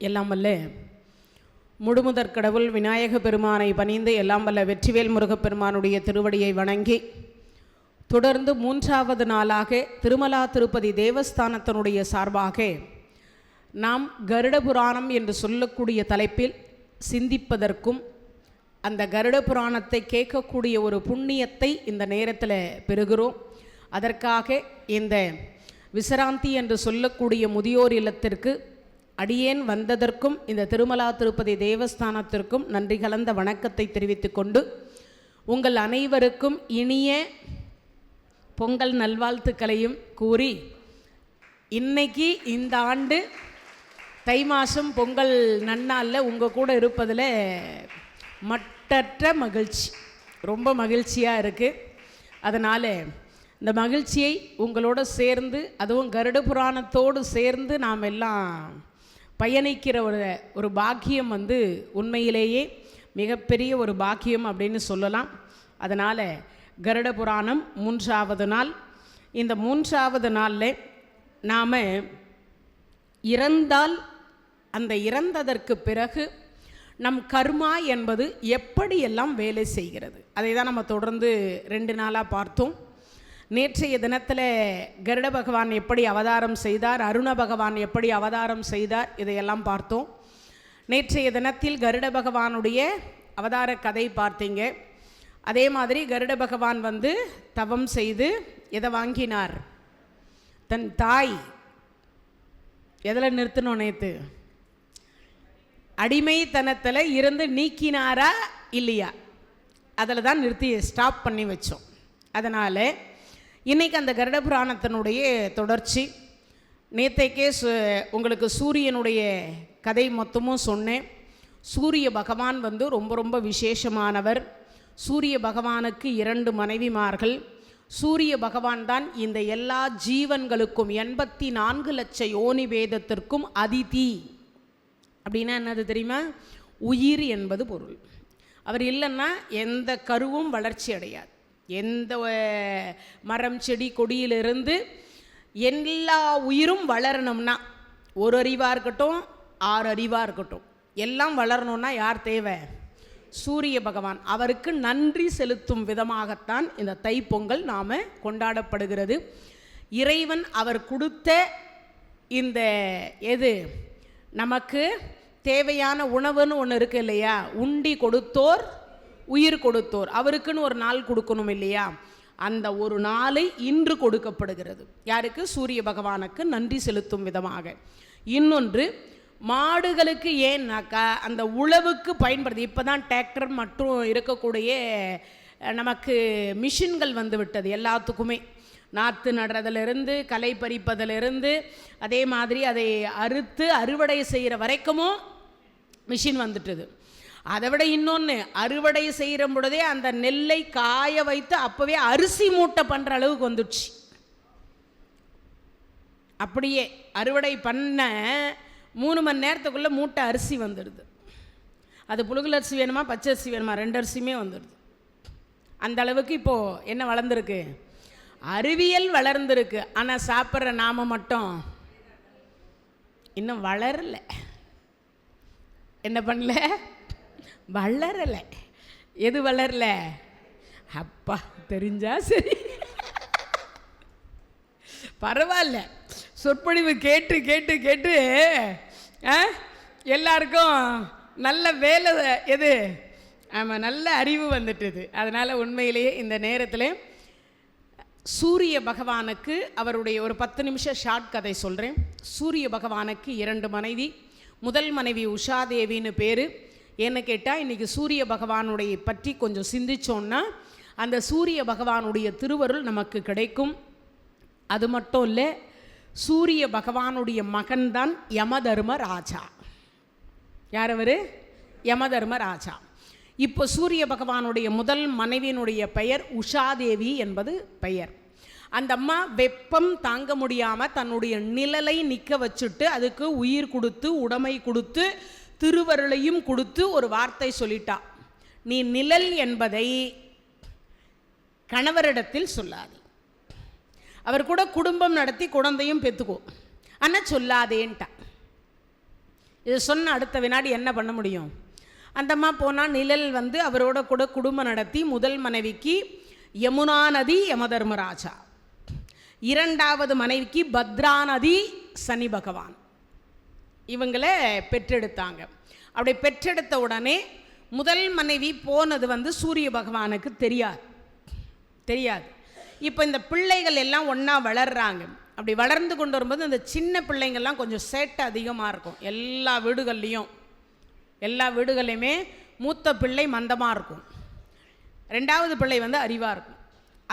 எல்லாம் வல்ல முழுமுதற் கடவுள் விநாயக பெருமானை பணிந்து எல்லாம் வல்ல வெற்றிவேல் முருகப்பெருமானுடைய திருவடியை வணங்கி தொடர்ந்து 3வது நாளாக திருமலா திருப்பதி தேவஸ்தானத்தினுடைய சார்பாக நாம் கருட புராணம் என்று சொல்லக்கூடிய தலைப்பில் சிந்திப்பதற்கும் அந்த கருட புராணத்தை கேட்கக்கூடிய ஒரு புண்ணியத்தை இந்த நேரத்தில் பெறுகிறோம். அதற்காக இந்த விசிராந்தி என்று சொல்லக்கூடிய முதியோர் இல்லத்திற்கு அடியேன் வந்ததற்கும் இந்த திருமலா திருப்பதி தேவஸ்தானத்திற்கும் நன்றி கலந்த வணக்கத்தை தெரிவித்து கொண்டு உங்கள் அனைவருக்கும் இனிய பொங்கல் நல்வாழ்த்துக்களையும் கூறி இன்னைக்கு இந்த ஆண்டு தை மாதம் பொங்கல் நன்னாளில் உங்கள் கூட இருப்பதில் மட்டற்ற மகிழ்ச்சி, ரொம்ப மகிழ்ச்சியாக இருக்குது. அதனால் இந்த மகிழ்ச்சியை உங்களோட சேர்ந்து அதுவும் கருட புராணத்தோடு சேர்ந்து நாம் எல்லாம் பயணிக்கிற ஒரு பாக்கியம் உண்மையிலேயே மிகப்பெரிய ஒரு பாக்கியம் அப்படின்னு சொல்லலாம். அதனால் கருட புராணம் 3வது நாள். இந்த 3வது நாளில் நாம் இறந்தால் அந்த இறந்ததற்கு பிறகு நம் கர்மா என்பது எப்படியெல்லாம் வேலை செய்கிறது அதை தான் நம்ம தொடர்ந்து 2 நாளாக பார்த்தோம். நேற்றைய தினத்தில் கருட பகவான் எப்படி அவதாரம் செய்தார், அருண பகவான் எப்படி அவதாரம் செய்தார், இதையெல்லாம் பார்த்தோம். நேற்றைய தினத்தில் கருட பகவானுடைய அவதார கதை பார்த்தீங்க. அதே மாதிரி கருட பகவான் தவம் செய்து எதை வாங்கினார்? தன் தாய் எதில் நிறுத்தணும்? நேற்று அடிமைத்தனத்தில் இருந்து நீக்கினாரா இல்லையா, அதில் தான் நிறுத்தி ஸ்டாப் பண்ணி வச்சோம். அதனால் இன்றைக்கி அந்த கருட புராணத்தினுடைய தொடர்ச்சி. நேற்றைக்கே உங்களுக்கு சூரியனுடைய கதை மொத்தமும் சொன்னேன். சூரிய பகவான் ரொம்ப ரொம்ப விசேஷமானவர். சூரிய பகவானுக்கு 2 மனைவிமார்கள். சூரிய பகவான் தான் இந்த எல்லா ஜீவன்களுக்கும் 84 லட்ச யோனி வேதத்திற்கும் அதிதி. அப்படின்னா என்னது தெரியுமா? உயிர் என்பது பொருள். அவர் இல்லைன்னா எந்த கருவும் வளர்ச்சி அடையாது. எந்த மரம் செடி கொடியிலிருந்து எல்லா உயிரும் வளரணும்னா 1 அறிவாக இருக்கட்டும் 6 அறிவாக இருக்கட்டும் எல்லாம் வளரணும்னா யார் தேவை? சூரிய பகவான். அவருக்கு நன்றி செலுத்தும் விதமாகத்தான் இந்த தைப்பொங்கல் நாம் கொண்டாடப்படுகிறது. இறைவன் அவர் கொடுத்த இந்த நமக்கு தேவையான உணவுன்னு ஒன்று இருக்கு இல்லையா, உண்டி கொடுத்தோர் உயிர் கொடுத்தோர், அவருக்குன்னு ஒரு நாள் கொடுக்கணும் இல்லையா, அந்த ஒரு நாளை இன்று கொடுக்கப்படுகிறது. யாருக்கு? சூரிய பகவானுக்கு நன்றி செலுத்தும் விதமாக. இன்னொன்று மாடுகளுக்கு ஏன்னாக்கா அந்த உழவுக்கு பயன்படுது. இப்போ தான் டிராக்டர் மற்றும் இருக்கக்கூடிய நமக்கு மிஷின்கள் விட்டது எல்லாத்துக்குமே. நாற்று நடுறதிலிருந்து களை பறிப்பதிலிருந்து அதே மாதிரி அதை அறுத்து அறுவடை செய்கிற வரைக்கும் மிஷின் வந்துட்டுது. அதை விட இன்னொன்று, அறுவடை செய்கிற பொழுதே அந்த நெல்லை காய வைத்து அப்போவே அரிசி மூட்டை பண்ணுற அளவுக்கு வந்துடுச்சு. அப்படியே அறுவடை பண்ண 3 மணி நேரத்துக்குள்ளே மூட்டை அரிசி வந்துடுது. அது புழுங்கல் அரிசி வேணுமா பச்சை அரிசி வேணுமா 2 அரிசியுமே வந்துடுது. அந்த அளவுக்கு இப்போது என்ன வளர்ந்துருக்கு? அறிவியல் வளர்ந்துருக்கு. ஆனால் சாப்பிட்ற நாம மட்டும் இன்னும் வளரலை. என்ன பண்ணல? வளரலை. எது வளரல? அப்பா தெரிஞ்சா சரி, பரவாயில்ல. சொற்பொழிவு கேட்டு கேட்டு கேட்டு எல்லாருக்கும் நல்ல வேலை ஆமாம், நல்ல அறிவு வந்துட்டுது. அதனால் உண்மையிலேயே இந்த நேரத்தில் சூரிய பகவானுக்கு அவருடைய ஒரு 10 நிமிஷம் ஷார்ட் கதை சொல்கிறேன். சூரிய பகவானுக்கு 2 மனைவி. முதல் மனைவி உஷாதேவின்னு பேர். ஏன்னு கேட்டால் இன்றைக்கி சூரிய பகவானுடைய பற்றி கொஞ்சம் சிந்திச்சோன்னா அந்த சூரிய பகவானுடைய திருவருள் நமக்கு கிடைக்கும். அது மட்டும் இல்லை, சூரிய பகவானுடைய மகன்தான் யமதர்ம ராஜா. யார் அவர்? யமதர்ம ராஜா. இப்போ சூரிய பகவானுடைய முதல் மனைவியினுடைய பெயர் உஷாதேவி என்பது பெயர். அந்த அம்மா வெப்பம் தாங்க முடியாமல் தன்னுடைய நிழலை நிற்க வச்சுட்டு அதுக்கு உயிர் கொடுத்து உடைமை கொடுத்து திருவருளையும் கொடுத்து ஒரு வார்த்தை சொல்லிட்டா, நீ நிழல் என்பதை கணவரிடத்தில் சொல்லாதே. அவர் கூட குடும்பம் நடத்தி குழந்தையும் பெற்றுக்கோ, ஆனால் சொல்லாதேன்ட்டா. இது சொன்ன அடுத்த வினாடி என்ன பண்ண முடியும்? அந்தம்மா போனால் நிழல் வந்து அவரோட கூட குடும்பம் நடத்தி முதல் மனைவிக்கு யமுனா நதி யமதர்மராஜா, இரண்டாவது மனைவிக்கு பத்ரா நதி சனி பகவான், இவங்களை பெற்றெடுத்தாங்க. அப்படி பெற்றெடுத்த உடனே முதல் மனைவி போனது வந்து சூரிய பகவானுக்கு தெரியாது. இப்போ இந்த பிள்ளைகள் எல்லாம் ஒன்றா வளர்றாங்க. அப்படி வளர்ந்து கொண்டு வரும்போது இந்த சின்ன பிள்ளைங்கள்லாம் கொஞ்சம் சேட்டை அதிகமாக இருக்கும். எல்லா வீடுகள்லையுமே மூத்த பிள்ளை மந்தமாக இருக்கும், ரெண்டாவது பிள்ளை வந்து அறிவாக இருக்கும்,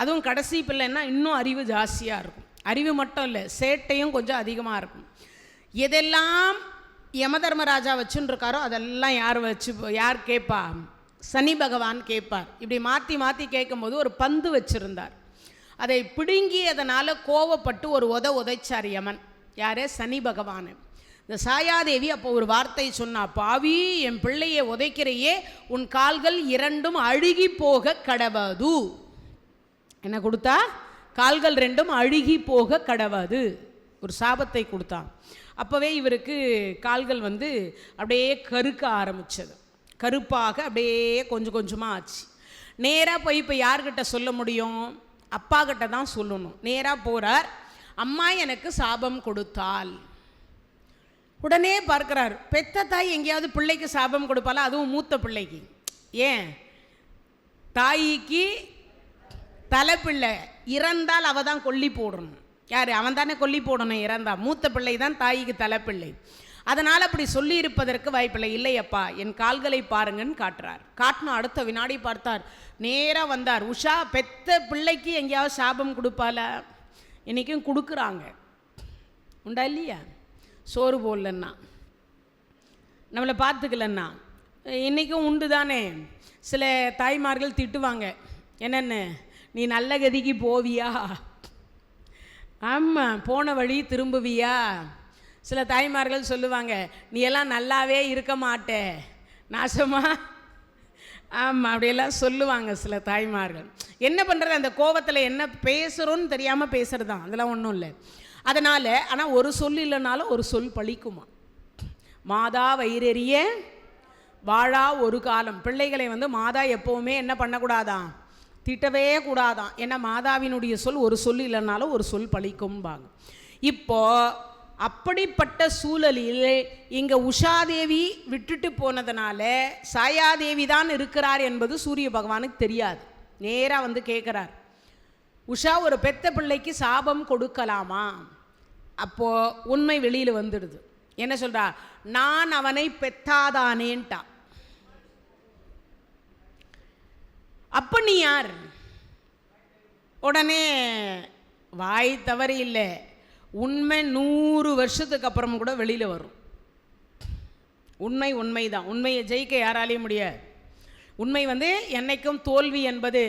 அதுவும் கடைசி பிள்ளைன்னா இன்னும் அறிவு ஜாஸ்தியாக இருக்கும். அறிவு மட்டும் இல்லை, சேட்டையும் கொஞ்சம் அதிகமாக இருக்கும். எதெல்லாம் யமதர்மராஜா வச்சுருக்காரோ அதெல்லாம் யார் கேட்பா? சனி பகவான் கேட்பார். இப்படி மாற்றி மாற்றி கேட்கும்போது ஒரு பந்து வச்சுருந்தார். அதை பிடுங்கியதனால் கோவப்பட்டு ஒரு உதைச்சார் யமன். யாரே? சனி பகவான். இந்த சாயாதேவி அப்போ ஒரு வார்த்தை சொன்னா, பாவி, என் பிள்ளையை உதைக்கிறையே, உன் கால்கள் இரண்டும் அழுகி போக கடவது. என்ன கொடுத்தா? கால்கள் ரெண்டும் அழுகி போக கடவது. ஒரு சாபத்தை கொடுத்தான். அப்போவே இவருக்கு கால்கள் வந்து அப்படியே கருக்க ஆரம்பித்தது. கருப்பாக அப்படியே கொஞ்சம் கொஞ்சமாக ஆச்சு. நேராக போய் இப்போ யார்கிட்ட சொல்ல முடியும்? அப்பா கிட்ட தான் சொல்லணும். நேராக போகிறார். அம்மா எனக்கு சாபம் கொடுத்தாள். உடனே பார்க்குறார், பெத்த தாய் எங்கேயாவது பிள்ளைக்கு சாபம் கொடுப்பாளா? அதுவும் மூத்த பிள்ளைக்கு. ஏன்? தாய்க்கு தலைப்பிள்ளை இறந்தால் அவள் தான் கொல்லி போடணும். யார்? அவன் தானே கொல்லி போடணும் இறந்தா. மூத்த பிள்ளை தான் தாய்க்கு தலைப்பிள்ளை. அதனால் அப்படி சொல்லி இருப்பதற்கு வாய்ப்பில்லை. இல்லையப்பா, என் கால்களை பாருங்கன்னு காட்டினோம். அடுத்த வினாடி பார்த்தார், நேராக வந்தார். உஷா, பெத்த பிள்ளைக்கு எங்கேயாவது சாபம் கொடுப்பாளா? இன்றைக்கும் கொடுக்குறாங்க, உண்டா இல்லையா? சோறு போடலன்னா, நம்மளை பார்த்துக்கலன்னா இன்றைக்கும் உண்டு தானே. சில தாய்மார்கள் திட்டுவாங்க, என்னென்னு, நீ நல்ல கதிக்கு போவியா? ஆமாம், போன வழி திரும்புவியா? சில தாய்மார்கள் சொல்லுவாங்க, நீ எல்லாம் நல்லாவே இருக்க மாட்டே, நாசமா. ஆமாம், அப்படியெல்லாம் சொல்லுவாங்க சில தாய்மார்கள். என்ன பண்ணுறது? அந்த கோபத்தில் என்ன பேசுகிறோன்னு தெரியாமல் பேசுகிறது தான், அதெல்லாம் ஒன்றும் இல்லை. அதனால் ஆனால் ஒரு சொல் இல்லைனாலும் ஒரு சொல் பழிக்குமா? மாதா வயிறெறிய வாழா ஒரு காலம். பிள்ளைகளை வந்து மாதா எப்போவுமே என்ன பண்ணக்கூடாதான்? திட்டவே கூடாதான். ஏன்னா மாதாவினுடைய சொல் ஒரு சொல் இல்லைனாலும் ஒரு சொல் பழிக்கும்பாங்க. இப்போ அப்படிப்பட்ட சூழலில் இங்கே உஷாதேவி விட்டுட்டு போனதுனால சாயாதேவி தான் இருக்கிறார் என்பது சூரிய பகவானுக்கு தெரியாது. நேராக வந்து கேட்குறார், உஷா, ஒரு பெத்த பிள்ளைக்கு சாபம் கொடுக்கலாமா? அப்போது உண்மை வெளியில் வந்துடுது. என்ன சொல்கிறா? நான் அவனை பெத்தாதானேன்ட்டா. அப்போ நீ யார்? உடனே வாய் தவறு இல்லை, உண்மை 100 வருஷத்துக்கு அப்புறம் கூட வெளியில் வரும். உண்மை தான். உண்மையை ஜெயிக்க யாராலையும் முடியாது. உண்மை வந்து என்னைக்கும் தோல்வி என்பது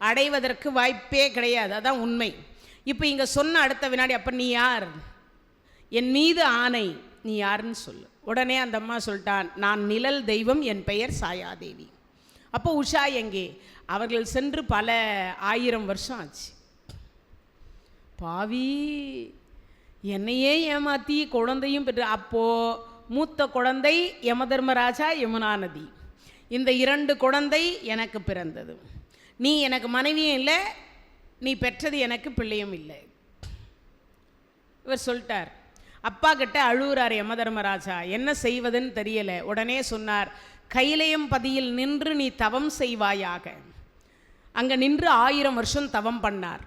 அடைவதற்கு வாய்ப்பே கிடையாது. அதான் உண்மை. இப்போ இங்கே சொன்ன அடுத்த வினாடி, அப்போ நீ யார்? என் மீது ஆணை, நீ யாருன்னு சொல்லு. உடனே அந்த அம்மா சொல்லிட்டான், நான் நிழல் தெய்வம், என் பெயர் சாயாதேவி. அப்போ உஷா எங்கே? அவர்கள் சென்று பல 1000 வருஷம் ஆச்சு. பாவி, என்னையே ஏமாற்றி குழந்தையும் பெற்று. அப்போது மூத்த குழந்தை யமதர்மராஜா, யமுனா நதி. இந்த 2 குழந்தை எனக்கு பிறந்தது. நீ எனக்கு மனைவியும் இல்லை, நீ பெற்றது எனக்கு பிள்ளையும் இல்லை. இவர் சொல்லிட்டார். அப்பா கிட்ட அழுகுறார் யமதர்மராஜா, என்ன செய்வதுன்னு தெரியலை. உடனே சொன்னார், கையிலயம் பதியில் நின்று நீ தவம் செய்வாயாக. அங்கே நின்று 1000 வருஷம் தவம் பண்ணார்.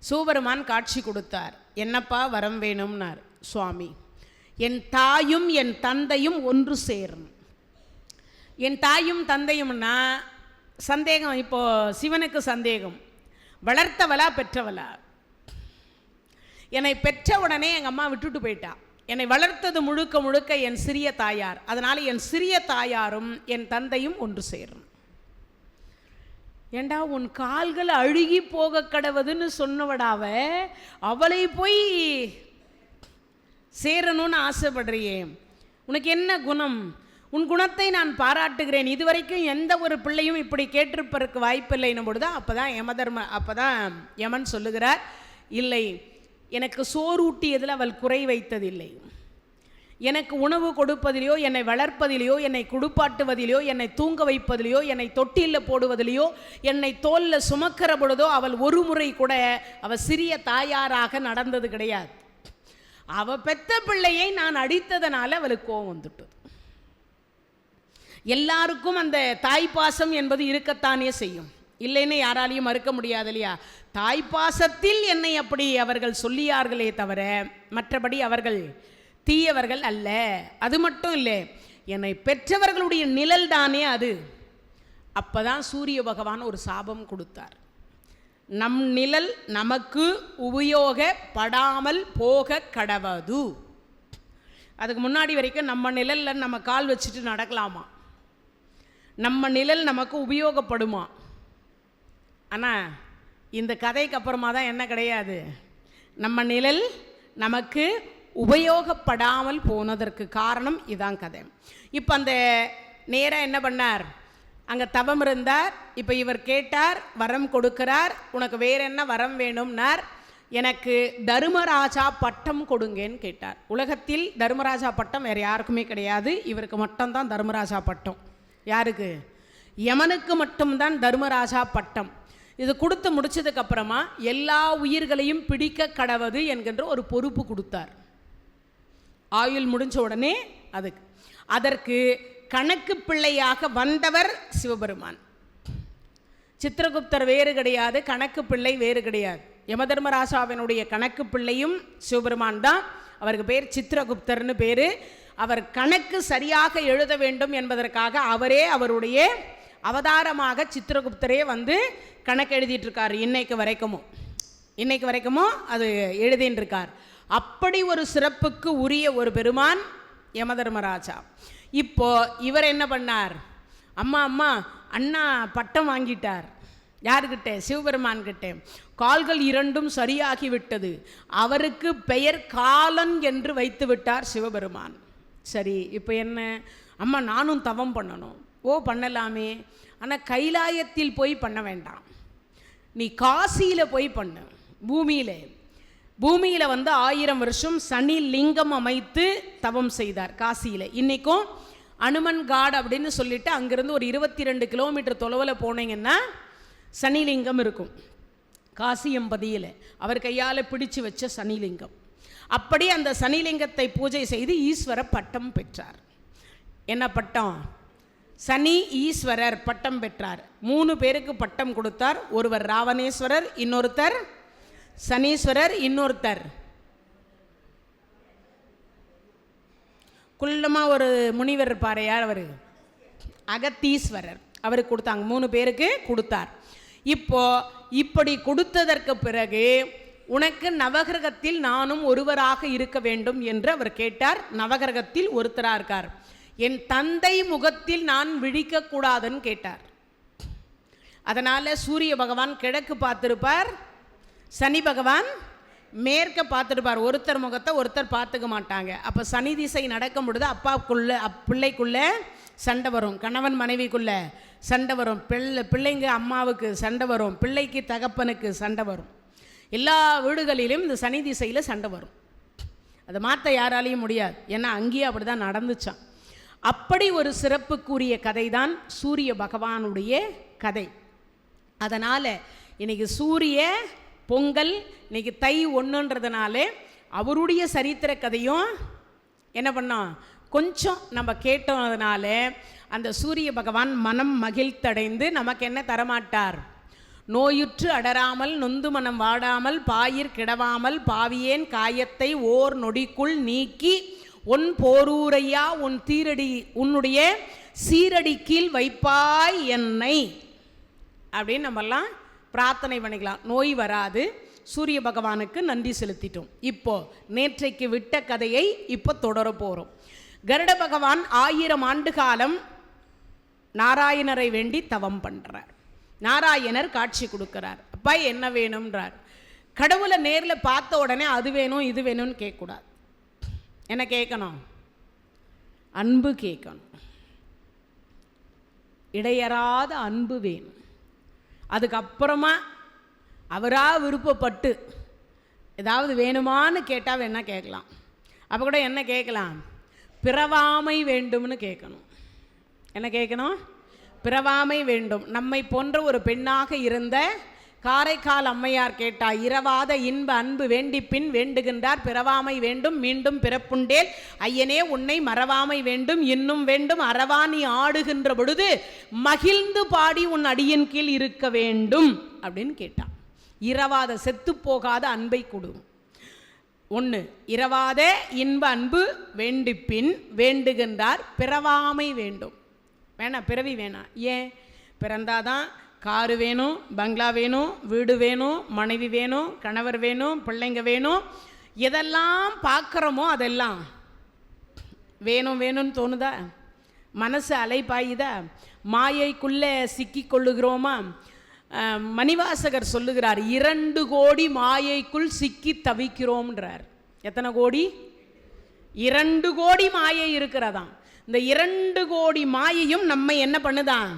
சூபெருமான் காட்சி கொடுத்தார். என்னப்பா வரம் வேணும்னார். சுவாமி, என் தாயும் என் தந்தையும் ஒன்று சேரும். என் தாயும் தந்தையும்னா சந்தேகம். இப்போது சிவனுக்கு சந்தேகம், வளர்த்தவளா பெற்றவளா? என்னை பெற்ற உடனே எங்கள் அம்மா விட்டுட்டு போயிட்டா. என்னை வளர்த்தது முழுக்க முழுக்க என் சிறிய தாயார். அதனால் என் சிறிய தாயாரும் என் தந்தையும் ஒன்று சேரும். ஏண்டா, உன் கால்கள் அழுகி போக கடவுதுன்னு சொன்னவடாவ, அவளை போய் சேரணும்னு ஆசைப்படுறியே, உனக்கு என்ன குணம்? உன் குணத்தை நான் பாராட்டுகிறேன், இதுவரைக்கும் எந்த ஒரு பிள்ளையும் இப்படி கேட்டிருப்பதற்கு வாய்ப்பில்லைன்னும் பொழுது அப்போதான் யமன் சொல்லுகிறார், இல்லை, எனக்கு சோறூட்டியதில் அவள் குறை வைத்ததில்லை, எனக்கு உணவு கொடுப்பதிலையோ, என்னை வளர்ப்பதிலையோ, என்னை குடுப்பாட்டுவதிலையோ, என்னை தூங்க வைப்பதிலையோ, என்னை தொட்டிலில் போடுவதிலையோ, என்னை தோளில் சுமக்கிற பொழுதோ அவள் ஒரு முறை கூட அவள் சிறிய தாயாராக நடந்தது கிடையாது. அவள் பெத்த பிள்ளையை நான் அடித்ததனால அவளுக்கு கோபம் வந்துட்டது. எல்லாருக்கும் அந்த தாய்ப்பாசம் என்பது இருக்கத்தானே செய்யும், இல்லைன்னு யாராலையும் மறுக்க முடியாது இல்லையா? தாய்ப்பாசத்தில் என்னை அப்படி அவர்கள் சொல்லியார்களே தவிர மற்றபடி அவர்கள் தீயவர்கள் அல்ல. அது மட்டும் இல்லை, என்னை பெற்றவர்களுடைய நிழல் தானே அது. அப்பதான் சூரிய பகவான் ஒரு சாபம் கொடுத்தார், நம் நிழல் நமக்கு உபயோகப்படாமல் போக கடவது. அதுக்கு முன்னாடி வரைக்கும் நம்ம நிழலில் நம்ம கால் வச்சுட்டு நடக்கலாமா, நம்ம நிழல் நமக்கு உபயோகப்படுமா? ஆனால் இந்த கதைக்கு அப்புறமா தான் என்ன கிடையாது, நம்ம நிழல் நமக்கு உபயோகப்படாமல் போனதற்கு காரணம் இதான் கதை. இப்போ அந்த நேராக என்ன பண்ணார், அங்கே தவம் இருந்தார். இப்போ இவர் கேட்டார், வரம் கொடுக்கிறார், உனக்கு வேற என்ன வரம் வேணும்னார். எனக்கு தர்மராஜா பட்டம் கொடுங்கன்னு கேட்டார். உலகத்தில் தர்மராஜா பட்டம் வேறு யாருக்குமே கிடையாது, இவருக்கு மட்டும்தான் தர்மராஜா பட்டம். யாருக்கு? யமனுக்கு மட்டும்தான் தர்மராஜா பட்டம். இது கொடுத்து முடிச்சதுக்கப்புறமா எல்லா உயிர்களையும் பிடிக்க கடவது என்கின்ற ஒரு பொறுப்பு கொடுத்தார். ஆயுள் முடிஞ்ச உடனே அதற்கு கணக்கு பிள்ளையாக வந்தவர் சிவபெருமான். சித்திரகுப்தர் வேறு கிடையாது, கணக்கு பிள்ளை வேறு கிடையாது. யமதர்மராஜாவினுடைய கணக்கு பிள்ளையும் சிவபெருமான் தான். அவருக்கு பேர் சித்திரகுப்தர்னு பேர். அவர் கணக்கு சரியாக எழுத வேண்டும் என்பதற்காக அவரே அவருடைய அவதாரமாக சித்திரகுப்தரே வந்து கணக்கு எழுதிட்டு இருக்கார். இன்னைக்கு வரைக்குமோ அது எழுதின்னு இருக்கார். அப்படி ஒரு சிறப்புக்கு உரிய ஒரு பெருமான் யமதர்மராஜா. இப்போ இவர் என்ன பண்ணார், அம்மா அண்ணா பட்டம் வாங்கிட்டார். யாருக்கிட்ட? சிவபெருமான் கிட்ட. கால்கள் இரண்டும் சரியாகி விட்டது. அவருக்கு பெயர் காலன் என்று வைத்து விட்டார் சிவபெருமான். சரி, இப்போ என்ன, அம்மா நானும் தவம் பண்ணணும். ஓ பண்ணலாமே, ஆனால் கைலாயத்தில் போய் பண்ண வேண்டாம், நீ காசியில் போய் பண்ணு. பூமியில் வந்து 1000 வருஷம் சனி லிங்கம் அமைத்து தவம் செய்தார் காசியில். இன்றைக்கும் அனுமன் காட் அப்படின்னு சொல்லிட்டு அங்கேருந்து ஒரு 22 கிலோமீட்டர் தொலைவில் போனீங்கன்னா சனிலிங்கம் இருக்கும் காசியம்பதியில். அவர் கையால் பிடிச்சு வச்ச சனிலிங்கம். அப்படி அந்த சனிலிங்கத்தை பூஜை செய்து ஈஸ்வர பட்டம் பெற்றார். என்ன பட்டம்? சனி ஈஸ்வரர் பட்டம் பெற்றார். 3 பேருக்கு பட்டம் கொடுத்தார். ஒருவர் ராவணேஸ்வரர், இன்னொருத்தர் சனீஸ்வரர், இன்னொருத்தர் குள்ளமாக ஒரு முனிவர் இருப்பார். யார் அவர்? அகத்தீஸ்வரர். அவருக்கு கொடுத்தாங்க. 3 பேருக்கு கொடுத்தார். இப்போ இப்படி கொடுத்ததற்கு பிறகு உனக்கு நவகிரகத்தில் நானும் ஒருவராக இருக்க வேண்டும் என்று அவர் கேட்டார். நவகிரகத்தில் ஒருத்தராக இருக்கார். என் தந்தை முகத்தில் நான் விழிக்கக்கூடாதுன்னு கேட்டார். அதனால் சூரிய பகவான் கிழக்கு பார்த்துருப்பார், சனி பகவான் மேற்க பார்த்துருப்பார். ஒருத்தர் முகத்தை ஒருத்தர் பார்த்துக்க மாட்டாங்க. அப்போ சனி திசை நடக்கும் பொழுது பிள்ளைக்குள்ளே சண்டை வரும், கணவன் மனைவிக்குள்ளே சண்டை வரும், பிள்ளைங்க அம்மாவுக்கு சண்டை வரும், பிள்ளைக்கு தகப்பனுக்கு சண்டை வரும். எல்லா வீடுகளிலும் இந்த சனி திசையில் சண்டை வரும். அதை மாற்ற யாராலையும் முடியாது. ஏன்னா அங்கேயே அப்படி தான் நடந்துச்சான். அப்படி ஒரு சிறப்புக்குரிய கதை தான் சூரிய பகவானுடைய கதை. அதனால் இன்றைக்கி சூரிய பொங்கல், இன்றைக்கி தை 1ன்றதுனால அவருடைய சரித்திர கதையும் என்ன பண்ணோம், கொஞ்சம் நம்ம கேட்டோம்னால அந்த சூரிய பகவான் மனம் மகிழ்த்தடைந்து நமக்கு என்ன தரமாட்டார், நோயுற்று அடராமல் நொந்து மனம் வாடாமல் பாயிர் கிடவாமல் பாவியேன் காயத்தை ஓர் நொடிக்குள் நீக்கி உன் போரூரையா உன் தீரடி உன்னுடைய சீரடி கீழ் வைப்பாய் என்னை அப்படின்னு நம்மெல்லாம் பிரார்த்தனை பண்ணிக்கலாம். நோய் வராது. சூரிய பகவானுக்கு நன்றி செலுத்திட்டோம். இப்போ நேற்றைக்கு விட்ட கதையை இப்போ தொடர போகிறோம். கருட பகவான் 1000 ஆண்டு காலம் நாராயணரை வேண்டி தவம் பண்ணுறார். நாராயணர் காட்சி கொடுக்கிறார். அப்பா என்ன வேணும்ன்றார். கடவுளை நேரில் பார்த்த உடனே அது வேணும் இது வேணும்னு கேட்கக்கூடாது. என்ன கேட்கணும்? அன்பு கேட்கணும். இடையறாத அன்பு வேணும். அதுக்கப்புறமா அவராக விருப்பப்பட்டு ஏதாவது வேணுமான்னு கேட்டால் வேணா கேட்கலாம். அப்போ கூட என்ன கேட்கலாம்? பிறவாமை வேண்டும்னு கேட்கணும். என்ன கேட்கணும்? பிறவாமை வேண்டும். நம்மை போன்ற ஒரு பெண்ணாக இருந்த காரைக்கால் அம்மையார் கேட்டார், இரவாத இன்ப அன்பு வேண்டி பின் வேண்டுகின்றார், பிறவாமை வேண்டும் மீண்டும் பிறப்புண்டேல் ஐயனே உன்னை மறவாமை வேண்டும் இன்னும் வேண்டும், அறவாணி ஆடுகின்ற பொழுது மகிழ்ந்து பாடி உன் அடியின் கீழ் இருக்க வேண்டும் அப்படின்னு கேட்டான். இரவாத செத்து போகாத அன்பை கொடும். ஒன்று, இரவாத இன்ப அன்பு வேண்டிப்பின் வேண்டுகின்றார், பிறவாமை வேண்டும். வேணாம், பிறவி வேணாம். ஏன்? பிறந்தாதான் காரு வேணும், பங்களா வேணும், வீடு வேணும், மனைவி வேணும், கணவர் வேணும், பிள்ளைங்க வேணும். எதெல்லாம் பார்க்குறோமோ அதெல்லாம் வேணும் வேணும்னு தோணுதா? மனசு அலைப்பாயுதா? மாயைக்குள்ளே சிக்கி கொள்ளுகிறோமா? மணிவாசகர் சொல்லுகிறார், 2 கோடி மாயைக்குள் சிக்கி தவிக்கிறோம்ன்றார். எத்தனை கோடி? 2 கோடி மாயை இருக்கிறதாம். இந்த 2 கோடி மாயையும் நம்ம என்ன பண்ணுதான்?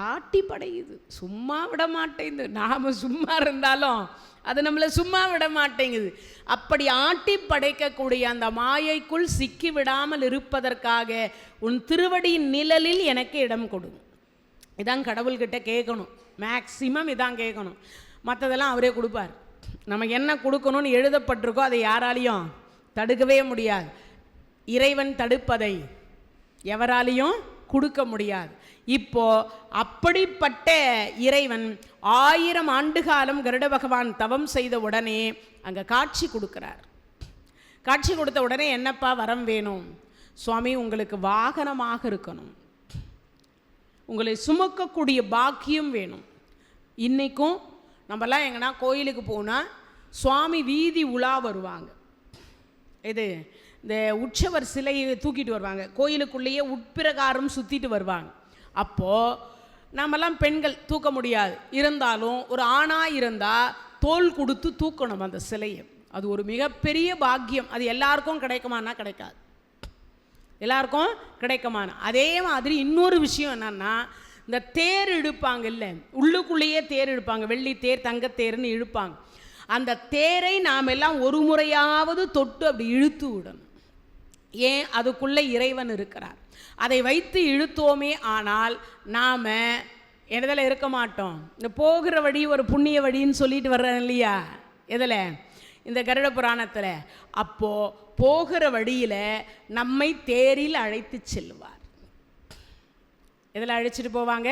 ஆட்டி படையுது, சும்மா விட மாட்டேங்குது. நாம் சும்மா இருந்தாலும் அது நம்மளை சும்மா விட மாட்டேங்குது. அப்படி ஆட்டி படைக்கக்கூடிய அந்த மாயைக்குள் சிக்கி விடாமல் இருப்பதற்காக உன் திருவடியின் நிழலில் எனக்கு இடம் கொடு. இதான் கடவுள்கிட்ட கேட்கணும். மேக்சிமம் இதான் கேட்கணும். மற்றதெல்லாம் அவரே கொடுப்பார். நமக்கு என்ன கொடுக்கணும்னு எழுதப்பட்டிருக்கோ அதை யாராலையும் தடுக்கவே முடியாது. இறைவன் தடுப்பதை எவராலையும் கொடுக்க முடியாது. இப்போ அப்படிப்பட்ட இறைவன் 1000 ஆண்டு காலம் கருட பகவான் தவம் செய்த உடனே அங்கே காட்சி கொடுக்கிறார். காட்சி கொடுத்த உடனே என்னப்பா வரம் வேணும்? சுவாமி, உங்களுக்கு வாகனமாக இருக்கணும், உங்களை சுமக்கக்கூடிய பாக்கியம் வேணும். இன்றைக்கும் நம்மலாம் எங்கன்னா கோயிலுக்கு போனால் சுவாமி வீதி உலா வருவாங்க. இது இந்த உற்சவர் சிலையை தூக்கிட்டு வருவாங்க, கோயிலுக்குள்ளேயே உட்பிரகாரம் சுற்றிட்டு வருவாங்க. அப்போது நம்மலாம் பெண்கள் தூக்க முடியாது, இருந்தாலும் ஒரு ஆணாக இருந்தால் தோல் கொடுத்து தூக்கணும் அந்த சிலையை. அது ஒரு மிகப்பெரிய பாக்கியம். அது எல்லாருக்கும் கிடைக்குமானா கிடைக்காது, எல்லாருக்கும் கிடைக்குமான. அதே மாதிரி இன்னொரு விஷயம் என்னன்னா, இந்த தேர் இழுப்பாங்க இல்லை, உள்ளுக்குள்ளேயே தேர் இழுப்பாங்க, வெள்ளி தேர் தங்கத்தேர்னு இழுப்பாங்க. அந்த தேரை நாம் எல்லாம் ஒரு முறையாவது தொட்டு அப்படி இழுத்து விடணும். ஏன்? அதுக்குள்ளே இறைவன் இருக்கிறார். அதை வைத்து இழுத்தோமே ஆனால் நாம் எதில் இருக்க மாட்டோம். இந்த போகிற வழி ஒரு புண்ணிய வழின்னு சொல்லிட்டு வர்றேன் இல்லையா, எதில்? இந்த கருட புராணத்தில். அப்போது போகிற வழியில் நம்மை தேரில் அழைத்து செல்வார். எதில் அழைச்சிட்டு போவாங்க?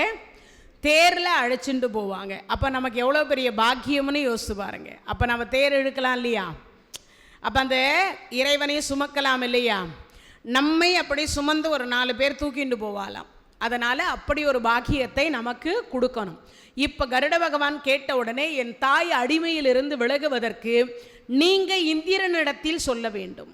தேரில் அழைச்சிட்டு போவாங்க. அப்போ நமக்கு எவ்வளோ பெரிய பாக்கியம்னு யோசிச்சு பாருங்க. அப்போ நம்ம தேர் இழுக்கலாம் இல்லையா? அப்போ அந்த இறைவனையும் சுமக்கலாம் இல்லையா? நம்மை அப்படி சுமந்து ஒரு 4 பேர் தூக்கிட்டு போவாலாம். அதனால் அப்படி ஒரு பாக்கியத்தை நமக்கு கொடுக்கணும். இப்போ கருட பகவான் கேட்ட உடனே, என் தாய் அடிமையிலிருந்து விலகுவதற்கு நீங்கள் இந்திரனிடத்தில் சொல்ல வேண்டும்.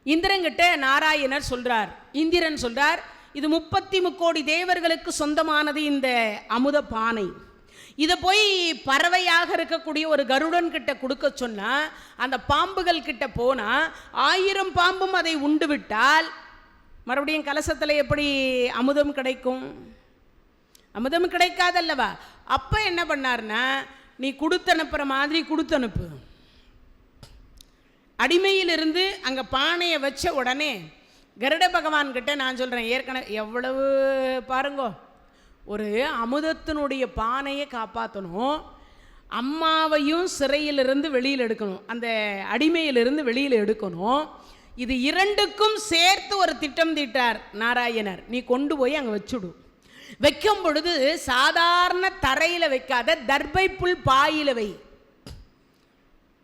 இந்திரன்கிட்ட நாராயணர் சொல்கிறார். இந்திரன் சொல்கிறார், இது 33 கோடி தேவர்களுக்கு சொந்தமானது இந்த அமுத பானை. இதை போய் பறவையாக இருக்கக்கூடிய ஒரு கருடன் கிட்ட கொடுக்க சொன்னால், அந்த பாம்புகள் கிட்ட போனால் 1000 பாம்பும் அதை உண்டு விட்டால் மறுபடியும் கலசத்தில் எப்படி அமுதம் கிடைக்கும்? அமுதம் கிடைக்காதல்லவா? அப்போ என்ன பண்ணார்னா, நீ கொடுத்தனுப்புற மாதிரி கொடுத்தனுப்பு. அடிமையிலிருந்து அங்கே பானையை வச்ச உடனே கருட பகவான்கிட்ட நான் சொல்கிறேன், ஏற்கனவே எவ்வளவு பாருங்கோ, ஒரு அமுதத்தினுடைய பானையை காப்பாற்றணும், அம்மாவையும் சிறையிலிருந்து வெளியில் எடுக்கணும், அந்த அடிமையிலிருந்து வெளியில் எடுக்கணும். இது 2க்கும் சேர்த்து ஒரு திட்டம் தீட்டார் நாராயணர். நீ கொண்டு போய் அங்கே வச்சுடு. வைக்கும் பொழுது சாதாரண தரையில் வைக்காத, தர்பை புல் பாயில வை.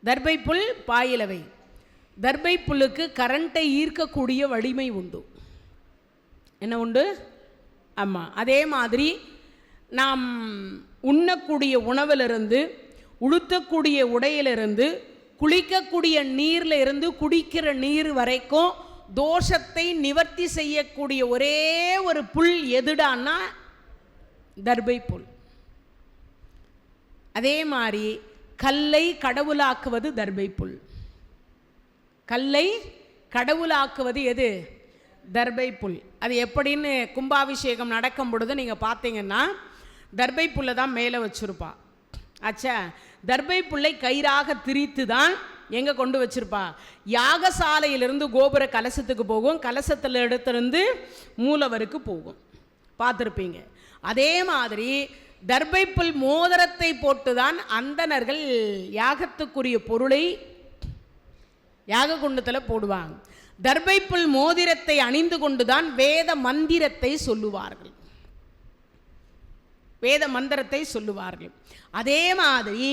தர்பை புல் பாயில வை. தர்பை புல்லுக்கு கரண்ட்டை ஈர்க்கக்கூடிய வலிமை உண்டு. என்ன உண்டு? ஆமாம். அதே மாதிரி நாம் உண்ணக்கூடிய உணவிலிருந்து, உடுத்தக்கூடிய உடையிலிருந்து, குளிக்கக்கூடிய நீரில் இருந்து குடிக்கிற நீர் வரைக்கும் தோஷத்தை நிவர்த்தி செய்யக்கூடிய ஒரே ஒரு புல் எதுடான்னா தர்பை புல். அதே மாதிரி கல்லை கடவுளாக்குவது தர்பை புல். கல்லை கடவுளாக்குவது எது? தர்பை புல். அது எப்படின்னு கும்பாபிஷேகம் நடக்கும் பொழுது நீங்கள் பார்த்தீங்கன்னா தர்பை புல்லை தான் மேலே வச்சுருப்பா. ஆச்சா, தர்பை புல்லை கயிறாக திரித்து தான் எங்கே கொண்டு வச்சிருப்பா? யாகசாலையிலிருந்து கோபுர கலசத்துக்கு போகும், கலசத்தில் எடுத்திருந்து மூலவருக்கு போகும். பார்த்துருப்பீங்க. அதே மாதிரி தர்பை புல் மோதிரத்தை போட்டு தான் அந்தணர்கள் யாகத்துக்குரிய பொருளை யாக குண்டத்தில் போடுவாங்க. தர்பை புல் மோதிரத்தை அணிந்து கொண்டுதான் வேத மந்திரத்தை சொல்லுவார்கள், வேத மந்திரத்தை சொல்லுவார்கள். அதே மாதிரி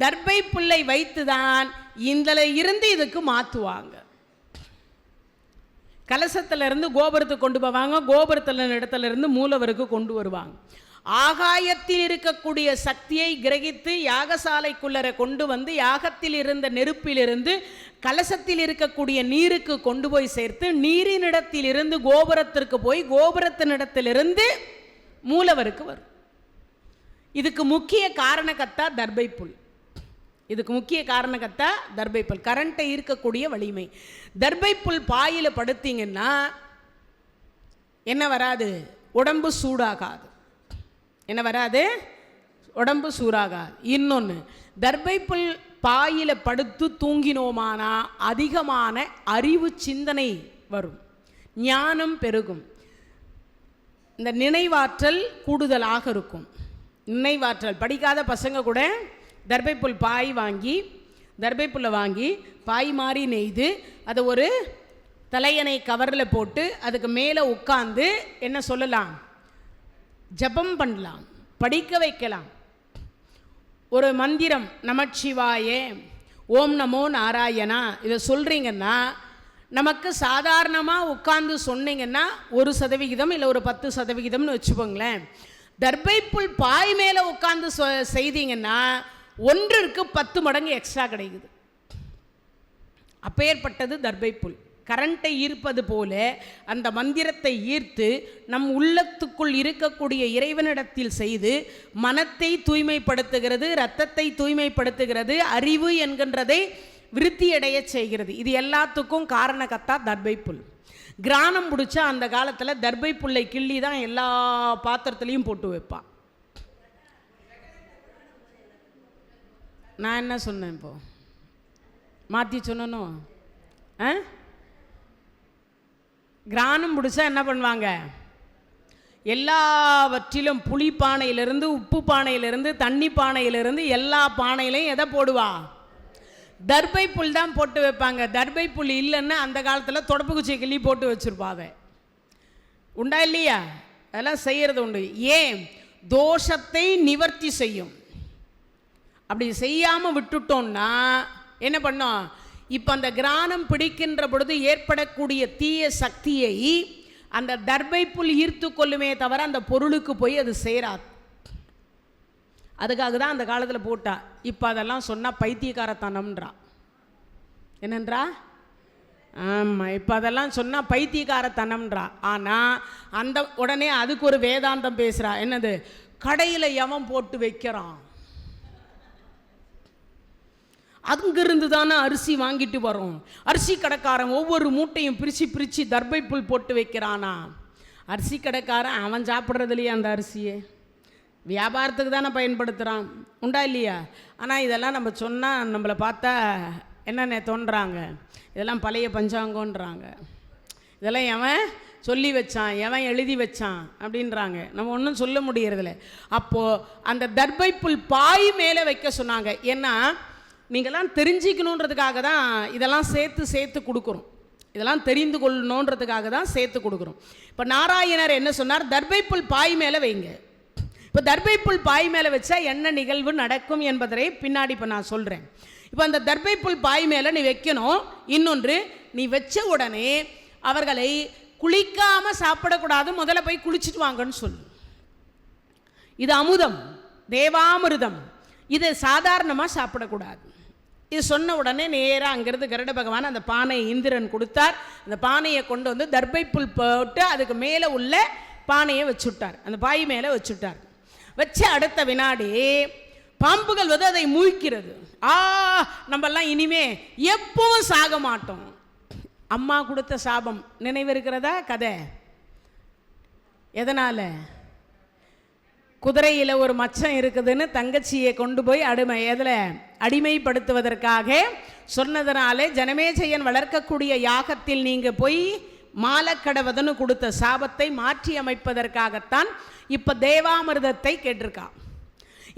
தர்பை புல்லை வைத்துதான் இதில் இருந்து இதுக்கு மாற்றுவாங்க. கலசத்திலிருந்து கோபுரத்துக்கு கொண்டு போவாங்க, கோபுரத்தில் இடத்துல இருந்து மூலவருக்கு கொண்டு வருவாங்க. ஆகாயத்தில் இருக்கக்கூடிய சக்தியை கிரகித்து யாகசாலைக்குள்ளர கொண்டு வந்து யாகத்தில் இருந்த நெருப்பிலிருந்து கலசத்தில் இருக்கக்கூடிய நீருக்கு கொண்டு போய் சேர்த்து நீரினிடத்திலிருந்து கோபுரத்திற்கு போய் கோபுரத்தினிடத்திலிருந்து மூலவருக்கு வரும். இதுக்கு முக்கிய காரணகர்த்தா தர்பை புல். இதுக்கு முக்கிய காரணகர்த்தா தர்பை புல், கரண்ட்டை ஈர்க்கக்கூடிய வலிமை. தர்பை புல் பாயில் படுத்தீங்கன்னா என்ன வராது? உடம்பு சூடாகாது. என்ன வராது? உடம்பு சூடாகாது. இன்னொன்று, தர்பை புல் பாயில் படுத்து தூங்கினோமானா அதிகமான அறிவு சிந்தனை வரும், ஞானம் பெருகும், இந்த நினைவாற்றல் கூடுதலாக இருக்கும். நினைவாற்றல் படிக்காத பசங்க கூட தர்பை புல் பாய் வாங்கி, தர்பை புல்லை வாங்கி பாய் மாதிரி நெய்து அதை ஒரு தலையணை கவரில் போட்டு அதுக்கு மேலே உட்காந்து என்ன சொல்லலாம்? ஜபம் பண்ணலாம், படிக்க வைக்கலாம். ஒரு மந்திரம் நமச்சிவாயே, ஓம் நமோ நாராயணா, இதை சொல்கிறீங்கன்னா நமக்கு சாதாரணமாக உட்கார்ந்து சொன்னீங்கன்னா 1% இல்லை ஒரு 10%ன்னு வச்சுப்போங்களேன். தர்பை புல் பாய் மேலே உட்கார்ந்து செய்தீங்கன்னா 1க்கு 10 மடங்கு எக்ஸ்ட்ரா கிடைக்குது. அப்பேற்பட்டது தர்பை புல். கரண்ட்டை ஈர்ப்பது போல அந்த மந்திரத்தை ஈர்த்து நம் உள்ளத்துக்குள் இருக்கக்கூடிய இறைவனிடத்தில் செய்து மனத்தை தூய்மைப்படுத்துகிறது, இரத்தத்தை தூய்மைப்படுத்துகிறது, அறிவு என்கின்றதை விருத்தியடைய செய்கிறது. இது எல்லாத்துக்கும் காரணகர்த்தா தர்பை புல். கிரானம் பிடிச்சா அந்த காலத்தில் தர்பை புல்லை கிள்ளி தான் எல்லா பாத்திரத்துலேயும் போட்டு வைப்பான். நான் என்ன சொன்னேன்? இப்போ மாற்றி சொன்னனும். கிரானம் பிடிச்சா என்ன பண்ணுவாங்க? எல்லாவற்றிலும் புளி பானையிலிருந்து உப்பு பானையிலிருந்து தண்ணி பானையிலிருந்து எல்லா பானையிலையும் எதை போடுவா? தர்பை புல் தான் போட்டு வைப்பாங்க. தர்பை புல் இல்லைன்னா அந்த காலத்தில் தொடப்பு குச்சி கிள்ளி போட்டு வச்சுருப்பாங்க. உண்டா இல்லையா? அதெல்லாம் செய்கிறது உண்டு. ஏன்? தோஷத்தை நிவர்த்தி செய்யும். அப்படி செய்யாமல் விட்டுட்டோம்னா என்ன பண்ணோம்? இப்போ அந்த கிரானம் பிடிக்கின்ற பொழுது ஏற்படக்கூடிய தீய சக்தியை அந்த தர்பை புல் ஈர்த்து கொள்ளுமே தவிர அந்த பொருளுக்கு போய் அது சேராது. அதுக்காக தான் அந்த காலத்தில் போட்டா. இப்போ அதெல்லாம் சொன்னால் பைத்தியக்காரத்தனம்ன்றா. என்னன்றா? ஆமாம், இப்போ அதெல்லாம் சொன்னால் பைத்தியக்காரத்தனம்ன்றா. ஆனால் அந்த உடனே அதுக்கு ஒரு வேதாந்தம் பேசுகிறா. என்னது? கடையில் எவன் போட்டு வைக்கிறான், அங்கிருந்து தானே அரிசி வாங்கிட்டு வரும். அரிசி கடைக்காரன் ஒவ்வொரு மூட்டையும் பிரித்து பிரித்து தர்பை புல் போட்டு வைக்கிறானா? அரிசி கடைக்காரன் அவன் சாப்பிட்றதுலையே அந்த அரிசியே வியாபாரத்துக்கு தானே பயன்படுத்துகிறான். உண்டா இல்லையா? ஆனால் இதெல்லாம் நம்ம சொன்னால் நம்மளை பார்த்தா என்னென்ன தோன்றாங்க? இதெல்லாம் பழைய பஞ்சாங்கன்றாங்க. இதெல்லாம் எவன் சொல்லி வச்சான், எவன் எழுதி வச்சான் அப்படின்றாங்க. நம்ம ஒன்றும் சொல்ல முடியறதில்ல. அப்போது அந்த தர்பை புல் பாய் மேலே வைக்க சொன்னாங்க. ஏன்னா நீங்கள்லாம் தெரிஞ்சிக்கணுன்றதுக்காக தான் இதெல்லாம் சேர்த்து கொடுக்குறோம். இதெல்லாம் தெரிந்து கொள்ளணுன்றதுக்காக தான் சேர்த்து கொடுக்குறோம். இப்போ நாராயணர் என்ன சொன்னார்? தர்பை புல் பாய் மேலே வைங்க. இப்போ தர்பை புல் பாய் மேலே வச்சா என்ன நிகழ்வு நடக்கும் என்பதை பின்னாடி இப்போ நான் சொல்கிறேன். இப்போ அந்த தர்பை புல் பாய் மேலே நீ வைக்கணும். இன்னொன்று, நீ வச்ச உடனே அவர்களை குளிக்காமல் சாப்பிடக்கூடாது, முதல்ல போய் குளிச்சுட்டு வாங்கன்னு சொல்லு. இது அமுதம், தேவாமிருதம், இது சாதாரணமாக சாப்பிடக்கூடாது. இது சொன்ன உடனே நேராக அங்கிருந்து கருட பகவான் அந்த பானையை இந்திரன் கொடுத்தார். அந்த பானையை கொண்டு வந்து தர்பை புல் போட்டு அதுக்கு மேலே உள்ள பானையை வச்சுட்டார், அந்த பாய் மேலே வச்சுட்டார். வச்ச அடுத்த வினாடி பாம்புகள் வந்து அதை மூழ்கிறது. நம்மெல்லாம் இனிமே எப்பவும் சாக மாட்டோம் அம்மா கொடுத்த சாபம் நினைவு இருக்கிறதா? கதை எதனால்? குதிரையில் ஒரு மச்சம் இருக்குதுன்னு தங்கச்சியை கொண்டு போய் அடிமைப்படுத்துவதற்காக சொன்னதனாலே ஜனமேஜயன் வளர்க்கக்கூடிய யாகத்தில் நீங்கள் போய் மாலக்கடவதன்னு கொடுத்த சாபத்தை மாற்றி அமைப்பதற்காகத்தான் இப்போ தேவாமிர்தத்தை கேட்டிருக்கா.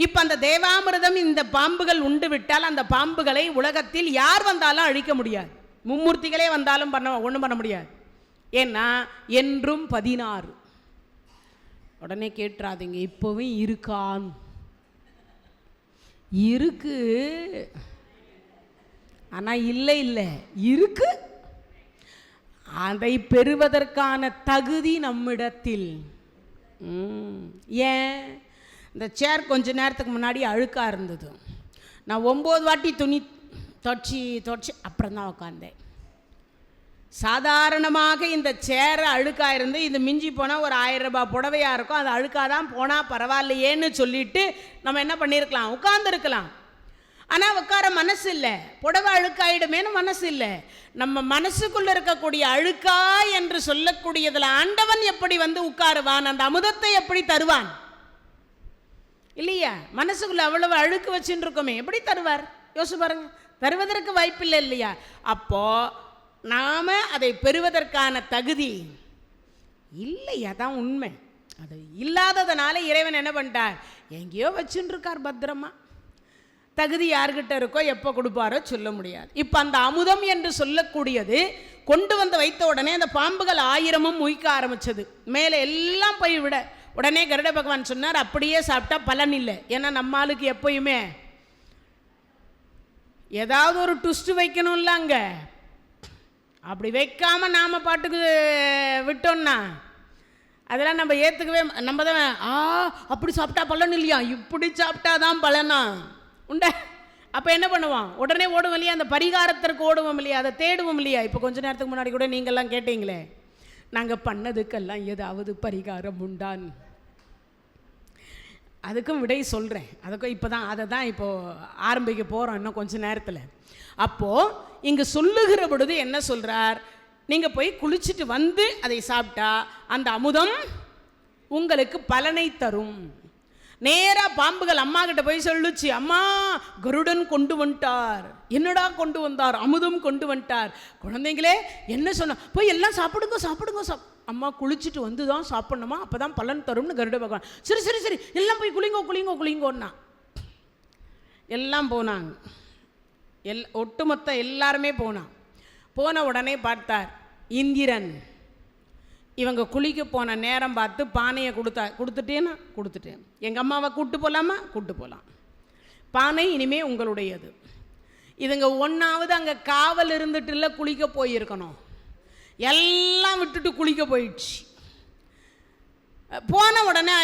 இப்போ அந்த தேவாமிர்தம் இந்த பாம்புகள் உண்டு விட்டால் அந்த பாம்புகளை உலகத்தில் யார் வந்தாலும் அழிக்க முடியாது. மும்மூர்த்திகளே வந்தாலும் ஒன்றும் பண்ண முடியாது. ஏன்னா என்றும் 16. உடனே கேட்டுறாதீங்க, இப்போவும் இருக்கான். இருக்கு, ஆனால் இல்லை இருக்கு. அதை பெறுவதற்கான தகுதி நம்மிடத்தில். ஏன்? இந்த சேர் கொஞ்ச நேரத்துக்கு முன்னாடி அழுக்காக இருந்தது. நான் 9 வாட்டி துணி தொடச்சி அப்புறம் தான் உட்காந்தேன். சாதாரணமாக இந்த சேரை அழுக்காக இருந்து இது மிஞ்சி போனால் ஒரு 1000 ரூபாய் புடவையாக இருக்கும், அது அழுக்காக தான் போனால் பரவாயில்லையேன்னு சொல்லிட்டு நம்ம என்ன பண்ணியிருக்கலாம், உட்கார்ந்துருக்கலாம். ஆனால் உட்கார மனசு இல்லை, புடவை அழுக்காயிடுமேனு மனசு இல்லை. நம்ம மனசுக்குள்ளே இருக்கக்கூடிய அழுக்கா என்று சொல்லக்கூடியதில் ஆண்டவன் எப்படி வந்து உட்காருவான், அந்த அமுதத்தை எப்படி தருவான் இல்லையா? மனசுக்குள்ள அவ்வளவு அழுக்கு வச்சுட்டு இருக்கோமே, எப்படி தருவார் யோசிச்சு பாருங்க. தருவதற்கு வாய்ப்பில்லை இல்லையா? அப்போ நாம அதை பெறுவதற்கான தகுதி இல்லையா? தான் உண்மை. அது இல்லாததுனால இறைவன் என்ன பண்ணிட்டார், எங்கேயோ வச்சுட்டு இருக்கார் பத்திரமா. தகுதி யார்கிட்ட இருக்கோ எப்போ கொடுப்பாரோ சொல்ல முடியாது. இப்போ அந்த அமுதம் என்று சொல்லக்கூடியது கொண்டு வந்து வைத்த உடனே அந்த பாம்புகள் 1000 உயிக்க ஆரம்பிச்சது. மேலே எல்லாம் போய் விட உடனே கருட பகவான் சொன்னார், அப்படியே சாப்பிட்டா பலன் இல்லை. ஏன்னா நம்மளுக்கு எப்பயுமே ஏதாவது ஒரு ட்விஸ்ட் வைக்கணும்ல, அங்கே அப்படி வைக்காம நாம பாட்டுக்கு விட்டோம்னா அதெல்லாம் நம்ம ஏற்றுக்கவே, நம்ம தான் அப்படி சாப்பிட்டா பலன் இல்லையா, இப்படி சாப்பிட்டா தான் பலனா உண்ட. அப்போ என்ன பண்ணுவோம், உடனே ஓடுவோம் இல்லையா, அந்த பரிகாரத்திற்கு ஓடுவோம் இல்லையா, அதை தேடுவோம் இல்லையா. இப்போ கொஞ்ச நேரத்துக்கு முன்னாடி கூட நீங்கள்லாம் கேட்டீங்களே, நாங்கள் பண்ணதுக்கெல்லாம் ஏதாவது பரிகாரம் உண்டான். அதுக்கும் விடை சொல்கிறேன். அதுக்கும் இப்போ தான் அதை தான் இப்போது ஆரம்பிக்க போகிறோம் இன்னும் கொஞ்சம் நேரத்தில். அப்போது இங்கே சொல்லுகிற பொழுது என்ன சொல்கிறார், நீங்கள் போய் குளிச்சுட்டு வந்து அதை சாப்பிட்டா அந்த அமுதம் உங்களுக்கு பலனை தரும். நேராக பாம்புகள் அம்மா கிட்ட போய் சொல்லுச்சு, அம்மா கருடன் கொண்டு வந்துட்டார். என்னடா கொண்டு வந்தார்? அமுதம் கொண்டு வந்துட்டார். குழந்தைங்களே என்ன சொன்ன, போய் எல்லாம் சாப்பிடுங்க. அம்மா குளிச்சுட்டு வந்து தான் சாப்பிடணுமா, அப்போ தான் பலன் தரும்னு கருட பகவான். சரி எல்லாம் போய் குளிங்கோன்னா எல்லாம் போனாங்க. ஒட்டுமொத்த எல்லாருமே போன உடனே பார்த்தார் இந்திரன். இவங்க குளிக்க போன நேரம் பார்த்து பானையை கொடுத்துட்டேன். எங்கள் அம்மாவை கூப்பிட்டு போகலாமா? கூப்பிட்டு போகலாம். பானை இனிமே உங்களுடையது. இதுங்க ஒன்றாவது அங்கே காவல் இருந்துட்டுல குளிக்க போயிருக்கணும், எல்லாம் விட்டுட்டு குளிக்க போயிடுச்சு. போன உடனே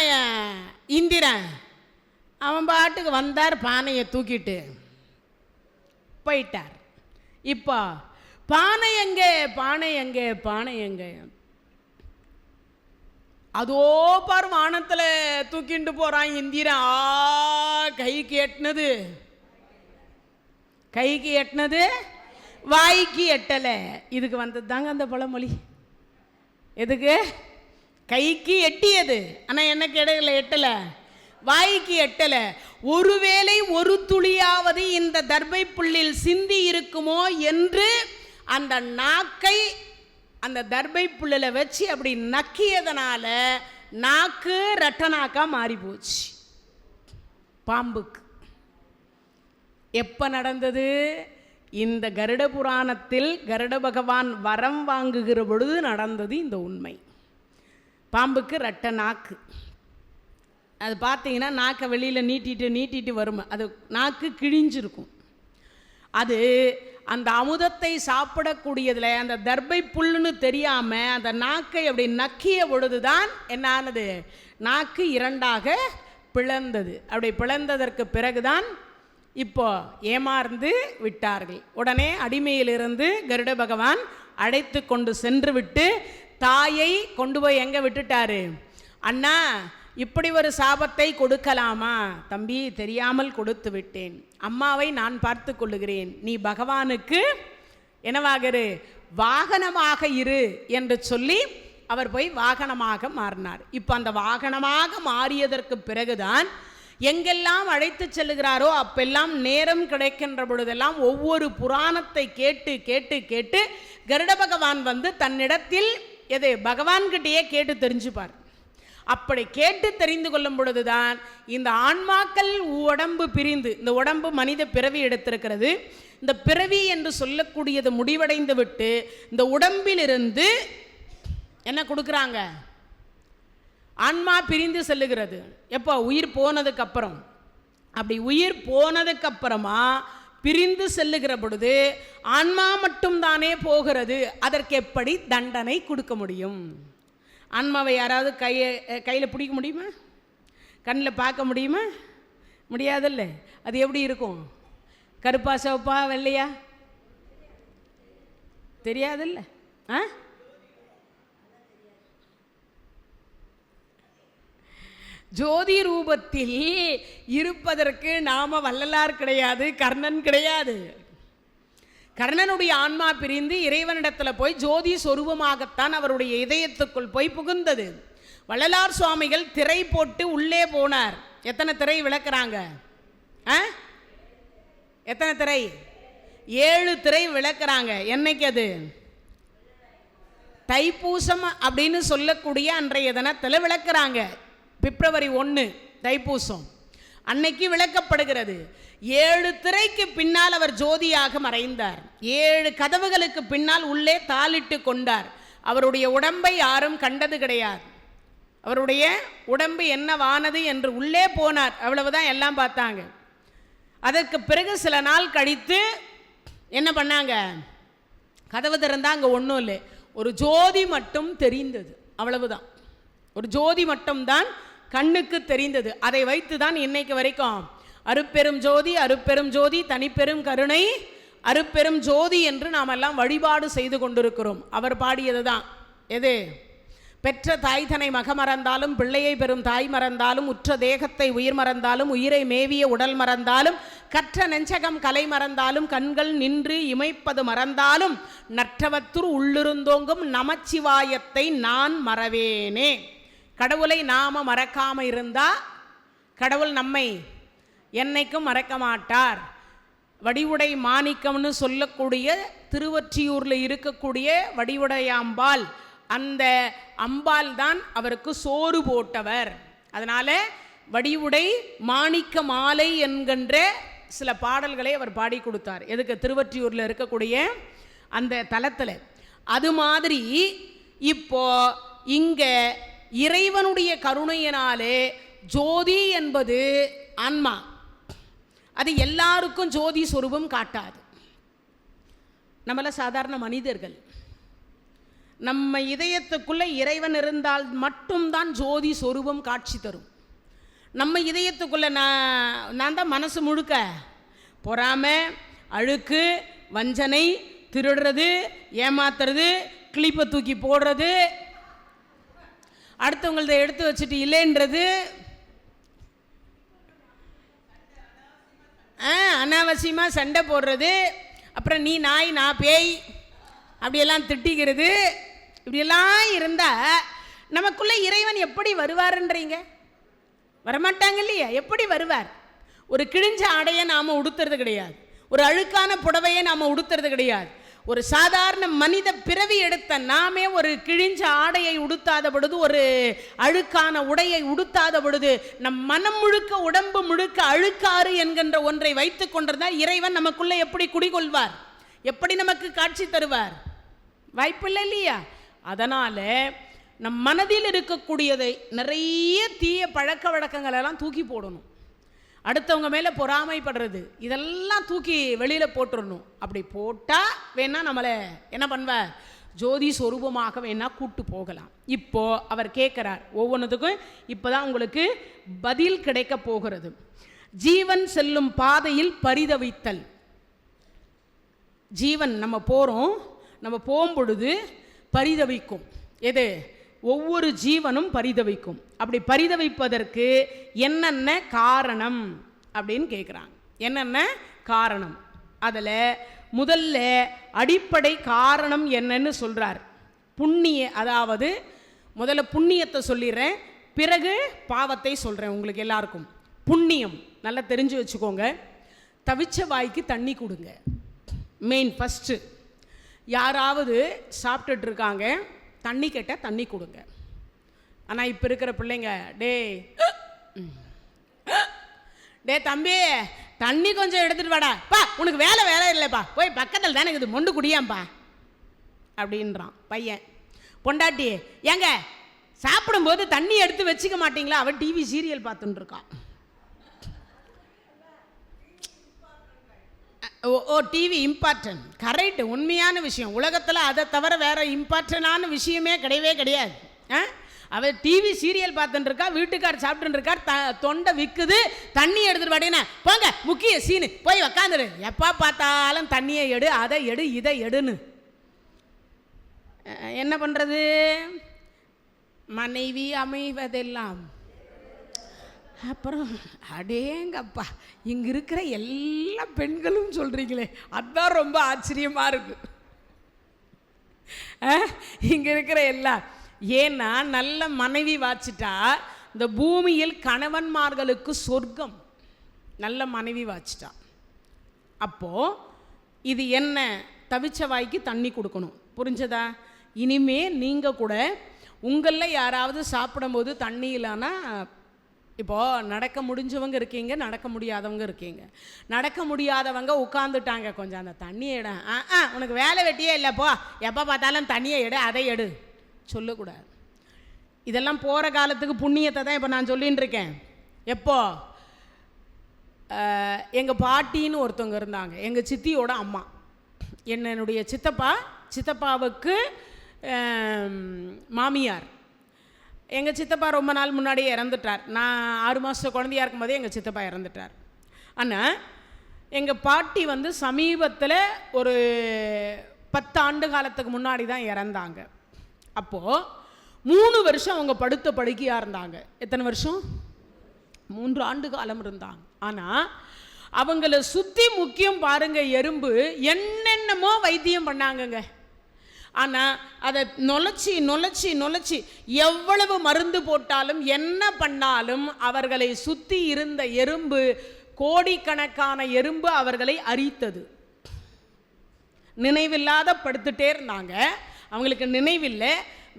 இந்திரன் அவன் பாட்டுக்கு வந்தார், பானையை தூக்கிட்டு போயிட்டார். இப்போ பானை எங்கே அதோ பார் வானத்தில் தூக்கிட்டு போகிறான் இந்திரன். கைக்கு எட்டினது வாய்க்கு எட்டலை. இதுக்கு வந்தது தாங்க அந்த பழமொழி. எதுக்கு? கைக்கு எட்டியது, ஆனால் என்ன கிடைக்கல, எட்டலை, வாய்க்கு எட்டலை. ஒருவேளை ஒரு துளியாவது இந்த தர்பை புல்லில் சிந்தி இருக்குமோ என்று அந்த நாக்கை அந்த தர்பை புல்லில் வச்சு அப்படி நக்கியதனால நாக்கு ரெட்டநாக்கா மாறி போச்சு பாம்புக்கு. எப்போ நடந்தது? இந்த கருட புராணத்தில் கருட பகவான் வரம் வாங்குகிற பொழுது நடந்தது இந்த உண்மை. பாம்புக்கு ரெட்ட நாக்கு. அது பார்த்தீங்கன்னா நாக்கை வெளியில் நீட்டிட்டு வரும், அது நாக்கு கிழிஞ்சிருக்கும். அது அந்த அமுதத்தை சாப்பிடக்கூடியதில் அந்த தர்பை புல்லுன்னு தெரியாமல் அந்த நாக்கை அப்படி நக்கிய பொழுதுதான் என்ன ஆனது, நாக்கு 2ஆக பிளந்தது. அப்படி பிளந்ததற்கு பிறகுதான் இப்போ ஏமாந்து விட்டார்கள். உடனே அடிமையிலிருந்து கருட பகவான் அழைத்து கொண்டு சென்று விட்டு தாயை கொண்டு போய் எங்கே விட்டுட்டாரு, அண்ணா இப்படி ஒரு சாபத்தை கொடுக்கலாமா? தம்பி தெரியாமல் கொடுத்து விட்டேன், அம்மாவை நான் பார்த்து கொள்ளுகிறேன், நீ பகவானுக்கு என்னவாகரு, வாகனமாக இரு என்று சொல்லி அவர் போய் வாகனமாக மாறினார். இப்போ அந்த வாகனமாக மாறியதற்கு பிறகுதான் எங்கெல்லாம் அழைத்து செல்லுகிறாரோ அப்பெல்லாம் நேரம் கிடைக்கின்ற பொழுதெல்லாம் ஒவ்வொரு புராணத்தை கேட்டு கேட்டு கேட்டு கருட பகவான் தன்னிடத்தில் பகவான்கிட்டயே கேட்டு தெரிஞ்சுப்பார். அப்படி கேட்டு தெரிந்து கொள்ளும் பொழுதுதான் இந்த ஆன்மாக்கள் உடம்பு பிரிந்து, இந்த உடம்பு மனித பிறவி எடுத்திருக்கிறது, இந்த பிறவி என்று சொல்லக்கூடியது முடிவடைந்து விட்டு இந்த உடம்பிலிருந்து என்ன கொடுக்குறாங்க, ஆன்மா பிரிந்து செல்லுகிறது. எப்போ? உயிர் போனதுக்கு அப்புறம். அப்படி உயிர் போனதுக்கு அப்புறமா பிரிந்து செல்லுகிற பொழுது ஆன்மா மட்டும் தானே போகிறது. அதற்கு எப்படி தண்டனை கொடுக்க முடியும்? ஆன்மாவை யாராவது கையில் பிடிக்க முடியுமா? கண்ணில் பார்க்க முடியுமா? முடியாதுல்ல. அது எப்படி இருக்கும்? கருப்பா சிவப்பா வெள்ளையா? தெரியாதுல்ல. ஜோதி ரூபத்தில் இருப்பதற்கு நாம வள்ளலார் கிடையாது, கர்ணன் கிடையாது. கர்ணனுடைய ஆன்மா பிரிந்து இறைவனிடத்தில் போய் ஜோதி சொரூபமாகத்தான் அவருடைய இதயத்துக்குள் போய் புகுந்தது. வள்ளலார் சுவாமிகள் திரை போட்டு உள்ளே போனார். எத்தனை திரை விளக்குறாங்க? எத்தனை திரை? 7 திரை விளக்குறாங்க. என்னைக்கு அது? தைப்பூசம் அப்படின்னு சொல்லக்கூடிய அன்றைய தினத்தில் விளக்குறாங்க. பிப்ரவரி 1 தைப்பூசம் அன்னைக்கு விளக்கப்படுகிறது. 7 திரைக்கு பின்னால் அவர் ஜோதியாக மறைந்தார். 7 கதவுகளுக்கு பின்னால் உள்ளே தாளிட்டு கொண்டார். அவருடைய உடம்பை யாரும் கண்டது கிடையாது. அவருடைய உடம்பு என்னவானது என்று உள்ளே போனார். அவ்வளவுதான், எல்லாம் பார்த்தாங்க. அதற்கு பிறகு சில நாள் கழித்து என்ன பண்ணாங்க? கதவு திறந்தா அங்கே ஒன்றும் இல்லை, ஒரு ஜோதி மட்டும் தெரிந்தது. அவ்வளவுதான், ஒரு ஜோதி மட்டும்தான் கண்ணுக்கு தெரிந்தது. அதை வைத்து தான் இன்னைக்கு வரைக்கும் அருப்பெரும் ஜோதி, அருப்பெரும் ஜோதி, தனிப்பெரும் கருணை, அருப்பெரும் ஜோதி என்று நாம் எல்லாம் வழிபாடு செய்து கொண்டிருக்கிறோம். அவர் பாடியது தான். எது? பெற்ற தாய் தனை மக மறந்தாலும், பிள்ளையை பெறும் தாய் மறந்தாலும், உற்ற தேகத்தை உயிர் மறந்தாலும், உயிரை மேவிய உடல் மறந்தாலும், கற்ற நெஞ்சகம் கலை மறந்தாலும், கண்கள் நின்று இமைப்பது மறந்தாலும், நற்றவத்துர் உள்ளிருந்தோங்கும் நமச்சிவாயத்தை நான் மறவேனே. கடவுளை நாம மறக்காம இருந்தா கடவுள் நம்மை என்னைக்கும் மறக்க மாட்டார். வடிவுடை மாணிக்கம்னு சொல்லக்கூடிய திருவொற்றியூரில் இருக்கக்கூடிய வடிவுடையாம்பாள், அந்த அம்பாள் தான் அவருக்கு சோறு போட்டவர். அதனால வடிவுடை மாணிக்க மாலை என்கின்ற சில பாடல்களை அவர் பாடி கொடுத்தார். எதுக்கு? திருவொற்றியூரில் இருக்கக்கூடிய அந்த தலத்தில். அது மாதிரி இப்போ இங்க இறைவனுடைய கருணையினாலே ஜோதி என்பது ஆன்மா. அது எல்லாருக்கும் ஜோதி சொரூபம் காட்டாது. நம்மள சாதாரண மனிதர்கள், நம்ம இதயத்துக்குள்ள இறைவன் இருந்தால் மட்டும்தான் ஜோதி சொரூபம் காட்சி தரும். நம்ம இதயத்துக்குள்ள நான் தான் மனசு முழுக்க பொறாமை, அழுக்கு, வஞ்சனை, திருடுறது, ஏமாத்துறது, கிளிப்பை தூக்கி போடுறது, அடுத்தவங்களத எடுத்து வச்சுட்டு இல்லைன்றது, அனாவசியமாக சண்டை போடுறது, அப்புறம் நீ நாய் நான் பேய் அப்படியெல்லாம் திட்டிக்கிறது, இப்படியெல்லாம் இருந்தால் நமக்குள்ளே இறைவன் எப்படி வருவாருன்றீங்க? வரமாட்டாங்க இல்லையா? எப்படி வருவார்? ஒரு கிழிஞ்ச ஆடையை நாம் உடுத்துறது கிடையாது, ஒரு அழுக்கான புடவையை நாம் உடுத்துறது கிடையாது. ஒரு சாதாரண மனித பிறவி எடுத்த நாமே ஒரு கிழிஞ்ச ஆடையை உடுத்தாத பொழுது, ஒரு அழுக்கான உடையை உடுத்தாத பொழுது, நம் மனம் முழுக்க உடம்பு முழுக்க அழுக்காறு என்கின்ற ஒன்றை வைத்துக் கொண்டிருந்தால் இறைவன் நமக்குள்ள எப்படி குடிகொள்வார்? எப்படி நமக்கு காட்சி தருவார்? வாய்ப்பில்லை இல்லையா? அதனால நம் மனதில் இருக்கக்கூடியதை, நிறைய தீய பழக்க வழக்கங்கள் எல்லாம் தூக்கி போடணும். அடுத்தவங்க மேலே பொறாமைப்படுறது, இதெல்லாம் தூக்கி வெளியில் போட்டுடணும். அப்படி போட்டால் வேணா நம்மளை என்ன பண்ணுவார்? ஜோதி சொரூபமாக வேணா கூட்டு போகலாம். இப்போ அவர் கேட்குறார் ஒவ்வொன்றுத்துக்கும். இப்போ தான் உங்களுக்கு பதில் கிடைக்க போகிறது. ஜீவன் செல்லும் பாதையில் பரிதவித்தல். ஜீவன் நம்ம போகிறோம், நம்ம போகும்பொழுது பரிதவிக்கும். எது? ஒவ்வொரு ஜீவனும் பரிதவிக்கும். அப்படி பரிதவிப்பதற்கு என்னென்ன காரணம் அப்படின்னு கேட்குறாங்க. என்னென்ன காரணம்? அதில் முதல்ல அடிப்படை காரணம் என்னன்னு சொல்கிறார். அதாவது முதல்ல புண்ணியத்தை சொல்லிடுறேன், பிறகு பாவத்தை சொல்கிறேன். உங்களுக்கு எல்லாருக்கும் புண்ணியம் நல்லா தெரிஞ்சு வச்சுக்கோங்க. தவிச்ச வாய்க்கு தண்ணி கொடுங்க. Main first. யாராவது சாப்பிட்டுட்டு இருக்காங்க, தண்ணி கேட்டால் தண்ணி கொடுங்க. ஆனால் இப்போ இருக்கிற பிள்ளைங்க, டே தம்பி தண்ணி கொஞ்சம் எடுத்துகிட்டு வாடா, பா உனக்கு வேலை இல்லைப்பா, போய் பக்கத்தில் தானே இது மொண்டு குடியாம்பா அப்படின்றான் பையன். பொண்டாட்டி, ஏங்க சாப்பிடும்போது தண்ணி எடுத்து வச்சுக்க மாட்டீங்களா? அவன் டிவி சீரியல் பார்த்துட்டு இருக்கான். ஓ டிவி இம்பார்ட்டன்ட், கரெக்ட், உண்மையான விஷயம். உலகத்தில் அதை தவிர வேற இம்பார்ட்டன்டான விஷயமே கிடையாது. அவள் டிவி சீரியல் பார்த்துட்டு இருக்கா, வீட்டுக்கார் சாப்பிட்டு இருக்கார், தொண்டை விற்குது, தண்ணி எடுத்துட்டு வாடேன்னா போங்க முக்கிய சீனு போய் உக்காந்துரு, எப்போ பார்த்தாலும் தண்ணியை எடு, அதை எடு, இதை எடுன்னு. என்ன பண்ணுறது? மனைவி அமைவதெல்லாம். அப்புறம் அடேங்கப்பா, இங்கே இருக்கிற எல்லா பெண்களும் சொல்கிறீங்களே, அதுதான் ரொம்ப ஆச்சரியமாக இருக்கு. இங்கே இருக்கிற எல்லா, ஏன்னா நல்ல மனைவி வாச்சிட்டா இந்த பூமியில் கணவன்மார்களுக்கு சொர்க்கம். நல்ல மனைவி வாச்சிட்டா. அப்போது இது என்ன? தவிச்ச வாய்க்கு தண்ணி கொடுக்கணும். புரிஞ்சதா? இனிமே நீங்கள் கூட உங்களில் யாராவது சாப்பிடும்போது தண்ணி இல்லைன்னா, இப்போது நடக்க முடிஞ்சவங்க இருக்கீங்க, நடக்க முடியாதவங்க இருக்கீங்க. நடக்க முடியாதவங்க உட்காந்துட்டாங்க, கொஞ்சம் அந்த தண்ணியை எடு, உனக்கு வேலை வெட்டியே இல்லைப்போ, எப்போ பார்த்தாலும் தண்ணியை எடு, அதை எடு சொல்லக்கூடாது. இதெல்லாம் போகிற காலத்துக்கு புண்ணியத்தை தான் இப்போ நான் சொல்லின்னு இருக்கேன். எப்போ எங்கள் பாட்டின்னு ஒருத்தவங்க இருந்தாங்க, எங்கள் சித்தியோட அம்மா, என்னுடைய சித்தப்பாவுக்கு மாமியார். எங்கள் சித்தப்பா ரொம்ப நாள் முன்னாடியே இறந்துட்டார். நான் 6 மாதம் குழந்தையாக இருக்கும்போதே எங்கள் சித்தப்பா இறந்துட்டார். ஆனால் எங்கள் பாட்டி சமீபத்தில் ஒரு 10 ஆண்டு காலத்துக்கு முன்னாடி தான் இறந்தாங்க. அப்போது 3 வருஷம் அவங்க படுத்த படுக்கையாக இருந்தாங்க. எத்தனை வருஷம்? 3 ஆண்டு காலம் இருந்தாங்க. ஆனால் அவங்கள சுற்றி முக்கியம் பாருங்க, எறும்பு என்னென்னமோ வைத்தியம் பண்ணாங்கங்க. ஆனால் அதை நொலைச்சி எவ்வளவு மருந்து போட்டாலும் என்ன பண்ணாலும் அவர்களை சுற்றி இருந்த எறும்பு, கோடிக்கணக்கான எறும்பு அவர்களை அரித்தது. நினைவில்லாத படுத்துட்டே இருந்தாங்க. அவங்களுக்கு நினைவில்லை.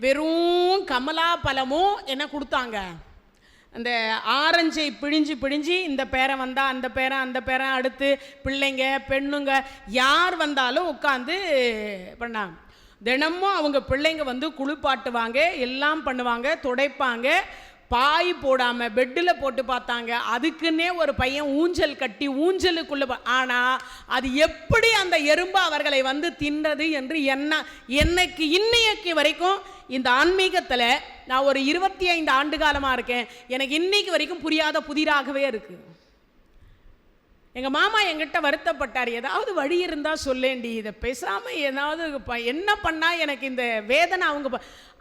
வெறும் கமலா பழமும் என்ன கொடுத்தாங்க, அந்த ஆரஞ்சை பிழிஞ்சு இந்த பேரன் வந்தால் அந்த பேரன் அடுத்து பிள்ளைங்க பெண்ணுங்க யார் வந்தாலும் உட்காந்து பண்ணாங்க. தினமும் அவங்க பிள்ளைங்க குளிப்பாட்டுவாங்க, எல்லாம் பண்ணுவாங்க, துடைப்பாங்க. பாய் போடாமல் பெட்டில் போட்டு பார்த்தாங்க. அதுக்குன்னே ஒரு பையன் ஊஞ்சல் கட்டி ஊஞ்சலுக்குள்ளே, ஆனால் அது எப்படி அந்த எறும்பு அவர்களை தின்றது என்று என்னைக்கு இன்னைக்கு வரைக்கும் இந்த ஆன்மீகத்தில் நான் ஒரு 25 ஆண்டு காலமாக இருக்கேன், எனக்கு இன்னைக்கு வரைக்கும் புரியாத புதிராகவே இருக்குது. எங்கள் மாமா என்கிட்ட வருத்தப்பட்டார், ஏதாவது வழி இருந்தால் சொல்லேண்டி, இதை பேசாமல் ஏதாவது என்ன பண்ணால் எனக்கு இந்த வேதனை.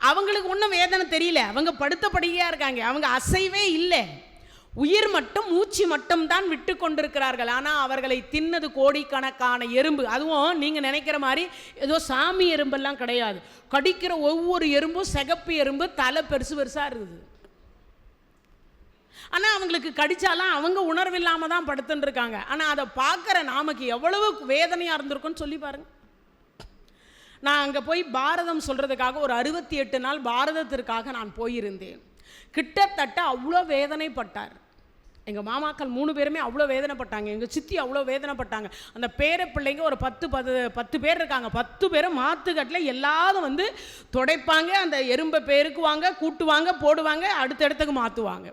அவங்களுக்கு ஒன்றும் வேதனை தெரியல, அவங்க படுத்தபடியாக இருக்காங்க, அவங்க அசைவே இல்லை, உயிர் மட்டும் மூச்சு மட்டும் தான் விட்டு கொண்டிருக்கிறார்கள். ஆனால் அவர்களை தின்னது கோடிக்கணக்கான எறும்பு. அதுவும் நீங்கள் நினைக்கிற மாதிரி ஏதோ சாமி எறும்பெல்லாம் கிடையாது. கடிக்கிற ஒவ்வொரு எறும்பும் சிகப்பு எறும்பு, தலை பெருசாக இருக்குது. ஆனால் அவங்களுக்கு கடிச்சாலாம் அவங்க உணர்வில்லாமல் தான் படுத்துன்னு இருக்காங்க. ஆனால் அதை பார்க்குற நாமக்கு எவ்வளவு வேதனையாக இருந்திருக்குன்னு சொல்லி பாருங்க. நான் அங்கே போய் பாரதம் சொல்கிறதுக்காக ஒரு 68 நாள் பாரதத்திற்காக நான் போயிருந்தேன். கிட்டத்தட்ட அவ்வளோ வேதனைப்பட்டார். எங்கள் மாமாக்கள் 3 பேருமே அவ்வளோ வேதனைப்பட்டாங்க. எங்கள் சித்தி அவ்வளோ வேதனைப்பட்டாங்க. அந்த பேர பிள்ளைங்க ஒரு 10 பேர் இருக்காங்க. 10 பேரும் மாற்றுக்கட்டில் எல்லாரும் துடைப்பாங்க, அந்த எறும்பை பெருக்குவாங்க, கூட்டுவாங்க, போடுவாங்க, அடுத்த இடத்துக்கு மாற்றுவாங்க.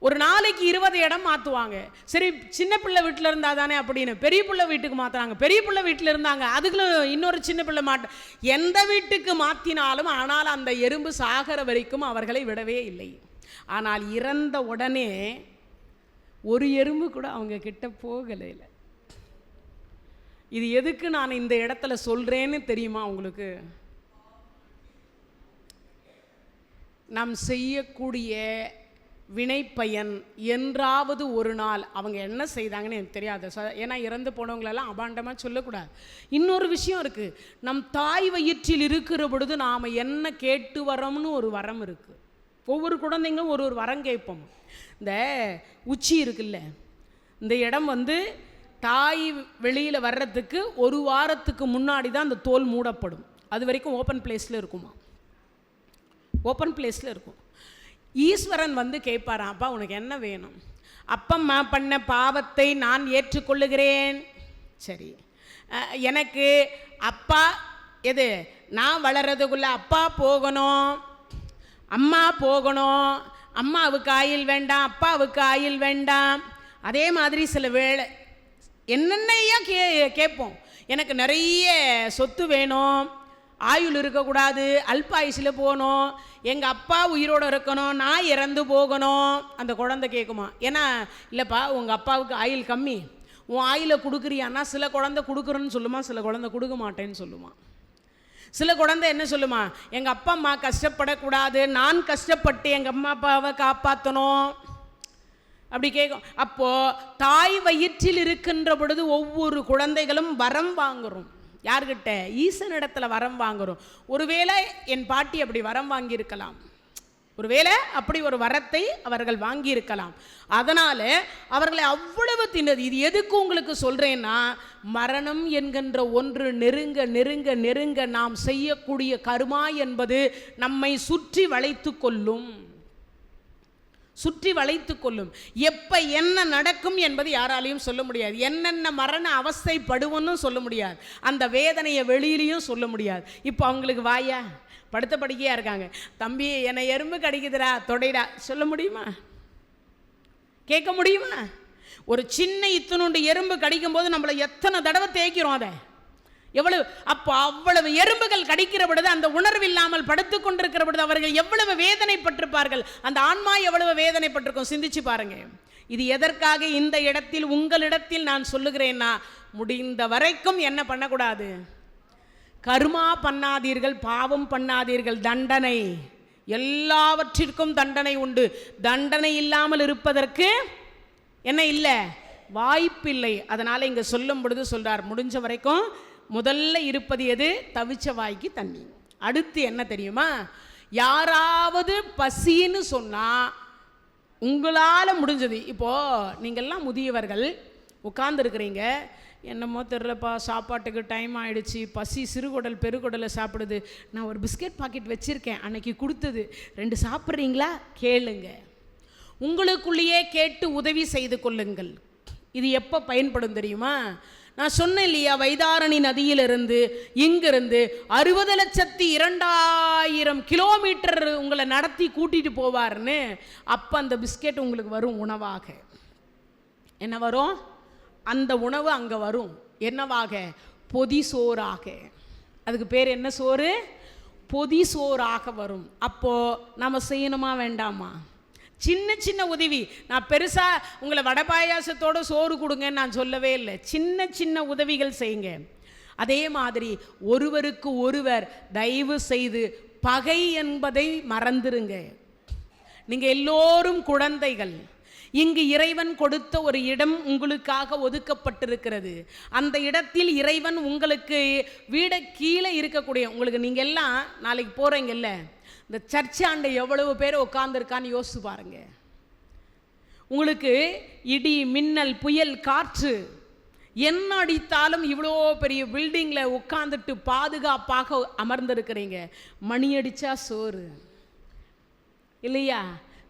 ஒரு நாளைக்கு 20 இடம் மாற்றுவாங்க. சரி, சின்ன பிள்ளை வீட்டில் இருந்தால் தானே அப்படின்னு பெரிய பிள்ளை வீட்டுக்கு மாற்றுறாங்க. பெரிய பிள்ளை வீட்டில் இருந்தாங்க, அதுக்குள்ள இன்னொரு சின்ன பிள்ளை எந்த வீட்டுக்கு மாற்றினாலும், ஆனால் அந்த எறும்பு சாகிற வரைக்கும் அவர்களை விடவே இல்லை. ஆனால் இறந்த உடனே ஒரு எறும்பு கூட அவங்க கிட்ட போகலை. இது எதுக்கு நான் இந்த இடத்துல சொல்கிறேன்னு தெரியுமா உங்களுக்கு? நாம் செய்யக்கூடிய வினைப்பயன் என்றாவது ஒரு நாள் அவங்க என்ன செய்தாங்கன்னு எனக்கு தெரியாது. ஏன்னா இறந்து போனவங்களெல்லாம் அபாண்டமாக சொல்லக்கூடாது. இன்னொரு விஷயம் இருக்குது, நம் தாய் வயிற்றில் இருக்கிற பொழுது நாம் என்ன கேட்டு வரோம்னு ஒரு வரம் இருக்குது. ஒவ்வொரு குழந்தைங்களும் ஒரு ஒரு வரம் கேட்போம். இந்த உச்சி இருக்குல்ல, இந்த இடம் தாய் வெளியில் வர்றதுக்கு ஒரு வாரத்துக்கு முன்னாடி தான் அந்த தோல் மூடப்படும். அது வரைக்கும் ஓப்பன் பிளேஸில் இருக்குமா, ஓப்பன் பிளேஸில் இருக்கும். ஈஸ்வரன் கேட்பாரான், அப்பா உனக்கு என்ன வேணும்? அப்பம்மா பண்ண பாவத்தை நான் ஏற்றுக்கொள்ளுகிறேன். சரி, எனக்கு அப்பா எது, நான் வளர்றதுக்குள்ள அப்பா போகணும், அம்மா போகணும், அம்மாவுக்கு ஆயில் வேண்டாம், அப்பாவுக்கு ஆயில் வேண்டாம். அதே மாதிரி சில வேளை என்னென்னையா கேட்போம், எனக்கு நிறைய சொத்து வேணும், ஆயுள் இருக்கக்கூடாது, அல்பாயுசில் போகணும், எங்கள் அப்பா உயிரோடு இருக்கணும், நான் இறந்து போகணும். அந்த குழந்தை கேட்குமா? ஏன்னா இல்லைப்பா உங்கள் அப்பாவுக்கு ஆயுள் கம்மி, உன் ஆயிலை கொடுக்குறியான்னா சில குழந்தை கொடுக்குறேன்னு சொல்லுமா, சில குழந்தை கொடுக்க மாட்டேன்னு சொல்லுமா. சில குழந்தை என்ன சொல்லுமா, எங்கள் அப்பா அம்மா கஷ்டப்படக்கூடாது, நான் கஷ்டப்பட்டு எங்கள் அம்மா அப்பாவை காப்பாற்றணும் அப்படி கேட்கும். அப்போது தாய் வயிற்றில் இருக்கின்ற பொழுது ஒவ்வொரு குழந்தைகளும் வரம் வாங்குறோம். யார்கிட்ட? ஈசனிடத்தில் வரம் வாங்குறோம். ஒருவேளை என் பாட்டி அப்படி வரம் வாங்கியிருக்கலாம், ஒருவேளை அப்படி ஒரு வரத்தை அவர்கள் வாங்கியிருக்கலாம். அதனால் அவர்களை அவ்வளவு தின்னது. இது எதுக்கு உங்களுக்கு சொல்கிறேன்னா, மரணம் என்கின்ற ஒன்று நெருங்க நெருங்க நெருங்க நாம் செய்யக்கூடிய கர்மா என்பது நம்மை சுற்றி வளைத்து கொள்ளும், சுற்றி வளைத்து கொள்ளும். எப்போ என்ன நடக்கும் என்பது யாராலையும் சொல்ல முடியாது. என்னென்ன மரண அவஸ்தைப்படுவோன்னு சொல்ல முடியாது. அந்த வேதனையை வெளியிலையும் சொல்ல முடியாது. இப்போ அவங்களுக்கு வாயா படுத்த படுக்கையாக இருக்காங்க, தம்பி என்னை எறும்பு கடிக்குதுடா தொடைடா, சொல்ல முடியுமா? கேட்க முடியுமா? ஒரு சின்ன இத்தனுண்டு எறும்பு கடிக்கும் போது நம்மளை எத்தனை தடவை தேய்க்கிறோம் அதை, எவ்வளவு. அப்போ அவ்வளவு எறும்புகள் கடிக்கிற பொழுது அந்த உணர்வு இல்லாமல் படுத்து கொண்டிருக்கிற பொழுது அவர்கள் எவ்வளவு வேதனைப்பட்டிருப்பார்கள், அந்த ஆன்மா எவ்வளவு வேதனைப்பட்டிருக்கும், சிந்திச்சு பாருங்க. இது எதற்காக இந்த இடத்தில் உங்களிடத்தில் நான் சொல்லுகிறேன்னா, முடிந்த வரைக்கும் என்ன பண்ணக்கூடாது, கர்மா பண்ணாதீர்கள், பாவம் பண்ணாதீர்கள். தண்டனை, எல்லாவற்றிற்கும் தண்டனை உண்டு. தண்டனை இல்லாமல் இருப்பதற்கு என்ன இல்லை, வாய்ப்பில்லை. அதனால் இங்கே சொல்லும் பொழுது சொல்றார், முடிஞ்ச வரைக்கும் முதல்ல இருப்பது எது, தவிச்ச வாய்க்கு தண்ணி. அடுத்து என்ன தெரியுமா, யாராவது பசின்னு சொன்னால் உங்களால் முடிஞ்சது. இப்போது நீங்கள்லாம் முதியவர்கள் உட்கார்ந்துருக்கிறீங்க, என்னமோ தெரிலப்பா சாப்பாட்டுக்கு டைம் ஆகிடுச்சு, பசி சிறுகுடல் பெருகுடலை சாப்பிடுது, நான் ஒரு பிஸ்கெட் பாக்கெட் வச்சுருக்கேன் அன்னைக்கு கொடுத்தது, 2 சாப்பிட்றீங்களா கேளுங்க. உங்களுக்குள்ளேயே கேட்டு உதவி செய்து கொள்ளுங்கள். இது எப்போ பயன்படும் தெரியுமா? நான் சொன்னேன் இல்லையா, வைதாரணி நதியிலிருந்து இங்கிருந்து 60,02,000 கிலோமீட்டர் உங்களை நடத்தி கூட்டிகிட்டு போவார்னு. அப்போ அந்த பிஸ்கெட் உங்களுக்கு வரும் உணவாக. என்ன வரும்? அந்த உணவு அங்கே வரும் என்னவாக, பொதி சோறாக. அதுக்கு பேர் என்ன சோறு? பொதி சோறாக வரும். அப்போது நம்ம செய்யணுமா வேண்டாமா? சின்ன சின்ன உதவி. நான் பெருசாக உங்களை வடை பாயாசத்தோடு சோறு கொடுங்கன்னு நான் சொல்லவே இல்லை. சின்ன சின்ன உதவிகள் செய்யுங்க. அதே மாதிரி ஒருவருக்கு ஒருவர் தயவு செய்து பகை என்பதை மறந்துருங்க. நீங்கள் எல்லோரும் குழந்தைகள். இங்கு இறைவன் கொடுத்த ஒரு இடம் உங்களுக்காக ஒதுக்கப்பட்டிருக்கிறது. அந்த இடத்தில் இறைவன் உங்களுக்கு வீட கீழே இருக்கக்கூடிய உங்களுக்கு, நீங்கள் எல்லாம் நாளைக்கு போகிறீங்கல்ல, இந்த சர்ச்சாண்டை எவ்வளவு பேர் உட்கார்ந்துருக்கான்னு யோசிச்சு பாருங்க. உங்களுக்கு இடி மின்னல் புயல் காற்று என்ன அடித்தாலும் இவ்வளோ பெரிய பில்டிங்கில் உட்காந்துட்டு பாதுகாப்பாக அமர்ந்திருக்கிறீங்க. மணி அடித்தா சோறு இல்லையா,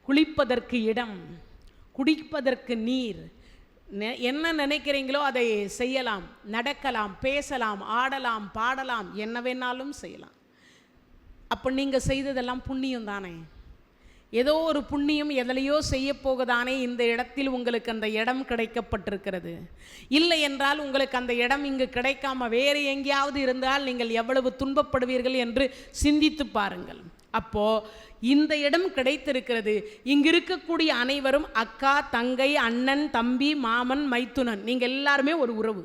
குளிப்பதற்கு இடம், குடிப்பதற்கு நீர், என்ன நினைக்கிறீங்களோ அதை செய்யலாம், நடக்கலாம், பேசலாம், ஆடலாம், பாடலாம், என்ன வேணாலும் செய்யலாம். அப்போ நீங்கள் செய்ததெல்லாம் புண்ணியம் தானே? ஏதோ ஒரு புண்ணியம் எதிலையோ செய்ய போகதானே இந்த இடத்தில் உங்களுக்கு அந்த இடம் கிடைக்கப்பட்டிருக்கிறது. இல்லை என்றால் உங்களுக்கு அந்த இடம் இங்கு கிடைக்காம வேறு எங்கேயாவது இருந்தால் நீங்கள் எவ்வளவு துன்பப்படுவீர்கள் என்று சிந்தித்து பாருங்கள். அப்போது இந்த இடம் கிடைத்திருக்கிறது. இங்கு இருக்கக்கூடிய அனைவரும் அக்கா, தங்கை, அண்ணன், தம்பி, மாமன், மைத்துனன், நீங்கள் எல்லாருமே ஒரு உறவு.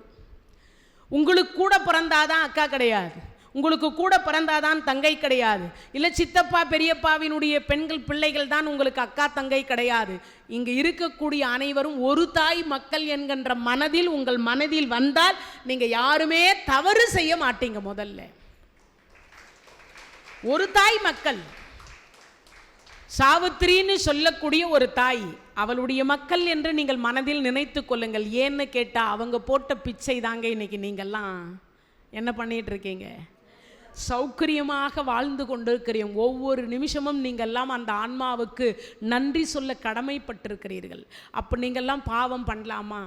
உங்களுக்கு கூட பிறந்தாதான் அக்கா கிடையாது, உங்களுக்கு கூட பிறந்தாதான் தங்கை கிடையாது. இல்லை சித்தப்பா பெரியப்பாவினுடைய பெண்கள் பிள்ளைகள் தான் உங்களுக்கு அக்கா தங்கை கிடையாது. இங்கு இருக்கக்கூடிய அனைவரும் ஒரு தாய் மக்கள் என்கின்ற மனதில் உங்கள் மனதில் வந்தால் நீங்கள் யாருமே தவறு செய்ய மாட்டீங்க. முதல்ல ஒரு தாய் மக்கள். சாவித்திரின்னு சொல்லக்கூடிய ஒரு தாய், அவளுடைய மக்கள் என்று நீங்கள் மனதில் நினைத்து கொள்ளுங்கள். ஏன்னு கேட்டால் அவங்க போட்ட பிச்சை தாங்க இன்னைக்கு நீங்கள்லாம் என்ன பண்ணிட்டு இருக்கீங்க, சௌகரியமாக வாழ்ந்து கொண்டிருக்கிறீங்க. ஒவ்வொரு நிமிஷமும் நீங்கள்லாம் அந்த ஆன்மாவுக்கு நன்றி சொல்ல கடமைப்பட்டிருக்கிறீர்கள். அப்போ நீங்கள்லாம் பாவம் பண்ணலாமா,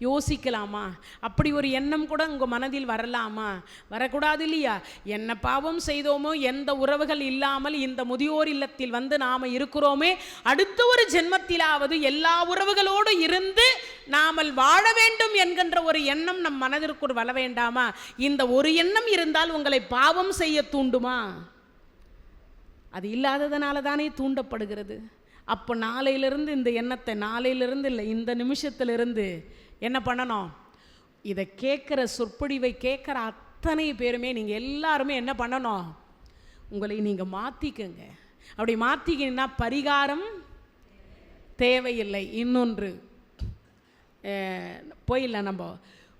யோசிக்கலாமா? அப்படி ஒரு எண்ணம் கூட உங்கள் மனதில் வரலாமா? வரக்கூடாது இல்லையா? என்ன பாவம் செய்தோமோ, எந்த உறவுகள் இல்லாமல் இந்த முதியோர் இல்லத்தில் வந்து நாம் இருக்கிறோமே, அடுத்த ஒரு ஜென்மத்திலாவது எல்லா உறவுகளோடு இருந்து நாமல் வாழ வேண்டும் என்கின்ற ஒரு எண்ணம் நம் மனதிற்கு வர வேண்டாமா? இந்த ஒரு எண்ணம் இருந்தால் உங்களை பாவம் செய்ய தூண்டுமா? அது இல்லாததுனால தானே தூண்டப்படுகிறது. அப்போ நாளையிலிருந்து இந்த எண்ணத்தை, நாளையிலிருந்து இல்லை இந்த நிமிஷத்திலிருந்து என்ன பண்ணணும்? இதை கேட்குற சொற்பொழிவை கேட்குற அத்தனை பேருமே நீங்கள் எல்லாருமே என்ன பண்ணணும்? உங்களை நீங்கள் மாற்றிக்கங்க. அப்படி மாற்றிக்கிங்கன்னா பரிகாரம் தேவையில்லை. இன்னொன்று போயில்லை, நம்ம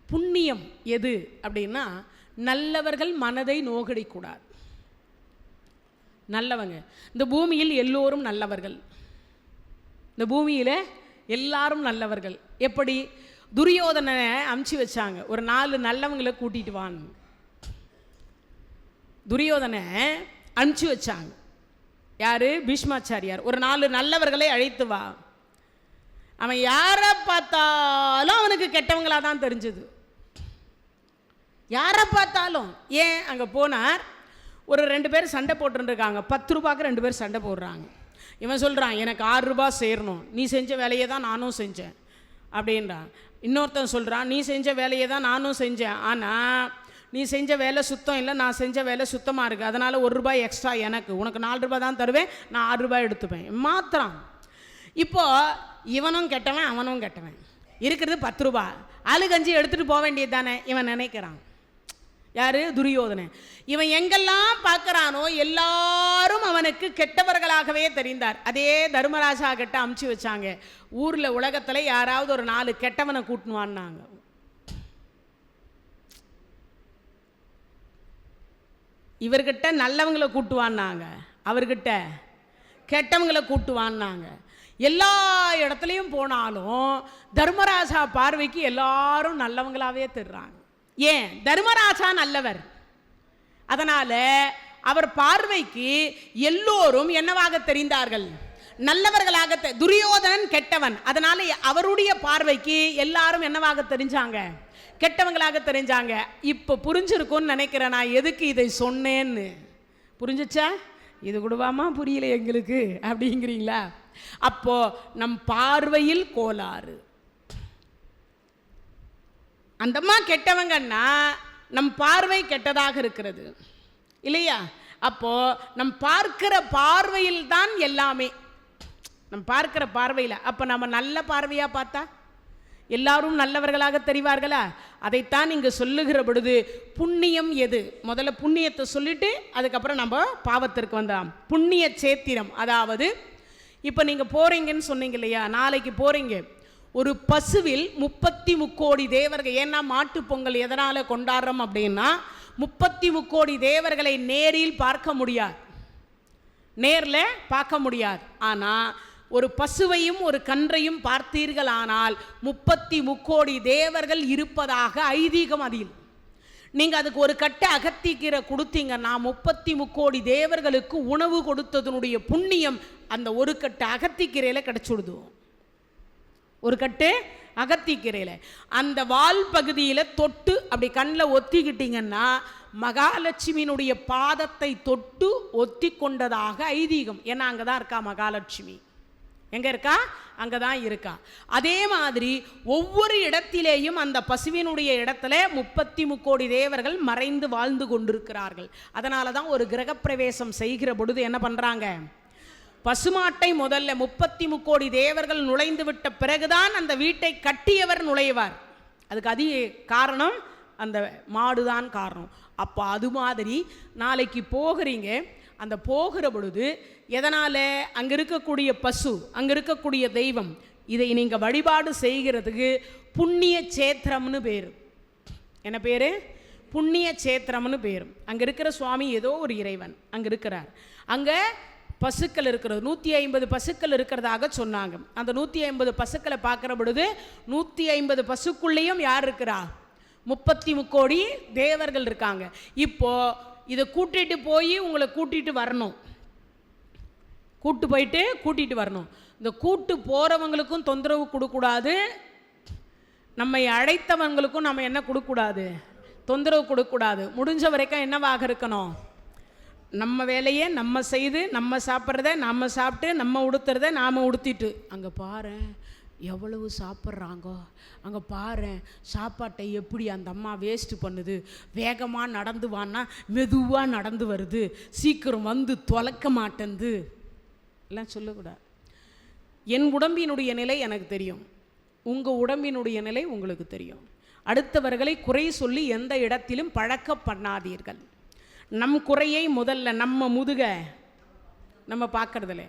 புண்ணியம் எது அப்படின்னா, நல்லவர்கள் மனதை நோகடிக்கூடாது. நல்லவங்க இந்த பூமியில் எல்லோரும் நல்லவர்கள். இந்த பூமியில் எல்லாரும் நல்லவர்கள். எப்படி? துரியோதனை அமுச்சு வச்சாங்க, ஒரு 4 நல்லவங்களை கூட்டிட்டு வான்னு. துரியோதனை அனுப்பிச்சு வச்சாங்க. யாரு? பீஷ்மாச்சாரியார். ஒரு 4 நல்லவர்களை அழைத்து வா. அவன் யாரை பார்த்தாலும் அவனுக்கு கெட்டவங்களா தான் தெரிஞ்சது. யாரை பார்த்தாலும். ஏன்? அங்கே போனார், ஒரு 2 பேர் சண்டை போட்டுருக்காங்க. 10 ரூபாய்க்கு 2 பேர் சண்டை போடுறாங்க. இவன் சொல்கிறான், எனக்கு 6 ரூபாய் சேரணும், நீ செஞ்ச வேலையை தான் நானும் செஞ்சேன் அப்படின்றான். இன்னொருத்தன் சொல்கிறான், நீ செஞ்ச வேலையை தான் நானும் செஞ்சேன், ஆனால் நீ செஞ்ச வேலை சுத்தம் இல்லை, நான் செஞ்ச வேலை சுத்தமாக இருக்குது, அதனால் 1 ரூபாய் எக்ஸ்ட்ரா எனக்கு, உனக்கு 4 ரூபாய் தான் தருவேன், நான் 6 ரூபாய் எடுத்துப்பேன். மாத்திரம் இப்போது இவனும் கெட்டவன் அவனும் கெட்டவன். இருக்கிறது 10 ரூபாய், ஆளுகஞ்சி எடுத்துகிட்டு போக வேண்டியது தானே இவன் நினைக்கிறான். யாரு? துரியோதனன். இவன் எங்கெல்லாம் பார்க்குறானோ எல்லாரும் அவனுக்கு கெட்டவர்களாகவே தெரிந்தார். அதே தர்மராஜா கிட்ட அமுச்சு வச்சாங்க, ஊரில் உலகத்தில் யாராவது ஒரு 4 கெட்டவனை கூட்டணுவான்னாங்க. இவர்கிட்ட நல்லவங்களை கூட்டுவான்னாங்க, அவர்கிட்ட கெட்டவங்களை கூட்டுவான்னாங்க. எல்லா இடத்துலையும் போனாலும் தர்மராஜா பார்வைக்கு எல்லாரும் நல்லவங்களாவே தெரிறாங்க. ஏன்? தர்மராஜா நல்லவர். அதனால அவர் பார்வைக்கு எல்லோரும் என்னவாக தெரிந்தார்கள்? நல்லவர்களாக. துரியோதனன் கெட்டவன், அதனால அவருடைய பார்வைக்கு எல்லாரும் என்னவாக தெரிஞ்சாங்க? கெட்டவங்களாக தெரிஞ்சாங்க. இப்போ புரிஞ்சிருக்கும்னு நினைக்கிறேன் நான் எதுக்கு இதை சொன்னேன்னு. புரிஞ்சிச்சா? இது கூடவாமா புரியல எங்களுக்கு அப்படிங்கிறீங்களா? அப்போ நம் பார்வையில் கோளாறு. அந்தம்மா கெட்டவங்கன்னா நம் பார்வை கெட்டதாக இருக்கிறது இல்லையா? அப்போ நம் பார்க்கிற பார்வையில் தான் எல்லாமே. நம் பார்க்கிற பார்வையில். அப்போ நம்ம நல்ல பார்வையா பார்த்தா எல்லாரும் நல்லவர்களாக தெரிவார்களா? அதைத்தான் இங்கு சொல்லுகிற பொழுது புண்ணியம் எது? முதல்ல புண்ணியத்தை சொல்லிட்டு அதுக்கப்புறம் நம்ம பாவத்திற்கு வந்தோம். புண்ணிய சேத்திரம், அதாவது இப்போ நீங்கள் போறீங்கன்னு சொன்னீங்க இல்லையா, நாளைக்கு போறீங்க. ஒரு பசுவில் 33 கோடி தேவர்கள். ஏன்னா மாட்டு பொங்கல் எதனால கொண்டாடுறோம் அப்படின்னா, 33 கோடி தேவர்களை நேரில் பார்க்க முடியாது, நேரில் பார்க்க முடியாது. ஆனால் ஒரு பசுவையும் ஒரு கன்றையும் பார்த்தீர்களானால் 33 கோடி தேவர்கள் இருப்பதாக ஐதீகம். அதில் நீங்கள் அதுக்கு ஒரு கட்டை அகத்திக்கீரை கொடுத்தீங்கன்னா 33 கோடி தேவர்களுக்கு உணவு கொடுத்ததனுடைய புண்ணியம் அந்த ஒரு கட்டை அகத்திக்கீரையில் கிடைச்சுடுது. ஒரு கட்டு அகத்திக்கீரையில் அந்த வால் பகுதியில் தொட்டு அப்படி கண்ணில் ஒத்திக்கிட்டீங்கன்னா மகாலட்சுமியினுடைய பாதத்தை தொட்டு ஒத்தி கொண்டதாக ஐதீகம். ஏன்னா அங்கே தான் இருக்கா மகாலட்சுமி. எங்கே இருக்கா? அங்கே தான் இருக்கா. அதே மாதிரி ஒவ்வொரு இடத்திலேயும் அந்த பசுவினுடைய இடத்துல 33 கோடி தேவர்கள் மறைந்து வாழ்ந்து கொண்டிருக்கிறார்கள். அதனால தான் ஒரு கிரகப்பிரவேசம் செய்கிற பொழுது என்ன பண்ணுறாங்க? பசுமாட்டை முதல்ல 33 கோடி தேவர்கள் நுழைந்து விட்ட பிறகுதான் அந்த வீட்டை கட்டியவர் நுழைவார். அதுக்கு அதிக காரணம் அந்த மாடுதான் காரணம். அப்போ அது மாதிரி நாளைக்கு போகிறீங்க, அந்த போகிற பொழுது எதனால் அங்கே இருக்கக்கூடிய பசு, அங்கே இருக்கக்கூடிய தெய்வம், இதை நீங்கள் வழிபாடு செய்கிறதுக்கு புண்ணிய சேத்திரம்னு பேர். என்ன பேர்? புண்ணிய சேத்திரம்னு பேர். அங்கே இருக்கிற சுவாமி ஏதோ ஒரு இறைவன் அங்கே இருக்கிறார். அங்கே பசுக்கள் இருக்கிறது, 150 பசுக்கள் இருக்கிறதாக சொன்னாங்க. அந்த 150 பசுக்களை பார்க்குற பொழுது 150 பசுக்குள்ளேயும் யார் இருக்கிறா? 33 கோடி தேவர்கள் இருக்காங்க. இப்போ இதை கூட்டிகிட்டு போய் உங்களை கூட்டிகிட்டு வரணும், கூட்டிகிட்டு வரணும். இந்த கூட்டு போகிறவங்களுக்கும் தொந்தரவு கொடுக்கக்கூடாது, நம்மை அழைத்தவங்களுக்கும் நம்ம என்ன கொடுக்கக்கூடாது? தொந்தரவு கொடுக்கக்கூடாது. முடிஞ்ச வரைக்கும் என்னவாக இருக்கணும்? நம்ம வேலையை நம்ம செய்து, நம்ம சாப்பிட்றத நம்ம சாப்பிட்டு, நம்ம உடுத்துறத நாம் உடுத்திட்டு, அங்கே பாரு எவ்வளவு சாப்பிட்றாங்கோ, அங்கே பாரு சாப்பாட்டை எப்படி அந்த அம்மா வேஸ்ட்டு பண்ணுது, வேகமாக நடந்து வான்னா மெதுவாக நடந்து வருது, சீக்கிரம் வந்து தொலைக்க மாட்டேங்குது எல்லாம் சொல்லக்கூடாது. என் உடம்பினுடைய நிலை எனக்கு தெரியும், உங்கள் உடம்பினுடைய நிலை உங்களுக்கு தெரியும். அடுத்தவர்களை குறை சொல்லி எந்த இடத்திலும் பழக்க பண்ணாதீர்கள். நம் குறையை முதல்ல நம்ம முதுக நம்ம பார்க்கறதில்ல.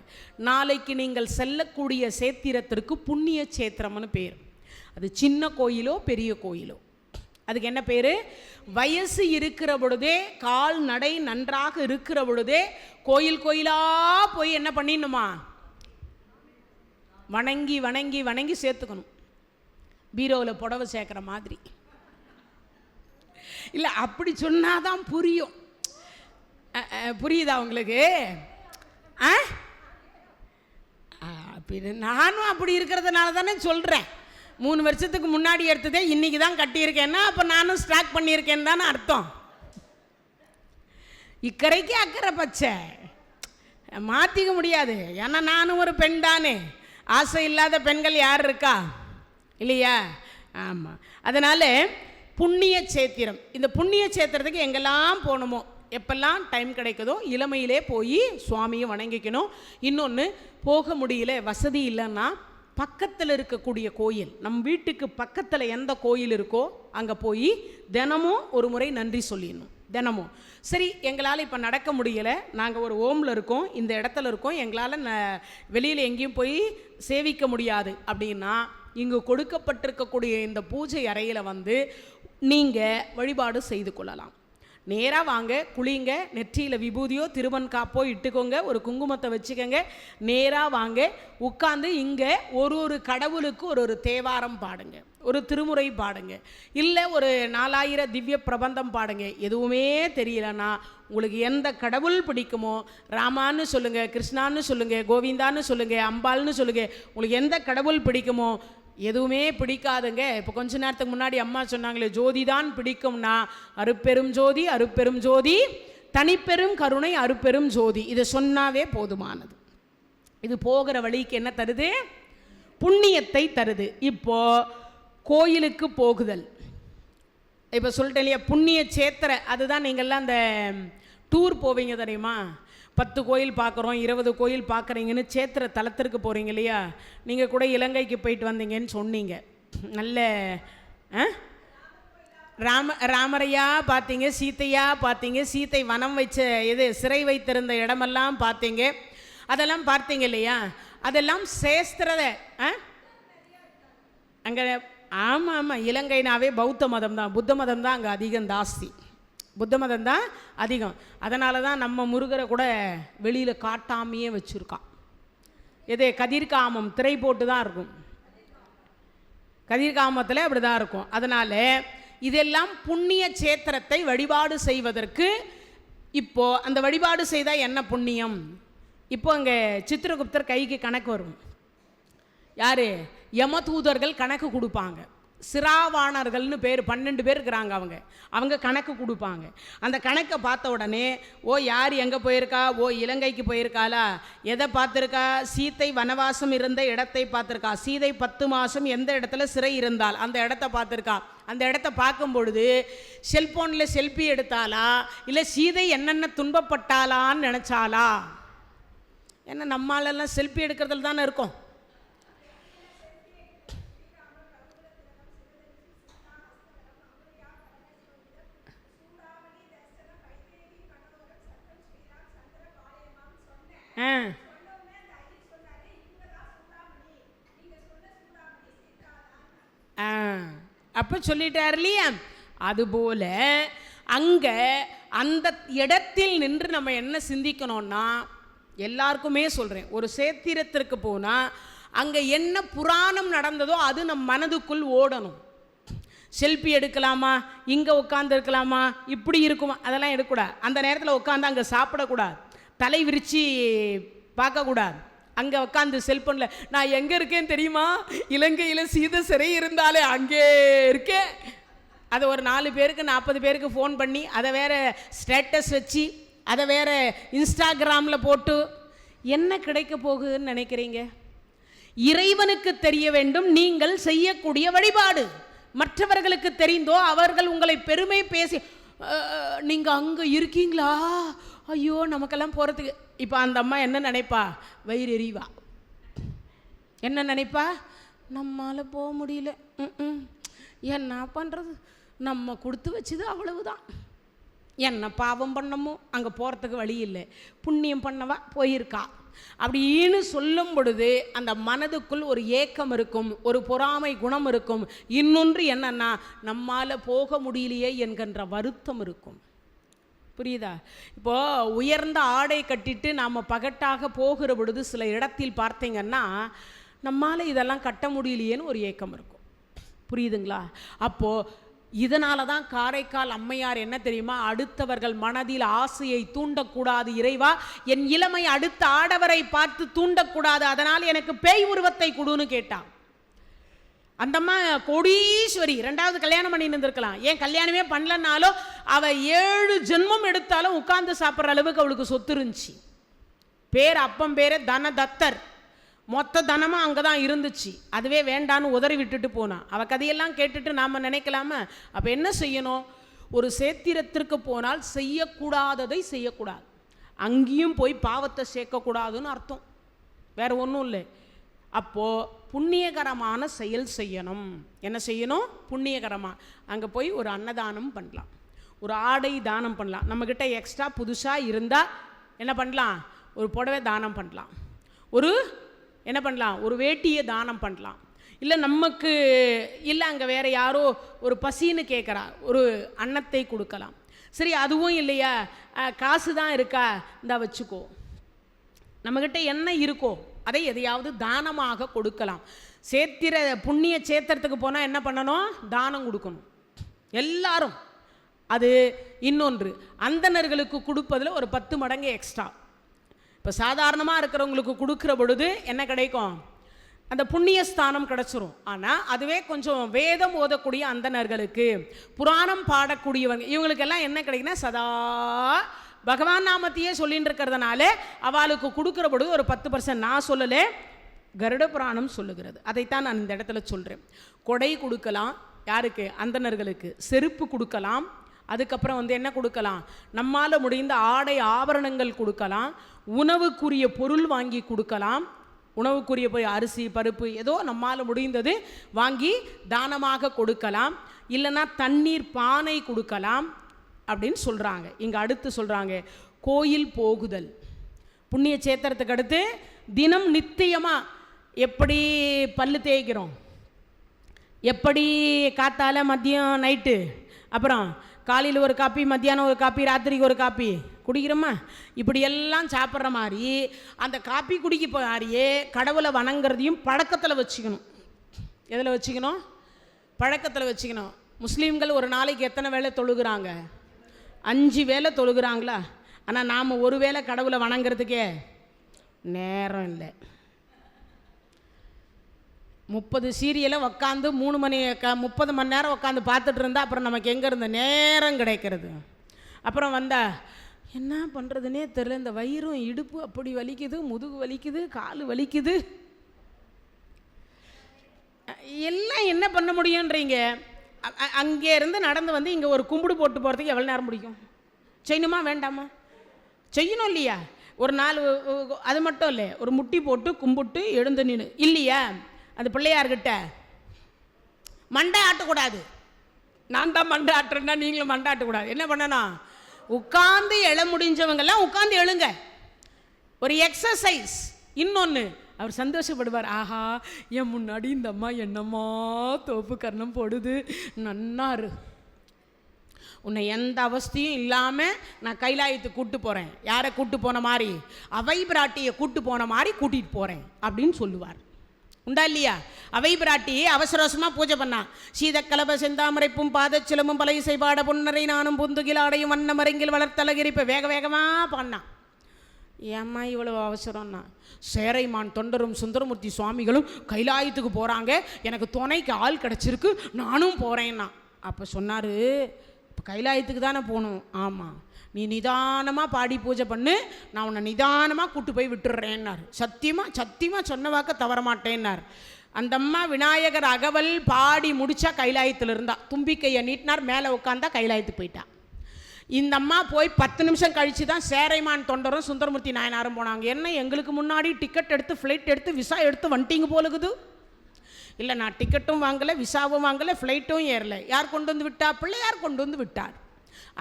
நாளைக்கு நீங்கள் செல்லக்கூடிய சேத்திரத்திற்கு புண்ணிய சேத்திரம்னு பேர். அது சின்ன கோயிலோ பெரிய கோயிலோ, அதுக்கு என்ன பேர்? வயசு இருக்கிற பொழுதே, கால் நடை நன்றாக இருக்கிற பொழுதே கோயில் கோயிலாக போய் என்ன பண்ணிடணுமா? வணங்கி வணங்கி வணங்கி சேர்த்துக்கணும். பீரோவில் புடவை சேர்க்குற மாதிரி இல்லை, அப்படி சொன்னாதான் புரியும். புரியுதா உங்களுக்கு? நானும் அப்படி இருக்கிறதுனால தானே சொல்கிறேன். 3 வருஷத்துக்கு முன்னாடி எடுத்ததே இன்னைக்கு தான் கட்டியிருக்கேன்னா அப்போ நானும் ஸ்டாக் பண்ணியிருக்கேன்னு தானே அர்த்தம். இக்கரைக்கு அக்கறை பச்சை மாற்றிக்க முடியாது. ஏன்னா நானும் ஒரு பெண் தானே. ஆசை இல்லாத பெண்கள் யார் இருக்கா? இல்லையா? ஆமாம். அதனால் புண்ணிய சேத்திரம், இந்த புண்ணிய சேத்திரத்துக்கு எங்கெல்லாம் போகணுமோ, எப்பெல்லாம் டைம் கிடைக்குதோ இளமையிலே போய் சுவாமியை வணங்கிக்கணும். இன்னொன்று, போக முடியல, வசதி இல்லைன்னா பக்கத்தில் இருக்கக்கூடிய கோயில், நம் வீட்டுக்கு பக்கத்தில் எந்த கோயில் இருக்கோ அங்கே போய் தினமும் ஒரு முறை நன்றி சொல்லிடணும். தினமும் சரி, எங்களால் இப்போ நடக்க முடியலை, நாங்கள் ஒரு ஓமில் இருக்கோம், இந்த இடத்துல இருக்கோம், எங்களால் வெளியில் எங்கேயும் போய் சேவிக்க முடியாது அப்படின்னா, இங்கு கொடுக்கப்பட்டிருக்கக்கூடிய இந்த பூஜை அறையில் வந்து நீங்கள் வழிபாடு செய்து கொள்ளலாம். நேராக வாங்க, குளிங்க, நெற்றியில் விபூதியோ திருவன் காப்போ இட்டுக்கோங்க, ஒரு குங்குமத்தை வச்சுக்கோங்க, நேராக வாங்க, உட்காந்து இங்கே ஒரு கடவுளுக்கு ஒரு தேவாரம் பாடுங்க, ஒரு திருமுறை பாடுங்க, இல்லை ஒரு 4000 திவ்ய பிரபந்தம் பாடுங்க. எதுவுமே தெரியலன்னா உங்களுக்கு எந்த கடவுள் பிடிக்குமோ, ராமான்னு சொல்லுங்கள், கிருஷ்ணான்னு சொல்லுங்கள், கோவிந்தான்னு சொல்லுங்கள், அம்பாள்னு சொல்லுங்கள், உங்களுக்கு எந்த கடவுள் பிடிக்குமோ. எதுவுமே பிடிக்காதுங்க. இப்போ கொஞ்ச நேரத்துக்கு முன்னாடி அம்மா சொன்னாங்களே, ஜோதி தான் பிடிக்கும்னா, அருப்பெரும் ஜோதி, அருப்பெரும் ஜோதி, தனிப்பெரும் கருணை, அருப்பெரும் ஜோதி, இதை சொன்னாவே போதுமானது. இது போகிற வழிக்கு என்ன தருது? புண்ணியத்தை தருது. இப்போ கோயிலுக்கு போகுதல், இப்போ சொல்லிட்டேன் இல்லையா, புண்ணிய சேத்திர, அதுதான் நீங்கள்லாம் அந்த டூர் போவீங்க தெரியுமா? 10 கோயில் பார்க்குறோம், 20 கோயில் பார்க்குறீங்கன்னு சேத்திர தலத்திற்கு போகிறீங்க இல்லையா? நீங்கள் கூட இலங்கைக்கு போயிட்டு வந்தீங்கன்னு சொன்னீங்க. நல்ல ராமரையா பார்த்தீங்க, சீத்தையா பார்த்தீங்க, சீத்தை வனம் வச்ச சிறை வைத்திருந்த இடமெல்லாம் பார்த்தீங்க, அதெல்லாம் பார்த்தீங்க இல்லையா? அதெல்லாம் சேஸ்திரத அங்கே. ஆமாம் ஆமாம், இலங்கைனாவே பௌத்த மதம் தான், புத்த மதம் தான் அங்கே அதிகம் ஜாஸ்தி, புத்த மதம் தான் அதிகம். அதனால தான் நம்ம முருகரை கூட வெளியில் காட்டாமையே வச்சுருக்கான். கதிர்காமம் திரை போட்டு தான் இருக்கும், கதிர்காமத்தில் அப்படி தான் இருக்கும். அதனால் இதெல்லாம் புண்ணிய சேத்திரத்தை வழிபாடு செய்வதற்கு. இப்போது அந்த வழிபாடு செய்தால் என்ன புண்ணியம்? இப்போ அங்கே சித்திரகுப்தர் கைக்கு கணக்கு வரும். யார்? யமதூதர்கள் கணக்கு கொடுப்பாங்க. சிராவாணர்கள்னு பேர் 12 பேர் இருக்கிறாங்க. அவங்க கணக்கு கொடுப்பாங்க. அந்த கணக்கை பார்த்த உடனே, ஓ யார் எங்கே போயிருக்கா, ஓ இலங்கைக்கு போயிருக்காளா, எதை பார்த்துருக்கா, சீத்தை வனவாசம் இருந்த இடத்தை பார்த்துருக்கா, சீதை 10 மாதம் எந்த இடத்துல சிறை இருந்தால் அந்த இடத்த பார்த்துருக்கா. அந்த இடத்த பார்க்கும் பொழுது செல்ஃபோனில் செல்ஃபி எடுத்தாளா, இல்லை சீதை என்னென்ன துன்பப்பட்டாளான்னு நினச்சாளா? ஏன்னா நம்மளாலெல்லாம் செல்ஃபி எடுக்கிறதுல தானே இருக்கும். அப்போ சொல்லிட்டார் இல்லையா? அதுபோல அங்கே அந்த இடத்தில் நின்று நம்ம என்ன சிந்திக்கணும்னா, எல்லாருக்குமே சொல்கிறேன், ஒரு சேத்திரத்திற்கு போனால் அங்கே என்ன புராணம் நடந்ததோ அது நம் மனதுக்குள் ஓடணும். செல்ஃபி எடுக்கலாமா, இங்கே உட்காந்துருக்கலாமா, இப்படி இருக்குமா, அதெல்லாம் எடுக்கக்கூடாது. அந்த நேரத்தில் உட்காந்து அங்கே சாப்பிடக்கூடாது, தலை விரித்து பார்க்கக்கூடாது. அங்கே உட்காந்து செல்ஃபோனில் நான் எங்கே இருக்கேன்னு தெரியுமா, இலங்கையில் சீத சிறை இருந்தாலே அங்கே இருக்கேன், அதை ஒரு 4 பேருக்கு 40 பேருக்கு ஃபோன் பண்ணி அதை வேறு ஸ்டேட்டஸ் வச்சு அதை வேறு இன்ஸ்டாகிராமில் போட்டு என்ன கிடைக்க போகுதுன்னு நினைக்கிறீங்க? இறைவனுக்கு தெரிய வேண்டும் நீங்கள் செய்யக்கூடிய வழிபாடு. மற்றவர்களுக்கு தெரிந்தோ அவர்கள் உங்களை பெருமை பேசி நீங்கள் அங்கே இருக்கீங்களா, ஐயோ நமக்கெல்லாம் போகிறதுக்கு. இப்போ அந்த அம்மா என்ன நினைப்பா? வயிறு எறிவா. என்ன நினைப்பா? நம்மளால் போக முடியல, என்ன பண்ணுறது, நம்ம கொடுத்து வச்சது அவ்வளவுதான், என்ன பாவம் பண்ணமோ அங்கே போகிறதுக்கு வழி இல்லை, புண்ணியம் பண்ணவா போயிருக்கா அப்படின்னு சொல்லும் பொழுது அந்த மனதுக்குள் ஒரு ஏக்கம் இருக்கும், ஒரு பொறாமை குணம் இருக்கும். இன்னொன்று என்னன்னா, நம்மால் போக முடியலையே என்கின்ற வருத்தம் இருக்கும். புரியுதா? இப்போது உயர்ந்த ஆடை கட்டிட்டு நாம் பகட்டாக போகிற பொழுது சில இடத்தில் பார்த்தீங்கன்னா நம்மால் இதெல்லாம் கட்ட முடியலையேன்னு ஒரு ஏக்கம் இருக்கும். புரியுதுங்களா? அப்போது இதனால தான் காரைக்கால் அம்மையார் என்ன தெரியுமா, அடுத்தவர்கள் மனதில் ஆசையை தூண்டக்கூடாது இறைவா, என் இளமை அடுத்த ஆடவரை பார்த்து தூண்டக்கூடாது, அதனால் எனக்கு பேய் உருவத்தை கொடுன்னு கேட்டான். அந்தம்மா கோடீஸ்வரி, 2வது கல்யாணம் பண்ணி இருந்திருக்கலாம். ஏன் கல்யாணமே பண்ணலன்னாலும் அவள் 7 ஜென்மம் எடுத்தாலும் உட்கார்ந்து சாப்பிட்ற அளவுக்கு அவளுக்கு சொத்து இருந்துச்சு. பேர் அப்பம் பேரே தனதத்தர், மொத்த தனமும் அங்கே தான் இருந்துச்சு. அதுவே வேண்டான்னு உதறி விட்டுட்டு போனான். அவள் கதையெல்லாம் கேட்டுட்டு நாம் நினைக்கலாமா? அப்போ என்ன செய்யணும்? ஒரு சேத்திரத்திற்கு போனால் செய்யக்கூடாததை செய்யக்கூடாது, அங்கேயும் போய் பாவத்தை சேர்க்கக்கூடாதுன்னு அர்த்தம், வேற ஒன்றும் இல்லை. அப்போது புண்ணியகரமான செயல் செய்யணும். என்ன செய்யணும்? புண்ணியகரமாக அங்கே போய் ஒரு அன்னதானம் பண்ணலாம், ஒரு ஆடை தானம் பண்ணலாம். நம்மக்கிட்ட எக்ஸ்ட்ரா புதுசாக இருந்தால் என்ன பண்ணலாம்? ஒரு புடவை தானம் பண்ணலாம், ஒரு என்ன பண்ணலாம், ஒரு வேட்டியை தானம் பண்ணலாம். இல்லை நமக்கு இல்லை அங்கே வேறு யாரோ ஒரு பசின்னு கேட்குறா, ஒரு அன்னத்தை கொடுக்கலாம். சரி அதுவும் இல்லையா, காசு தான் இருக்கா, இந்த வச்சுக்கோ, நம்மக்கிட்ட என்ன இருக்கோ அதை எதையாவது தானமாக கொடுக்கலாம். சேத்திர புண்ணிய சேத்திரத்துக்கு போனால் என்ன பண்ணணும்? தானம் கொடுக்கணும் எல்லாரும். அது இன்னொன்று, அந்தணர்களுக்கு கொடுப்பதில் ஒரு 10 மடங்கு எக்ஸ்ட்ரா. இப்போ சாதாரணமாக இருக்கிறவங்களுக்கு கொடுக்குற பொழுது என்ன கிடைக்கும்? அந்த புண்ணிய ஸ்தானம் கிடச்சிரும். ஆனால் அதுவே கொஞ்சம் வேதம் ஓதக்கூடிய அந்தணர்களுக்கு, புராணம் பாடக்கூடியவங்க, இவங்களுக்கெல்லாம் என்ன கிடைக்குன்னா சதா பகவான் நாமத்தையே சொல்லிட்டு இருக்கிறதுனால அவளுக்கு கொடுக்குற பொழுது ஒரு 10%. நான் சொல்லலை, கருட புராணம் சொல்லுகிறது, அதைத்தான் நான் இந்த இடத்துல சொல்கிறேன். கொடை கொடுக்கலாம் யாருக்கு? அந்தணர்களுக்கு. செருப்பு கொடுக்கலாம். அதுக்கப்புறம் என்ன கொடுக்கலாம்? நம்மால் முடிந்த ஆடை ஆபரணங்கள் கொடுக்கலாம். உணவுக்குரிய பொருள் வாங்கி கொடுக்கலாம். உணவுக்குரிய போய் அரிசி பருப்பு ஏதோ நம்மால் முடிந்தது வாங்கி தானமாக கொடுக்கலாம். இல்லைன்னா தண்ணீர் பானை கொடுக்கலாம் அப்படின்னு சொல்கிறாங்க. இங்கே அடுத்து சொல்கிறாங்க கோயில் போகுதல். புண்ணிய சேத்திரத்துக்கு அடுத்து தினம் நித்தியமாக எப்படி பல்லு தேய்க்கிறோம், எப்படி காத்தால மதியம் நைட்டு, அப்புறம் காலையில் ஒரு காப்பி, மத்தியானம் ஒரு காப்பி, ராத்திரிக்கு ஒரு காப்பி குடிக்கிறோமா, இப்படியெல்லாம் சாப்பிட்ற மாதிரி அந்த காப்பி குடிக்க மாதிரியே கடவுளை வணங்குறதையும் பழக்கத்தில் வச்சுக்கணும். எதில் வச்சுக்கணும்? பழக்கத்தில் வச்சுக்கணும். முஸ்லீம்கள் ஒரு நாளைக்கு எத்தனை வேளை தொழுகிறாங்க? 5 வேளை தொழுகிறாங்களா? ஆனால் நாம் ஒரு வேளை கடவுளை வணங்குறதுக்கே நேரம் இல்லை. 30 சீரியலை உக்காந்து 30 மணி நேரம் உட்காந்து பார்த்துட்டு இருந்தால் அப்புறம் நமக்கு எங்கே இருந்த நேரம் கிடைக்கிறது? அப்புறம் வந்தால் என்ன பண்ணுறதுனே தெரியல, இந்த வயிறும் இடுப்பு அப்படி வலிக்குது, முதுகு வலிக்குது, கால் வலிக்குது, எல்லாம் என்ன பண்ண முடியுன்றீங்க? அங்கே இருந்து நடந்து இங்கே ஒரு கும்பிடு போட்டு போகிறதுக்கு எவ்வளோ நேரம் முடியும்? செய்யணுமா வேண்டாமா? செய்யணும் இல்லையா? ஒரு நாள் அது மட்டும் இல்லை, ஒரு முட்டி போட்டு கும்பிட்டு எழுந்து நின்று இல்லையா? அந்த பிள்ளையார்கிட்ட மண்டை ஆட்டக்கூடாது. நான் தான் மண்டை ஆட்டுறேன்னா நீங்களும் மண்டை ஆட்டக்கூடாது. என்ன பண்ணணும்? உட்காந்து எழ முடிஞ்சவங்கெல்லாம் உட்காந்து எழுங்க. ஒரு எக்ஸசைஸ். இன்னொன்று, அவர் சந்தோஷப்படுவார். ஆஹா, என் முன்னாடி இந்த அம்மா என்னம்மா தோப்பு கர்ணம் போடுது, நன்னாரு, உன்னை எந்த அவஸ்தையும் இல்லாமல் நான் கைலாயத்துக்கு கூட்டு போகிறேன். யாரை கூட்டு போன மாதிரி? அவை பிராட்டியை கூட்டு போன மாதிரி கூட்டிகிட்டு போகிறேன் அப்படின்னு சொல்லுவார். உண்டா இல்லையா? அவை பிராட்டி அவசர அவசரமாக பூஜை பண்ணா. சீதக்கலப செந்தாமரைப்பும் பாதச்சிலமும் பலை செய்பாட பொன்னரை நானும் புந்துகில் ஆடையும் வண்ண மருங்கில் வளர்த்தலகிரி. இப்போ வேக வேகமாக பண்ணான். ஏம்மா இவ்வளவு அவசரம்னா, சேரைமான் தொண்டரும் சுந்தரமூர்த்தி சுவாமிகளும் கைலாயத்துக்கு போகிறாங்க, எனக்கு துணைக்கு ஆள் கிடச்சிருக்கு, நானும் போகிறேன்னா. அப்போ சொன்னார், இப்போ கைலாயத்துக்கு தானே போகணும். ஆமாம், நீ நிதானமாக பாடி பூஜை பண்ணு, நான் உன்னை நிதானமாக கூட்டு போய் விட்டுடுறேன்னார். சத்தியமாக சொன்ன வாக்க தவற மாட்டேன்னார். அந்த அம்மா விநாயகர் அகவல் பாடி முடித்தா கைலாயத்தில் இருந்தா. தும்பிக்கையை நீட்டினார், மேலே உட்காந்தா கைலாயத்துக்கு போயிட்டா. இந்த அம்மா போய் 10 நிமிஷம் கழித்து தான் சேரைமான் தொண்டரும் சுந்தரமூர்த்தி நாயனாரும் போனாங்க. என்ன, எங்களுக்கு முன்னாடி டிக்கெட் எடுத்து ஃப்ளைட் எடுத்து விசா எடுத்து வந்துட்டீங்க போலுக்குது? இல்லை, நான் டிக்கெட்டும் வாங்கலை, விசாவும் வாங்கலை, ஃப்ளைட்டும் ஏறலை. யார் கொண்டு வந்து விட்டா? பிள்ளையார் கொண்டு வந்து விட்டார்.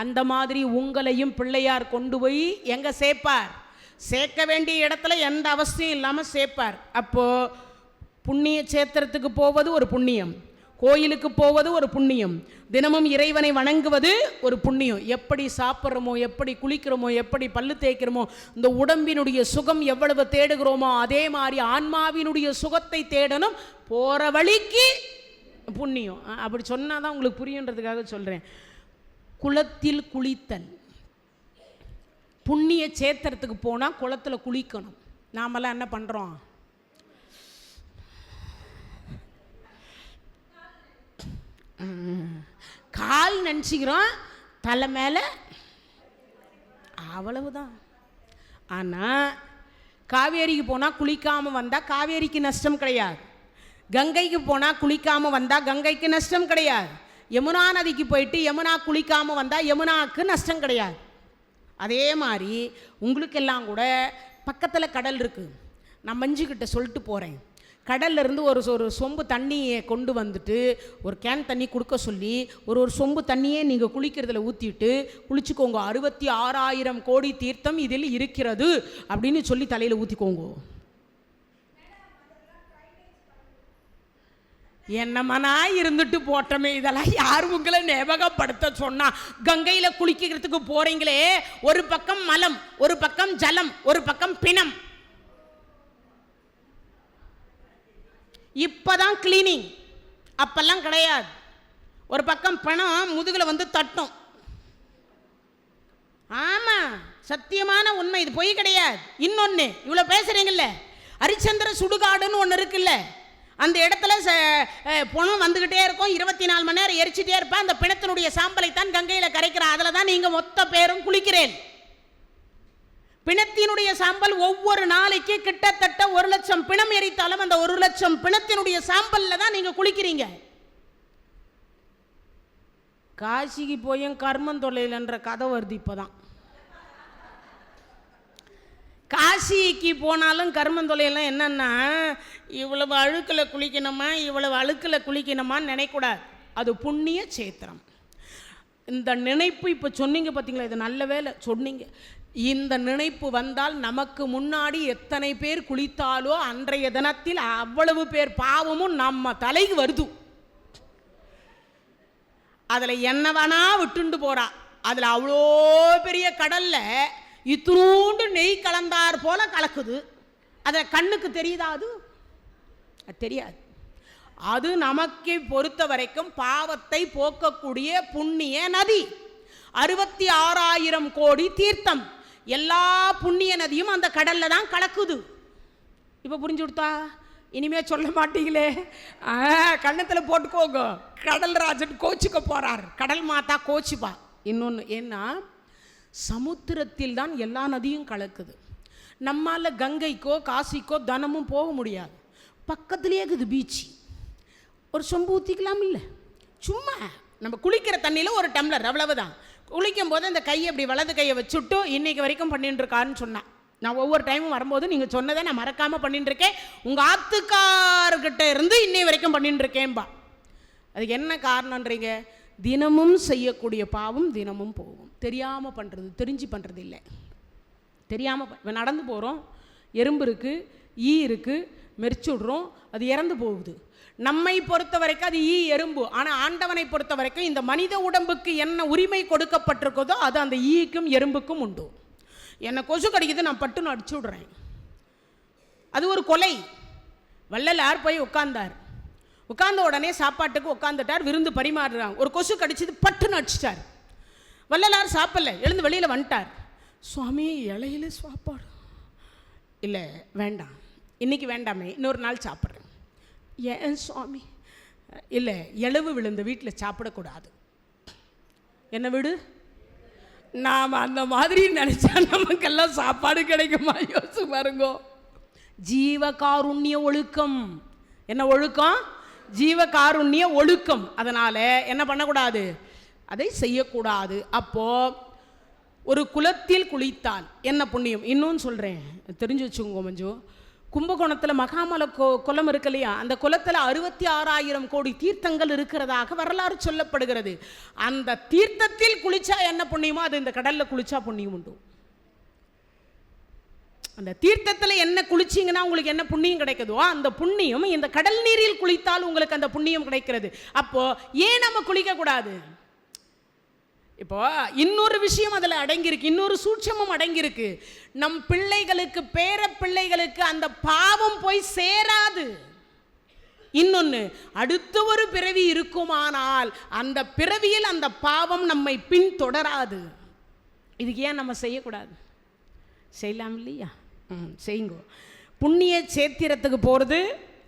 அந்த மாதிரி உங்களையும் பிள்ளையார் கொண்டு போய் எங்கே சேர்ப்பார்? சேர்க்க வேண்டிய இடத்துல எந்த அவசியம் இல்லாமல் சேர்ப்பார். அப்போது புண்ணிய சேத்திரத்துக்கு போவது ஒரு புண்ணியம், கோயிலுக்கு போவது ஒரு புண்ணியம், தினமும் இறைவனை வணங்குவது ஒரு புண்ணியம். எப்படி சாப்பிட்றோமோ, எப்படி குளிக்கிறோமோ, எப்படி பல்லு தேய்க்கிறோமோ, இந்த உடம்பினுடைய சுகம் எவ்வளவு தேடுகிறோமோ அதே மாதிரி ஆன்மாவினுடைய சுகத்தை தேடணும். போகிற வழிக்கு புண்ணியம். அப்படி சொன்னால் தான் உங்களுக்கு புரியுன்றதுக்காக சொல்கிறேன். குளத்தில் குளித்தல், புண்ணிய சேத்திரத்துக்கு போனால் குளத்தில் குளிக்கணும். நாமெல்லாம் என்ன பண்ணுறோம்? கால் நினச்சிக்கிறோம், தலை மேலே, அவ்வளவுதான். ஆனால் காவேரிக்கு போனால் குளிக்காமல் வந்தால் காவேரிக்கு நஷ்டம் கிடையாது. கங்கைக்கு போனால் குளிக்காமல் வந்தால் கங்கைக்கு நஷ்டம் கிடையாது. யமுனா நதிக்கு போயிட்டு யமுனா குளிக்காமல் வந்தால் யமுனாவுக்கு நஷ்டம் கிடையாது. அதே மாதிரி உங்களுக்கெல்லாம் கூட பக்கத்தில் கடல் இருக்குது. நான் மஞ்சுக்கிட்ட சொல்லிட்டு போகிறேன், கடல்லேருந்து ஒரு சொம்பு தண்ணியை கொண்டு வந்துட்டு ஒரு கேன் தண்ணி கொடுக்க சொல்லி ஒரு சொம்பு தண்ணியே நீங்கள் குளிக்கிறதுல ஊற்றிட்டு குளிச்சுக்கோங்க, 66,000 கோடி தீர்த்தம் இதில் இருக்கிறது அப்படின்னு சொல்லி தலையில் ஊற்றிக்கோங்க. என்னமனா இருந்துட்டு போட்டமே, இதெல்லாம் யார் உங்களை ஞாபகப்படுத்த சொன்னா? கங்கையில் குளிக்கிறதுக்கு போகிறீங்களே, ஒரு பக்கம் மலம், ஒரு பக்கம் ஜலம், ஒரு பக்கம் பிணம். இப்போதான் கிளீனிங், அப்பெல்லாம் கிடையாது. ஒரு பக்கம் பிணம் முதுகில் வந்து தட்டும். ஆமாம், சத்தியமான உண்மை, இது பொய் கிடையாது. இன்னொன்று, இவ்வளோ பேசுகிறீங்கல்ல, ஹரிச்சந்திர சுடுகாடுன்னு ஒன்று இருக்குல்ல, அந்த இடத்துல பிணம் வந்துக்கிட்டே இருக்கும், 24 மணி நேரம் எரிச்சிட்டே இருப்பேன். அந்த பிணத்தினுடைய சாம்பலை தான் கங்கையில் கரைக்கிறா. அதில் தான் நீங்கள் மொத்த பேரும் குளிக்கிறேன். பிணத்தினுடைய சாம்பல் ஒவ்வொரு நாளைக்கு கிட்டத்தட்ட 1,00,000 பிணம் எரித்தாலும் அந்த 1,00,000 பிணத்தினுடைய சாம்பல்ல தான் நீங்க குளிக்கிறீங்க. காசிக்கு போயும் கர்மந்தொல்லையில்ன்ற கதை வருது. இப்போதான் காசிக்கு போனாலும் கர்மந்தொல்லையெல்லாம் என்னன்னா, இவ்வளவு அழுக்கில் குளிக்கணுமா, இவ்வளவு அழுக்கில் குளிக்கணுமான்னு நினைக்கூடாது. அது புண்ணிய சேத்திரம். இந்த நினைப்பு இப்போ சொன்னீங்க பார்த்தீங்களா, இது நல்ல வேலை சொன்னீங்க. இந்த நினைப்பு வந்தால் நமக்கு முன்னாடி எத்தனை பேர் குளித்தாலோ அன்றைய தினத்தில் அவ்வளவு பேர் பாவமும் நம்ம தலைக்கு வருது. அதில் என்ன வேணா விட்டுண்டு போறா. அதில் அவ்வளோ பெரிய கடல்ல இத்தூண்டு நெய் கலந்தார் போல கலக்குது. அதில் கண்ணுக்கு தெரியுதா? அது தெரியாது. அது நமக்கு பொறுத்த வரைக்கும் பாவத்தை போக்கக்கூடிய புண்ணிய நதி. 66,000 கோடி தீர்த்தம், எல்லா புண்ணிய நதியும் அந்த கடல்ல தான் கலக்குது. இப்போ புரிஞ்சு கொடுத்தா? இனிமே சொல்ல மாட்டீங்களே, கண்ணத்தில் போட்டுக்கோங்க. கடல் ராஜன் கோச்சுக்க போறார், கடல் மாதா கோச்சுப்பா. இன்னொன்று, ஏன்னா சமுத்திரத்தில் தான் எல்லா நதியும் கலக்குது. நம்மால கங்கைக்கோ காசிக்கோ தினமும் போக முடியாது. பக்கத்துலேயே இருக்குது பீச். ஒரு சொம்பு ஊற்றிக்கலாம் இல்லை, சும்மா நம்ம குளிக்கிற தண்ணியில் ஒரு டம்ளர், அவ்வளவுதான். குளிக்கும் போது அந்த கையை அப்படி வலது கையை வச்சுட்டு இன்னைக்கு வரைக்கும் பண்ணிட்டு இருக்காருன்னு சொன்னான். நான் ஒவ்வொரு டைமும் வரும்போது நீங்கள் சொன்னதை நான் மறக்காமல் பண்ணிட்டு இருக்கேன். உங்கள் ஆத்துக்கார்கிட்ட இருந்து இன்னை வரைக்கும் பண்ணிட்டு இருக்கேன்பா. அதுக்கு என்ன காரணன்றீங்க? தினமும் செய்யக்கூடிய பாவம் தினமும் போகும். தெரியாமல் பண்ணுறது, தெரிஞ்சு பண்ணுறது இல்லை. தெரியாமல் நடந்து போகிறோம், எறும்பு இருக்குது, ஈ இருக்குது, மெரிச்சு விட்றோம், அது இறந்து போகுது. நம்மை பொறுத்த வரைக்கும் அது ஈ எறும்பு. ஆனால் ஆண்டவனை பொறுத்த வரைக்கும் இந்த மனித உடம்புக்கு என்ன உரிமை கொடுக்கப்பட்டிருக்கதோ அது அந்த ஈக்கும் எறும்புக்கும் உண்டு. என்னை கொசு கடிக்குது, நான் பட்டுன்னு அடிச்சு விடுறேன், அது ஒரு கொலை. வள்ளலார் போய் உட்கார்ந்தார், உட்கார்ந்த உடனே சாப்பாட்டுக்கு உட்காந்துட்டார், விருந்து பரிமாறுறாங்க. ஒரு கொசு கடிச்சது, பட்டுன்னு அடிச்சிட்டார். வள்ளலார் சாப்பிடல, எழுந்து வெளியில் வந்துட்டார். சுவாமி இலையில சாப்பாடு இல்லை, வேண்டாம், இன்னைக்கு வேண்டாமே, இன்னொரு நாள் சாப்பிட்றேன். ஏன் சுவாமி? இல்லை, எழவு விழுந்த வீட்டில் சாப்பிடக்கூடாது. என்ன வீடு? நாம் அந்த மாதிரி நினச்சா நமக்கெல்லாம் சாப்பாடு கிடைக்குமா? யோசிச்சு பாருங்கோ. ஜீவகாருண்ய ஒழுக்கம். என்ன ஒழுக்கம்? ஜீவகாருண்ய ஒழுக்கம். அதனால் என்ன பண்ணக்கூடாது? அதை செய்யக்கூடாது. அப்போது ஒரு குளத்தில் குளித்தால் என்ன புண்ணியம்? இன்னொன்று சொல்கிறேன், தெரிஞ்சு வச்சுக்கோங்க. கொஞ்சம் கும்பகோணத்தில் மகாமல குளம் இருக்கு இல்லையா, அந்த குளத்தில் 66,000 கோடி தீர்த்தங்கள் இருக்கிறதாக வரலாறு சொல்லப்படுகிறது. அந்த தீர்த்தத்தில் குளிச்சா என்ன புண்ணியமோ அது இந்த கடலில் குளிச்சா புண்ணியம் உண்டு. அந்த தீர்த்தத்தில் என்ன குளிச்சிங்கன்னா உங்களுக்கு என்ன புண்ணியம் கிடைக்குதோ அந்த புண்ணியம் இந்த கடல் நீரில் குளித்தால் உங்களுக்கு அந்த புண்ணியம் கிடைக்கிறது. அப்போ ஏன் நம்ம குளிக்கக்கூடாது? இப்போ இன்னொரு விஷயம் அதில் அடங்கியிருக்கு, இன்னொரு சூட்சமும் அடங்கியிருக்கு. நம் பிள்ளைகளுக்கு, பேர பிள்ளைகளுக்கு அந்த பாவம் போய் சேராது. இன்னொன்று, அடுத்த ஒரு பிறவி இருக்குமானால் அந்த பிறவியில் அந்த பாவம் நம்மை பின்தொடராது. இதுக்கு ஏன் நம்ம செய்யக்கூடாது? செய்யலாம் இல்லையா? செய்யுங்க. புண்ணிய சேத்திரத்துக்கு போகிறது,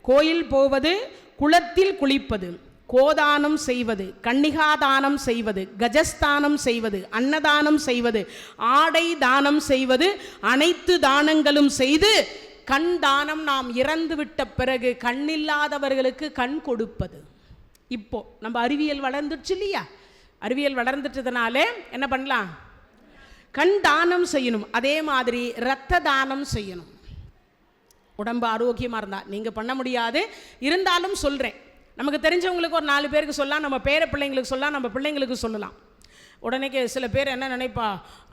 கோயில் போவது, குளத்தில் குளிப்பது, கோதானம் செய்வது, கன்னிகாதானம் செய்வது, கஜஸ்தானம் செய்வது, அன்னதானம் செய்வது, ஆடை தானம் செய்வது, அனைத்து தானங்களும் செய்து கண் தானம், நாம் இறந்து விட்ட பிறகு கண்ணில்லாதவர்களுக்கு கண் கொடுப்பது. இப்போ நம்ம அறிவியல் வளர்ந்துடுச்சு இல்லையா? அறிவியல் வளர்ந்துட்டதுனால என்ன பண்ணலாம்? கண் தானம் செய்யணும். அதே மாதிரி இரத்த தானம் செய்யணும். உடம்பு ஆரோக்கியமாக இருந்தால். நீங்கள் பண்ண முடியாது, இருந்தாலும் சொல்கிறேன். நமக்கு தெரிஞ்சவங்களுக்கு ஒரு 4 பேருக்கு சொல்லலாம், நம்ம பேர பிள்ளைங்களுக்கு சொல்லலாம், நம்ம பிள்ளைங்களுக்கு சொல்லலாம். உடனே சில பேர் என்ன நினைப்பா,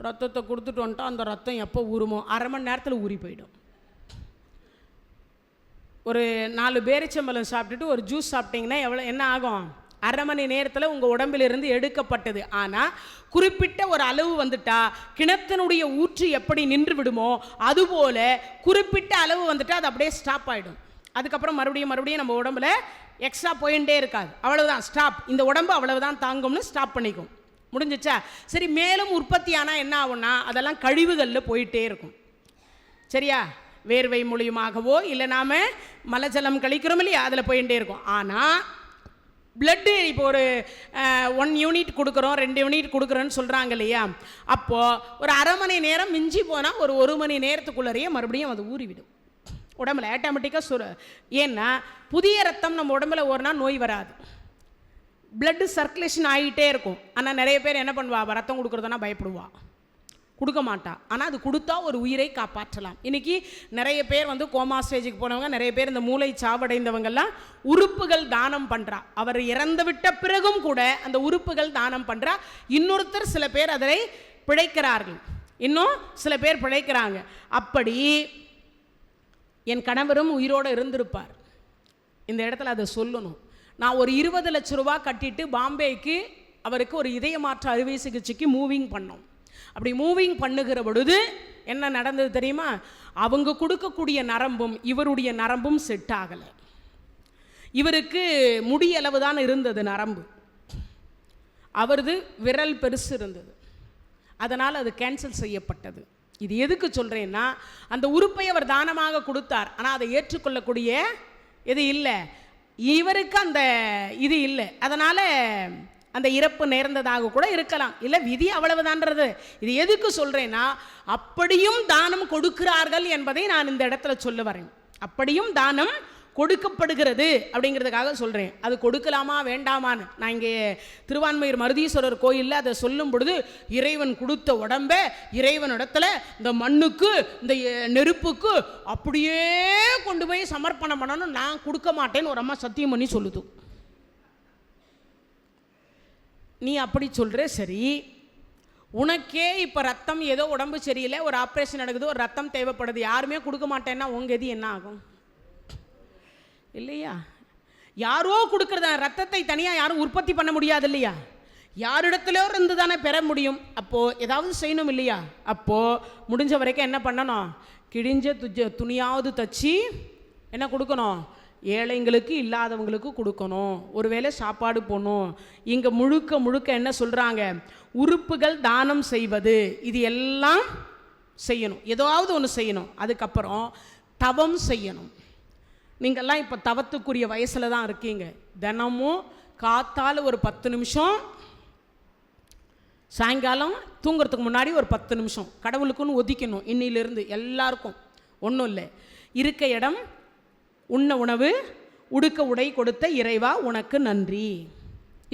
ரத்தத்தை கொடுத்துட்டு வந்துட்டா அந்த ரத்தம் எப்போ ஊறுமோ, அரை மணி நேரத்தில் ஊறி போயிடும். ஒரு 4 பேரிச்சம்பழம் சாப்பிட்டுட்டு ஒரு ஜூஸ் சாப்பிட்டீங்கன்னா என்ன ஆகும்? அரை மணி நேரத்தில் உங்கள் உடம்பிலிருந்து எடுக்கப்பட்டது. ஆனால் குறிப்பிட்ட ஒரு அளவு வந்துட்டா கிணத்தினுடைய ஊற்று எப்படி நின்று விடுமோ அதுபோல் குறிப்பிட்ட அளவு வந்துட்டா அது அப்படியே ஸ்டாப் ஆகிடும். அதுக்கப்புறம் மறுபடியும் நம்ம உடம்புல எக்ஸ்ட்ரா போயிட்டே இருக்காது. அவ்வளவுதான், ஸ்டாப். இந்த உடம்பு அவ்வளவுதான் தாங்கும்னு ஸ்டாப் பண்ணிக்கும். முடிஞ்சிச்சா? சரி, மேலும் உற்பத்தி ஆனால் என்ன ஆகும்னா அதெல்லாம் கழிவுகளில் போயிட்டே இருக்கும். சரியா? வேர்வை மூலியமாகவோ இல்லை நாம் மலஜலம் கழிக்கிறோம் இல்லையா, அதில் போயிட்டே இருக்கும். ஆனால் பிளட்டு இப்போ ஒரு 1 யூனிட் கொடுக்குறோம், 2 யூனிட் கொடுக்குறோன்னு சொல்கிறாங்க இல்லையா, அப்போது ஒரு அரை மணி நேரம் மிஞ்சி போனால் ஒரு 1 மணி நேரத்துக்குள்ளேயே மறுபடியும் அது ஊறிவிடும் உடம்புல ஆட்டோமேட்டிக்காக. ஏன்னா புதிய ரத்தம் நம்ம உடம்புல ஓடுனா நோய் வராது, பிளட்டு சர்க்குலேஷன் ஆகிட்டே இருக்கும். ஆனால் நிறைய பேர் என்ன பண்ணுவா, ரத்தம் கொடுக்குறதுனா பயப்படுவா, கொடுக்க மாட்டா. ஆனால் அது கொடுத்தா ஒரு உயிரை காப்பாற்றலாம். இன்றைக்கி நிறைய பேர் கோமா ஸ்டேஜுக்கு போனவங்க, நிறைய பேர் இந்த மூளை சாவடைந்தவங்கெல்லாம் உறுப்புகள் தானம் பண்ணுறா. அவர் இறந்து விட்ட பிறகும் கூட அந்த உறுப்புகள் தானம் பண்ணுறா. இன்னொருத்தர் சில பேர் அதை பிழைக்கிறார்கள், இன்னும் சில பேர் பிழைக்கிறாங்க. அப்படி என் கணவரும் உயிரோடு இருந்திருப்பார். இந்த இடத்துல அதை சொல்லணும். நான் ஒரு 20 லட்ச ரூபா கட்டிட்டு பாம்பேக்கு அவருக்கு ஒரு இதய மாற்று அறுவை சிகிச்சைக்கு மூவிங் பண்ணோம். அப்படி மூவிங் பண்ணுகிற பொழுது என்ன நடந்தது தெரியுமா? அவங்க கொடுக்கக்கூடிய நரம்பும் இவருடைய நரம்பும் செட் ஆகலை. இவருக்கு முடியளவு தான் இருந்தது நரம்பு, அவரது விரல் பெருசு இருந்தது. அதனால் அது கேன்சல் செய்யப்பட்டது. இது எதுக்கு சொல்கிறேன்னா, அந்த உறுப்பை அவர் தானமாக கொடுத்தார், ஆனால் அதை ஏற்றுக்கொள்ளக்கூடிய இது இல்லை, இவருக்கு அந்த இது இல்லை. அதனால் அந்த இறப்பு நேர்ந்ததாக கூட இருக்கலாம், இல்லை விதி அவ்வளவுதான்றது. இது எதுக்கு சொல்கிறேன்னா, அப்படியும் தானம் கொடுக்கிறார்கள் என்பதை நான் இந்த இடத்துல சொல்ல வரேன். அப்படியும் தானம் கொடுக்கப்படுகிறது அப்படிங்கிறதுக்காக சொல்கிறேன். அது கொடுக்கலாமா வேண்டாமான்னு நான் இங்கே திருவான்மையூர் மருதீஸ்வரர் கோயிலில் அதை சொல்லும் பொழுது, இறைவன் கொடுத்த உடம்பை இறைவனிடத்தில் இந்த மண்ணுக்கு இந்த நெருப்புக்கு அப்படியே கொண்டு போய் சமர்ப்பணம் பண்ணணும், நான் கொடுக்க மாட்டேன்னு ஒரு அம்மா சத்தியம் பண்ணி சொல்லுது. நீ அப்படி சொல்கிற, சரி, உனக்கே இப்போ ரத்தம் ஏதோ உடம்பு சரியில்லை, ஒரு ஆப்ரேஷன் நடக்குது, ஒரு ரத்தம் தேவைப்படுது, யாருமே கொடுக்க மாட்டேன்னா உங்கள் கதி என்ன ஆகும்? இல்லையா? யாரோ கொடுக்குறத ரத்தத்தை தனியாக யாரும் உற்பத்தி பண்ண முடியாது இல்லையா? யாரிடத்துலையோ இருந்து தானே பெற முடியும். அப்போது ஏதாவது செய்யணும் இல்லையா? அப்போது முடிஞ்ச வரைக்கும் என்ன பண்ணணும்? கிழிஞ்ச துணியாவது தச்சு என்ன கொடுக்கணும்? ஏழைங்களுக்கு, இல்லாதவங்களுக்கு கொடுக்கணும். ஒருவேளை சாப்பாடு போடணும். இங்கே முழுக்க முழுக்க என்ன சொல்கிறாங்க? உறுப்புகள் தானம் செய்வது, இது எல்லாம் செய்யணும். ஏதாவது ஒன்று செய்யணும். அதுக்கப்புறம் தவம் செய்யணும். நீங்கள்லாம் இப்போ தவத்துக்குரிய வயசில் தான் இருக்கீங்க. தினமும் காத்தால் ஒரு 10 நிமிஷம், சாயங்காலம் தூங்குறதுக்கு முன்னாடி ஒரு 10 நிமிஷம் கடவுளுக்குன்னு ஒதுக்கணும். இன்னிலிருந்து எல்லாருக்கும் ஒன்றும் இல்லை. இருக்க இடம், உண்ண உணவு, உடுக்க உடை கொடுத்த இறைவா உனக்கு நன்றி,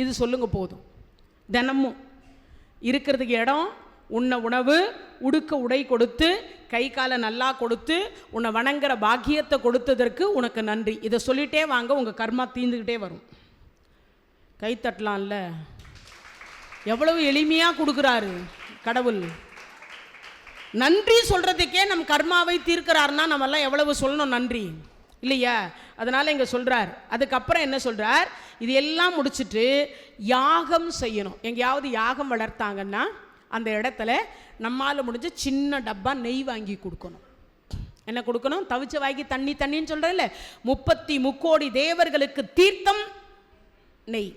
இது சொல்லுங்க போதும். தினமும் இருக்கிறதுக்கு இடம், உண்ண உணவு, உடுக்க உடை கொடுத்து, கை காலை நல்லா கொடுத்து, உன்னை வணங்குற பாக்கியத்தை கொடுத்ததற்கு உனக்கு நன்றி, இதை சொல்லிட்டே வாங்க. உங்கள் கர்மா தீர்ந்துக்கிட்டே வரும். கை தட்டலாம்ல, எவ்வளவு எளிமையாக கொடுக்குறாரு கடவுள். நன்றி சொல்கிறதுக்கே நம் கர்மாவை தீர்க்கிறாருன்னா நம்மெல்லாம் எவ்வளவு சொல்லணும் நன்றி இல்லையா? அதனால் இங்கே சொல்கிறார். அதுக்கப்புறம் என்ன சொல்கிறார்? இது எல்லாம் முடிச்சுட்டு யாகம் செய்யணும். எங்கேயாவது யாகம் வளர்த்தாங்கன்னா அந்த இடத்துல நம்மால் முடிஞ்ச சின்ன டப்பா நெய் வாங்கி கொடுக்கணும். என்ன கொடுக்கணும்? தவிச்ச வாங்கி தண்ணின்னு சொல்கிறேன்ல, 33 தேவர்களுக்கு தீர்த்தம் நெய்.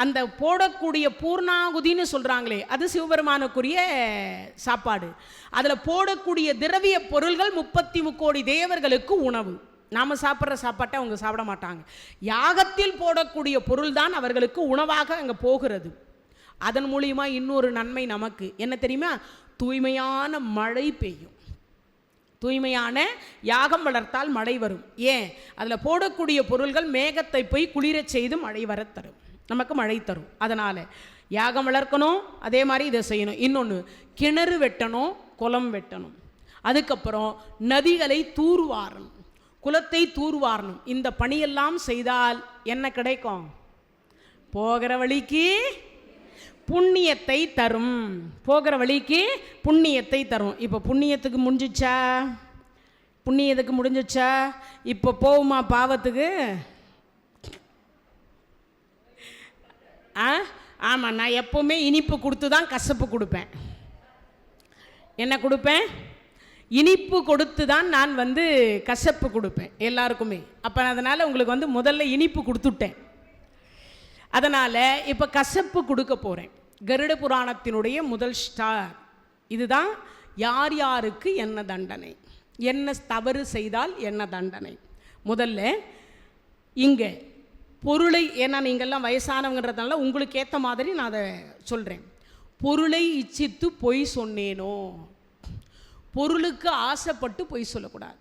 அந்த போடக்கூடிய பூர்ணாகுதின்னு சொல்கிறாங்களே, அது சிவபெருமானுக்குரிய சாப்பாடு. அதில் போடக்கூடிய திரவிய பொருள்கள் 33 தேவர்களுக்கு உணவு. நாம் சாப்பிட்ற சாப்பாட்டை அவங்க சாப்பிட மாட்டாங்க. யாகத்தில் போடக்கூடிய பொருள் தான் அவர்களுக்கு உணவாக அங்கே போகிறது. அதன் மூலியமா இன்னொரு நன்மை நமக்கு என்ன தெரியுமா? தூய்மையான மழை பெய்யும். தூய்மையான யாகம் வளர்த்தால் மழை வரும். ஏன்? அதில் போடக்கூடிய பொருள்கள் மேகத்தை போய் குளிரச் செய்து மழை வர தரும், நமக்கு மழை தரும். அதனால் யாகம் வளர்க்கணும், அதே மாதிரி இதை செய்யணும். இன்னொன்று, கிணறு வெட்டணும், குளம் வெட்டணும். அதுக்கப்புறம் நதிகளை தூர்வாரணும், குளத்தை தூர்வாரணும். இந்த பணியெல்லாம் செய்தால் என்ன கிடைக்கும்? போகிற வழிக்கு புண்ணியத்தை தரும். போகிற வழிக்கு புண்ணியத்தை தரும். இப்போ புண்ணியத்துக்கு முடிஞ்சிச்சா? புண்ணியத்துக்கு முடிஞ்சிச்சா? இப்போ போகுமா பாவத்துக்கு? ஆமாம், நான் எப்போவுமே இனிப்பு கொடுத்து தான் கசப்பு கொடுப்பேன். என்ன கொடுப்பேன்? இனிப்பு கொடுத்து தான் நான் கசப்பு கொடுப்பேன் எல்லாருக்குமே. அப்போ அதனால் உங்களுக்கு முதல்ல இனிப்பு கொடுத்துட்டேன். அதனால் இப்போ கசப்பு கொடுக்க போகிறேன். கருட புராணத்தினுடைய முதல் ஸ்டார் இதுதான். யார் யாருக்கு என்ன தண்டனை, என்ன தவறு செய்தால் என்ன தண்டனை. முதல்ல இங்கே பொருளை, ஏன்னா நீங்கள்லாம் வயசானவங்கிறதுனால உங்களுக்கு ஏற்ற மாதிரி நான் அதை சொல்கிறேன். பொருளை இச்சித்து பொய் சொன்னேனோ, பொருளுக்கு ஆசைப்பட்டு பொய் சொல்லக்கூடாது.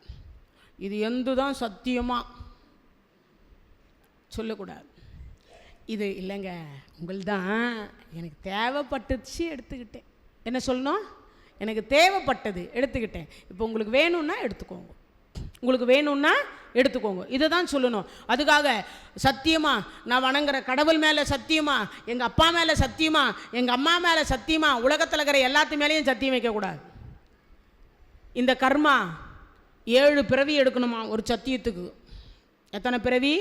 இது எந்துதான் சத்தியமாக சொல்லக்கூடாது. இது இல்லைங்க, உங்கள்தான் எனக்கு தேவைப்பட்டுச்சு எடுத்துக்கிட்டேன். என்ன சொல்லணும்? எனக்கு தேவைப்பட்டது எடுத்துக்கிட்டேன். இப்போ உங்களுக்கு வேணும்னா எடுத்துக்கோங்க, உங்களுக்கு வேணும்னா எடுத்துக்கோங்க, இதை தான் சொல்லணும். அதுக்காக சத்தியமா நான் வணங்குற கடவுள் மேலே சத்தியமா, எங்கள் அப்பா மேலே சத்தியமா, எங்கள் அம்மா மேலே சத்தியமா, உலகத்தில் இருக்கிற எல்லாத்து மேலேயும் சத்தியம் வைக்கக்கூடாது. இந்த கர்மா 7 பிறவி எடுக்கணுமா ஒரு சத்தியத்துக்கு. எத்தனை பிறவி?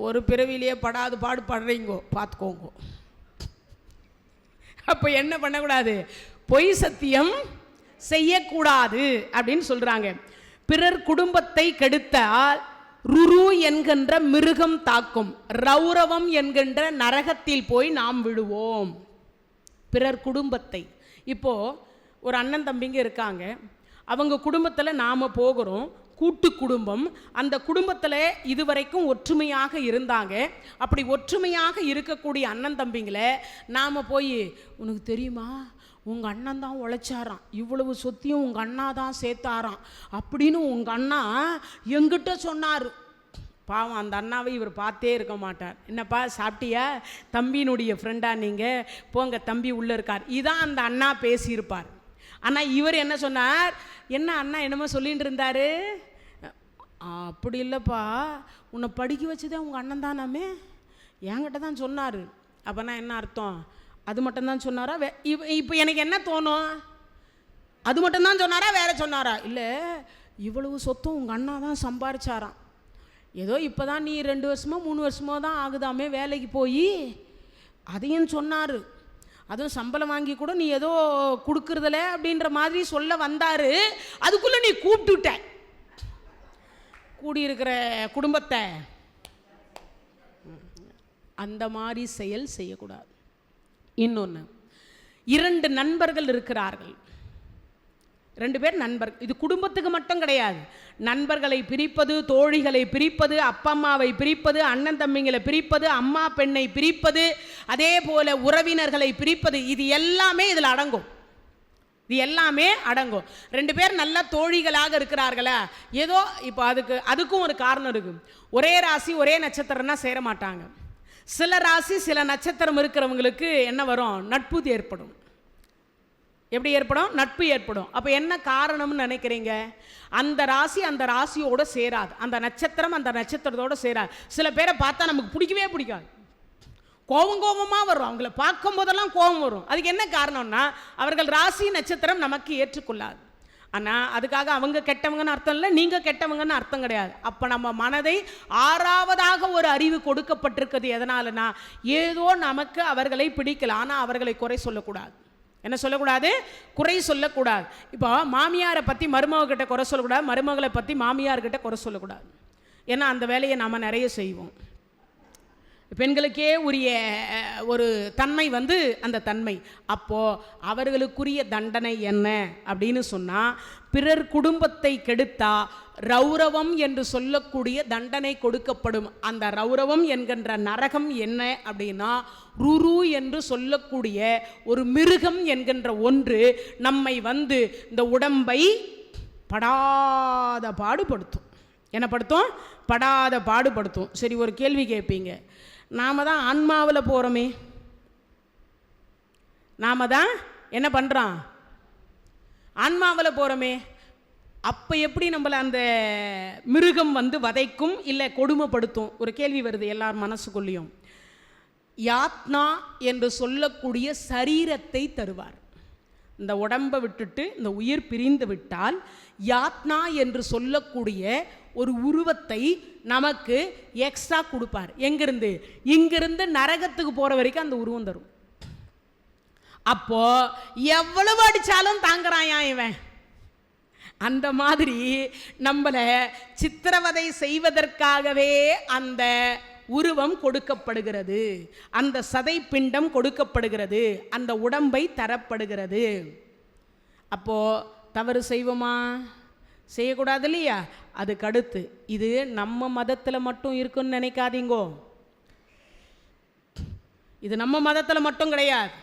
ஒரு பிறவிலேயே படாது பாடு படுறீங்கோ, பார்த்துக்கோங்க. அப்போ என்ன பண்ணக்கூடாது? பொய் சத்தியம் செய்யக்கூடாது அப்படின்னு சொல்கிறாங்க. பிறர் குடும்பத்தை கெடுத்தால் ருரு என்கின்ற மிருகம் தாக்கும், ரௌரவம் என்கின்ற நரகத்தில் போய் நாம் விடுவோம். பிறர் குடும்பத்தை, இப்போது ஒரு அண்ணன் தம்பிங்க இருக்காங்க, அவங்க குடும்பத்தில் நாம் போகிறோம், கூட்டு குடும்பம். அந்த குடும்பத்தில் இதுவரைக்கும் ஒற்றுமையாக இருந்தாங்க. அப்படி ஒற்றுமையாக இருக்கக்கூடிய அண்ணன் தம்பிங்களை நாம் போய், உனக்கு தெரியுமா உங்கள் அண்ணன் தான் உழைச்சாராம், இவ்வளவு சொத்தியும் உங்கள் அண்ணா தான் சேர்த்தாராம் அப்படின்னு உங்கள் அண்ணா எங்கிட்ட சொன்னார். பாவம், அந்த அண்ணாவை இவர் பார்த்தே இருக்க மாட்டார். என்னப்பா சாப்பிட்டியா? தம்பியினுடைய ஃப்ரெண்டா நீங்கள்? போங்க, தம்பி உள்ளே இருக்கார். இதான் அந்த அண்ணா பேசியிருப்பார். ஆனால் இவர் என்ன சொன்னார்? என்ன அண்ணா என்னமோ சொல்லிகிட்டு இருந்தார்? அப்படி இல்லைப்பா, உன்னை படிக்க வச்சதே உங்கள் அண்ணன் தானாமே, என்கிட்ட தான் சொன்னார். அப்போனா என்ன அர்த்தம்? அது மட்டும்தான் சொன்னாரா? இப்போ எனக்கு என்ன தோணும், அது மட்டும்தான் சொன்னாரா வேற சொன்னாரா? இல்லை, இவ்வளவு சொத்தும் உங்கள் அண்ணா தான் சம்பாரிச்சாராம். ஏதோ இப்போ தான் நீ 2 வருஷமோ 3 வருஷமோ தான் ஆகுதாமே வேலைக்கு போய், அதையும் சொன்னார். அதுவும் சம்பளம் வாங்கி கூட நீ ஏதோ கொடுக்குறதில்ல அப்படின்ற மாதிரி சொல்ல வந்தார். அதுக்குள்ளே நீ கூப்பிட்டுட்ட கூடியிருக்கிற குடும்பத்தை. அந்த மாதிரி செயல் செய்யக்கூடாது. இன்னொன்று, 2 நண்பர்கள் இருக்கிறார்கள், 2 பேர் நண்பர்கள். இது குடும்பத்துக்கு மட்டும் கிடையாது. நண்பர்களை பிரிப்பது, தோழிகளை பிரிப்பது, அப்பா அம்மாவை பிரிப்பது, அண்ணன் தம்பிங்களை பிரிப்பது, அம்மா பெண்ணை பிரிப்பது, அதே போல உறவினர்களை பிரிப்பது, இது எல்லாமே இதில் அடங்கும். இது எல்லாமே அடங்கும். 2 பேர் நல்ல தோழிகளாக இருக்கிறார்களா, ஏதோ இப்போ அதுக்கும் ஒரு காரணம் இருக்கு. ஒரே ராசி ஒரே நட்சத்திரம்னா சேர மாட்டாங்க. சில ராசி சில நட்சத்திரம் இருக்கிறவங்களுக்கு என்ன வரும், நட்பு ஏற்படும். எப்படி ஏற்படும்? நட்பு ஏற்படும். அப்போ என்ன காரணம்னு நினைக்கிறீங்க? அந்த ராசி அந்த ராசியோட சேராது, அந்த நட்சத்திரம் அந்த நட்சத்திரத்தோடு சேராது. சில பேரை பார்த்தா நமக்கு பிடிக்கவே பிடிக்காது, கோபமாக வரும். அவங்கள பார்க்கும் போதெல்லாம் கோபம் வரும். அதுக்கு என்ன காரணம்னா, அவர்கள் ராசி நட்சத்திரம் நமக்கு ஏற்றுக்கொள்ளாது. ஆனால் அதுக்காக அவங்க கெட்டவங்கன்னு அர்த்தம் இல்லை, நீங்கள் கெட்டவங்கன்னு அர்த்தம் கிடையாது. அப்போ நம்ம மனதை 6வதாக ஒரு அறிவு கொடுக்கப்பட்டிருக்கிறது. எதனாலனா, ஏதோ நமக்கு அவர்களை பிடிக்கல, ஆனால் அவர்களை குறை சொல்லக்கூடாது. என்ன சொல்லக்கூடாது? குறை சொல்லக்கூடாது. இப்போ மாமியாரை பற்றி மருமகிட்ட குறை சொல்லக்கூடாது, மருமகளை பற்றி மாமியார்கிட்ட குறை சொல்லக்கூடாது. ஏன்னா அந்த வேலையை நாம் நிறைய செய்வோம். பெண்களுக்கே உரிய ஒரு தன்மை அந்த தன்மை. அப்போது அவர்களுக்குரிய தண்டனை என்ன அப்படின்னு சொன்னால், பிறர் குடும்பத்தை கெடுத்தா ரௌரவம் என்று சொல்லக்கூடிய தண்டனை கொடுக்கப்படும். அந்த ரௌரவம் என்கின்ற நரகம் என்ன அப்படின்னா, ருரு என்று சொல்லக்கூடிய ஒரு மிருகம் என்கின்ற ஒன்று நம்மை இந்த உடம்பை படாத பாடுபடுத்தும். என்ன படுத்தும்? படாத பாடுபடுத்தும். சரி, ஒரு கேள்வி கேட்பீங்க, நாம தான் ஆன்மாவில் போகிறோமே, நாம தான் என்ன பண்ணுறோம், ஆன்மாவில் போகிறோமே, அப்போ எப்படி நம்மளை அந்த மிருகம் வதைக்கும் இல்லை கொடுமைப்படுத்தும்? ஒரு கேள்வி வருது எல்லார் மனசுக்குள்ளேயும். யாத்னா என்று சொல்லக்கூடிய சரீரத்தை தருவார். இந்த உடம்பை விட்டுட்டு இந்த உயிர் பிரிந்து விட்டால் யாத்னா என்று சொல்லக்கூடிய ஒரு உருவத்தை நமக்கு எக்ஸ்ட்ரா கொடுப்பார். எங்கிருந்து? இங்கிருந்து நரகத்துக்கு போகிற வரைக்கும் அந்த உருவம் தரும். அப்போ எவ்வளவு அடித்தாலும் தாங்குறாயா இவன். அந்த மாதிரி நம்மளை சித்திரவதை செய்வதற்காகவே அந்த உருவம் கொடுக்கப்படுகிறது, அந்த சதை பிண்டம் கொடுக்கப்படுகிறது, அந்த உடம்பை தரப்படுகிறது. அப்போ தவறு செய்வோமா? செய்யக்கூடாது இல்லையா? அதுக்கு அடுத்து, இது நம்ம மதத்தில் மட்டும் இருக்குன்னு நினைக்காதீங்கோ. இது நம்ம மதத்தில் மட்டும் கிடையாது,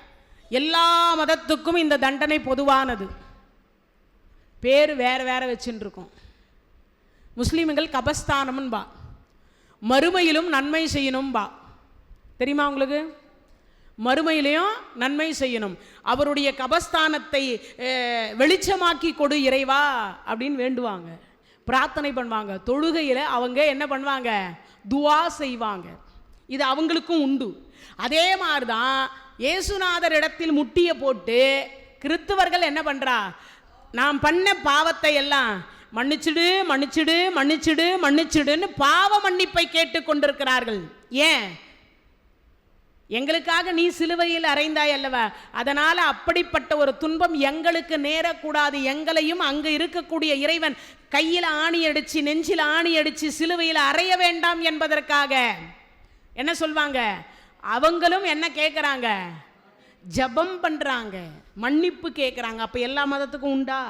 எல்லா மதத்துக்கும் இந்த தண்டனை பொதுவானது. பேர் வேற வேற வச்சுட்டு இருக்கோம். முஸ்லீம்கள் கபஸ்தானம்ன்பா, மறுமையிலும் நன்மை செய்யணும்பா. தெரியுமா உங்களுக்கு? மறுமையிலையும் நன்மை செய்யணும். அவருடைய கபஸ்தானத்தை வெளிச்சமாக்கி கொடு இறைவா அப்படின்னு வேண்டுவாங்க, பிரார்த்தனை பண்ணுவாங்க. தொழுகையில் அவங்க என்ன பண்ணுவாங்க? துவா செய்வாங்க. இது அவங்களுக்கும் உண்டு. அதே மாதிரி தான் இயேசுநாதர் இடத்தில் முட்டியை போட்டு கிறிஸ்தவர்கள் என்ன பண்ணுறா, நாம் பண்ண பாவத்தை எல்லாம் மன்னிச்சிடு மன்னிச்சிடு மன்னிச்சிடு மன்னிச்சிடுன்னு பாவ மன்னிப்பை கேட்டுக்கொண்டிருக்கிறார்கள். ஏன்? எங்களுக்காக நீ சிலுவையில் அறைந்தாய் அல்லவா, அதனால் அப்படிப்பட்ட ஒரு துன்பம் எங்களுக்கு நேரக்கூடாது. எங்களையும் அங்கு இருக்கக்கூடிய இறைவன் கையில் ஆணி அடிச்சு நெஞ்சில் ஆணி அடிச்சு சிலுவையில் அறைய வேண்டாம் என்பதற்காக என்ன சொல்வாங்க? அவங்களும் என்ன கேட்குறாங்க? ஜபம் பண்ணுறாங்க, மன்னிப்பு கேட்குறாங்க. அப்போ எல்லா மதத்துக்கும் உண்டா?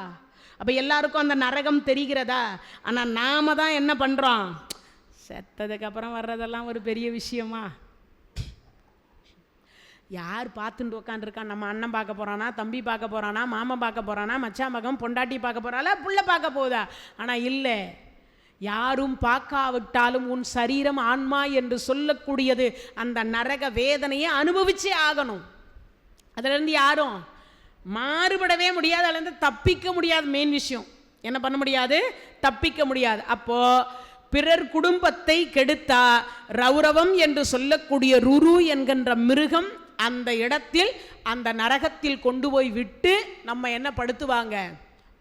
அப்போ எல்லாருக்கும் அந்த நரகம் தெரிகிறதா? ஆனால் நாம தான் என்ன பண்ணுறோம்? செத்ததுக்கப்புறம் வர்றதெல்லாம் ஒரு பெரிய விஷயமா? யார் பார்த்துட்டு உட்காந்துருக்கான்? நம்ம அண்ணன் பார்க்க போகிறானா, தம்பி பார்க்க போகிறானா, மாமன் பார்க்க போகிறானா, மச்சான் மகன் பொண்டாட்டி பார்க்க போகிறாளா, புள்ள பார்க்க போகுதா? ஆனால் இல்லை, யாரும் பார்க்காவிட்டாலும் உன் சரீரம் ஆன்மா என்று சொல்லக்கூடியது அந்த நரக வேதனையை அனுபவிச்சே ஆகணும். அதிலிருந்து யாரும் மாறுபடவே முடியாது, அதிலிருந்து தப்பிக்க முடியாது. மெயின் விஷயம் என்ன பண்ண முடியாது? தப்பிக்க முடியாது. அப்போ பிறர் குடும்பத்தை கெடுத்தா ரௌரவம் என்று சொல்லக்கூடிய ருரு என்கின்ற மிருகம் அந்த இடத்தில் அந்த நரகத்தில் கொண்டு போய் விட்டு நம்ம என்ன படுத்துவாங்க,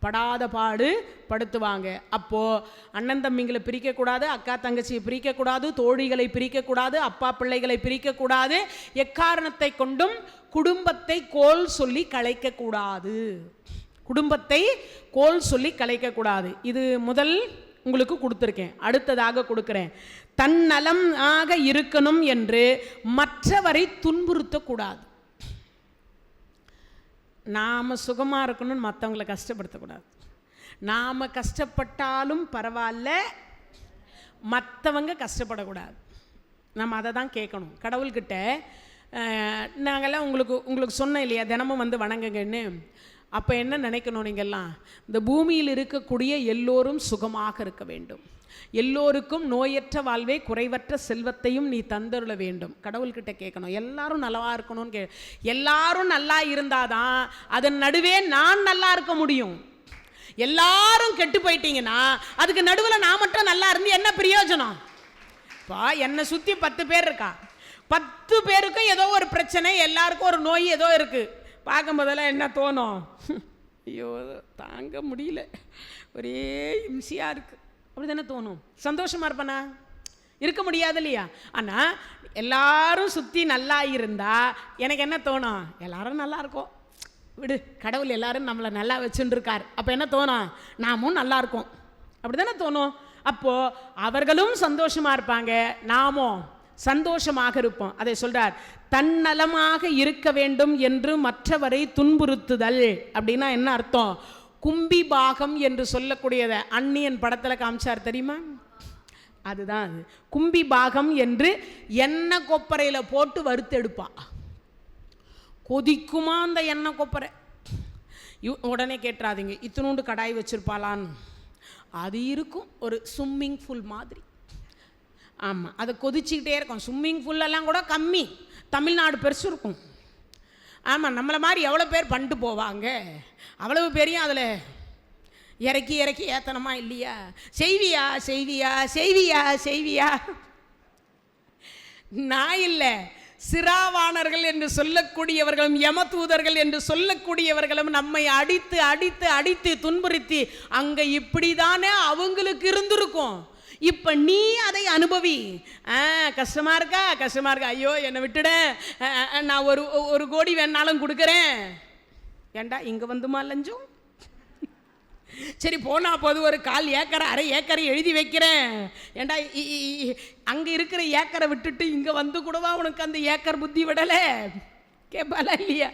படாத பாடு படுத்துவாங்க. அப்போது அண்ணன் தம்பிங்களை பிரிக்கக்கூடாது, அக்கா தங்கச்சியை பிரிக்கக்கூடாது, தோழிகளை பிரிக்கக்கூடாது, அப்பா பிள்ளைகளை பிரிக்கக்கூடாது, எக்காரணத்தை கொண்டும் குடும்பத்தை கோல் சொல்லி கலைக்கக்கூடாது. குடும்பத்தை கோல் சொல்லி கலைக்கக்கூடாது. இது முதல் உங்களுக்கு கொடுத்துருக்கேன். அடுத்ததாக கொடுக்குறேன், தன்னலம் ஆக இருக்கணும் என்று மற்றவரை துன்புறுத்தக்கூடாது. நாம் சுகமாக இருக்கணும்னு மற்றவங்களை கஷ்டப்படுத்தக்கூடாது. நாம் கஷ்டப்பட்டாலும் பரவாயில்ல, மற்றவங்க கஷ்டப்படக்கூடாது. நம்ம அதை தான் கேட்கணும் கடவுள்கிட்ட. நாங்கள்லாம் உங்களுக்கு சொன்னேன் இல்லையா, தினமும் வந்து வணங்குங்கன்னு. அப்போ என்ன நினைக்கணும் நீங்கள்லாம், இந்த பூமியில் இருக்கக்கூடிய எல்லோரும் சுகமாக இருக்க வேண்டும், எல்லோருக்கும் நோயற்ற வாழ்வே குறைவற்ற செல்வத்தையும் நீ தந்தருள வேண்டும். கடவுள்கிட்ட கேட்கணும், எல்லாரும் நல்லா இருக்கணும்னு எல்லாரும் நல்லா இருந்தாதான் அதன் நடுவே நான் நல்லா இருக்க முடியும். எல்லாரும் கெட்டு போயிட்டீங்கன்னா அதுக்கு நடுவில் நான் மட்டும் நல்லா இருந்து என்ன பிரயோஜனம்? இப்போ என்னை சுற்றி 10 பேர் இருக்கா, 10 பேருக்கும் ஏதோ ஒரு பிரச்சனை, எல்லாருக்கும் ஒரு நோய் ஏதோ இருக்குது. பார்க்கும்போதெல்லாம் என்ன தோணும், ஐயோ தாங்க முடியல, ஒரே இம்சியாக இருக்குது, அப்படி தானே தோணும். சந்தோஷமாக இருப்பேனா? இருக்க முடியாது இல்லையா? ஆனால் எல்லாரும் சுற்றி நல்லா இருந்தால் எனக்கு என்ன தோணும், எல்லாரும் நல்லா இருக்கும், விடு கடவுள் எல்லாரும் நம்மளை நல்லா வச்சுருக்கார். அப்போ என்ன தோணும், நாமும் நல்லா இருக்கோம், அப்படி தானே தோணும். அப்போது அவர்களும் சந்தோஷமாக இருப்பாங்க, நாமும் சந்தோஷமாக இருப்போம். அதை சொல்கிறார், தன்னலமாக இருக்க வேண்டும் என்று மற்றவரை துன்புறுத்துதல். அப்படின்னா என்ன அர்த்தம்? கும்பி பாகம் என்று சொல்லக்கூடியதை அந்நியன் படத்தில் காமிச்சார் தெரியுமா? அதுதான் அது கும்பி பாகம் என்று. எண்ணெய் கொப்பரையில் போட்டு வறுத்தெடுப்பா, கொதிக்குமா அந்த எண்ணெய் கொப்பரை. உடனே கேட்டுறாதீங்க இத்தினூண்டு கடாய் வச்சுருப்பாளான்னு. அது இருக்கும் ஒரு ஸ்விம்மிங் பூல் மாதிரி. ஆமாம், அதை கொதிச்சுக்கிட்டே இருக்கும். ஸ்விம்மிங் பூல்லெல்லாம் கூட கம்மி, தமிழ்நாடு பெருசு இருக்கும். ஆமாம், நம்மளை மாதிரி எவ்வளோ பேர் பண்ணிட்டு போவாங்க, அவ்வளவு பெரிய அதில் இறக்கி இறக்கி ஏத்தனமா இல்லையா? செய்வியா செய்வியா செய்வியா செய்வியா? நான் இல்லை, சிராவாணர்கள் என்று சொல்லக்கூடியவர்களும் யமதூதர்கள் என்று சொல்லக்கூடியவர்களும் நம்மை அடித்து அடித்து அடித்து துன்புறுத்தி அங்கே இப்படி தானே அவங்களுக்கு இருந்திருக்கும். இப்போ நீ அதை அனுபவி. கஷ்டமா இருக்கா, கஷ்டமா இருக்கா, ஐயோ என்னை விட்டுட, நான் ஒரு கோடி வேணாலும் கொடுக்குறேன். ஏண்டா இங்கே வந்துமா லஞ்சம்? சரி போனா போது ஒரு 1/4 ஏக்கரை 1/2 ஏக்கரை எழுதி வைக்கிறேன். ஏண்டா அங்கே இருக்கிற ஏக்கரை விட்டுட்டு இங்கே வந்து கூடவா உனக்கு அந்த ஏக்கர் புத்தி விடலை? கேட்பால இல்லையா?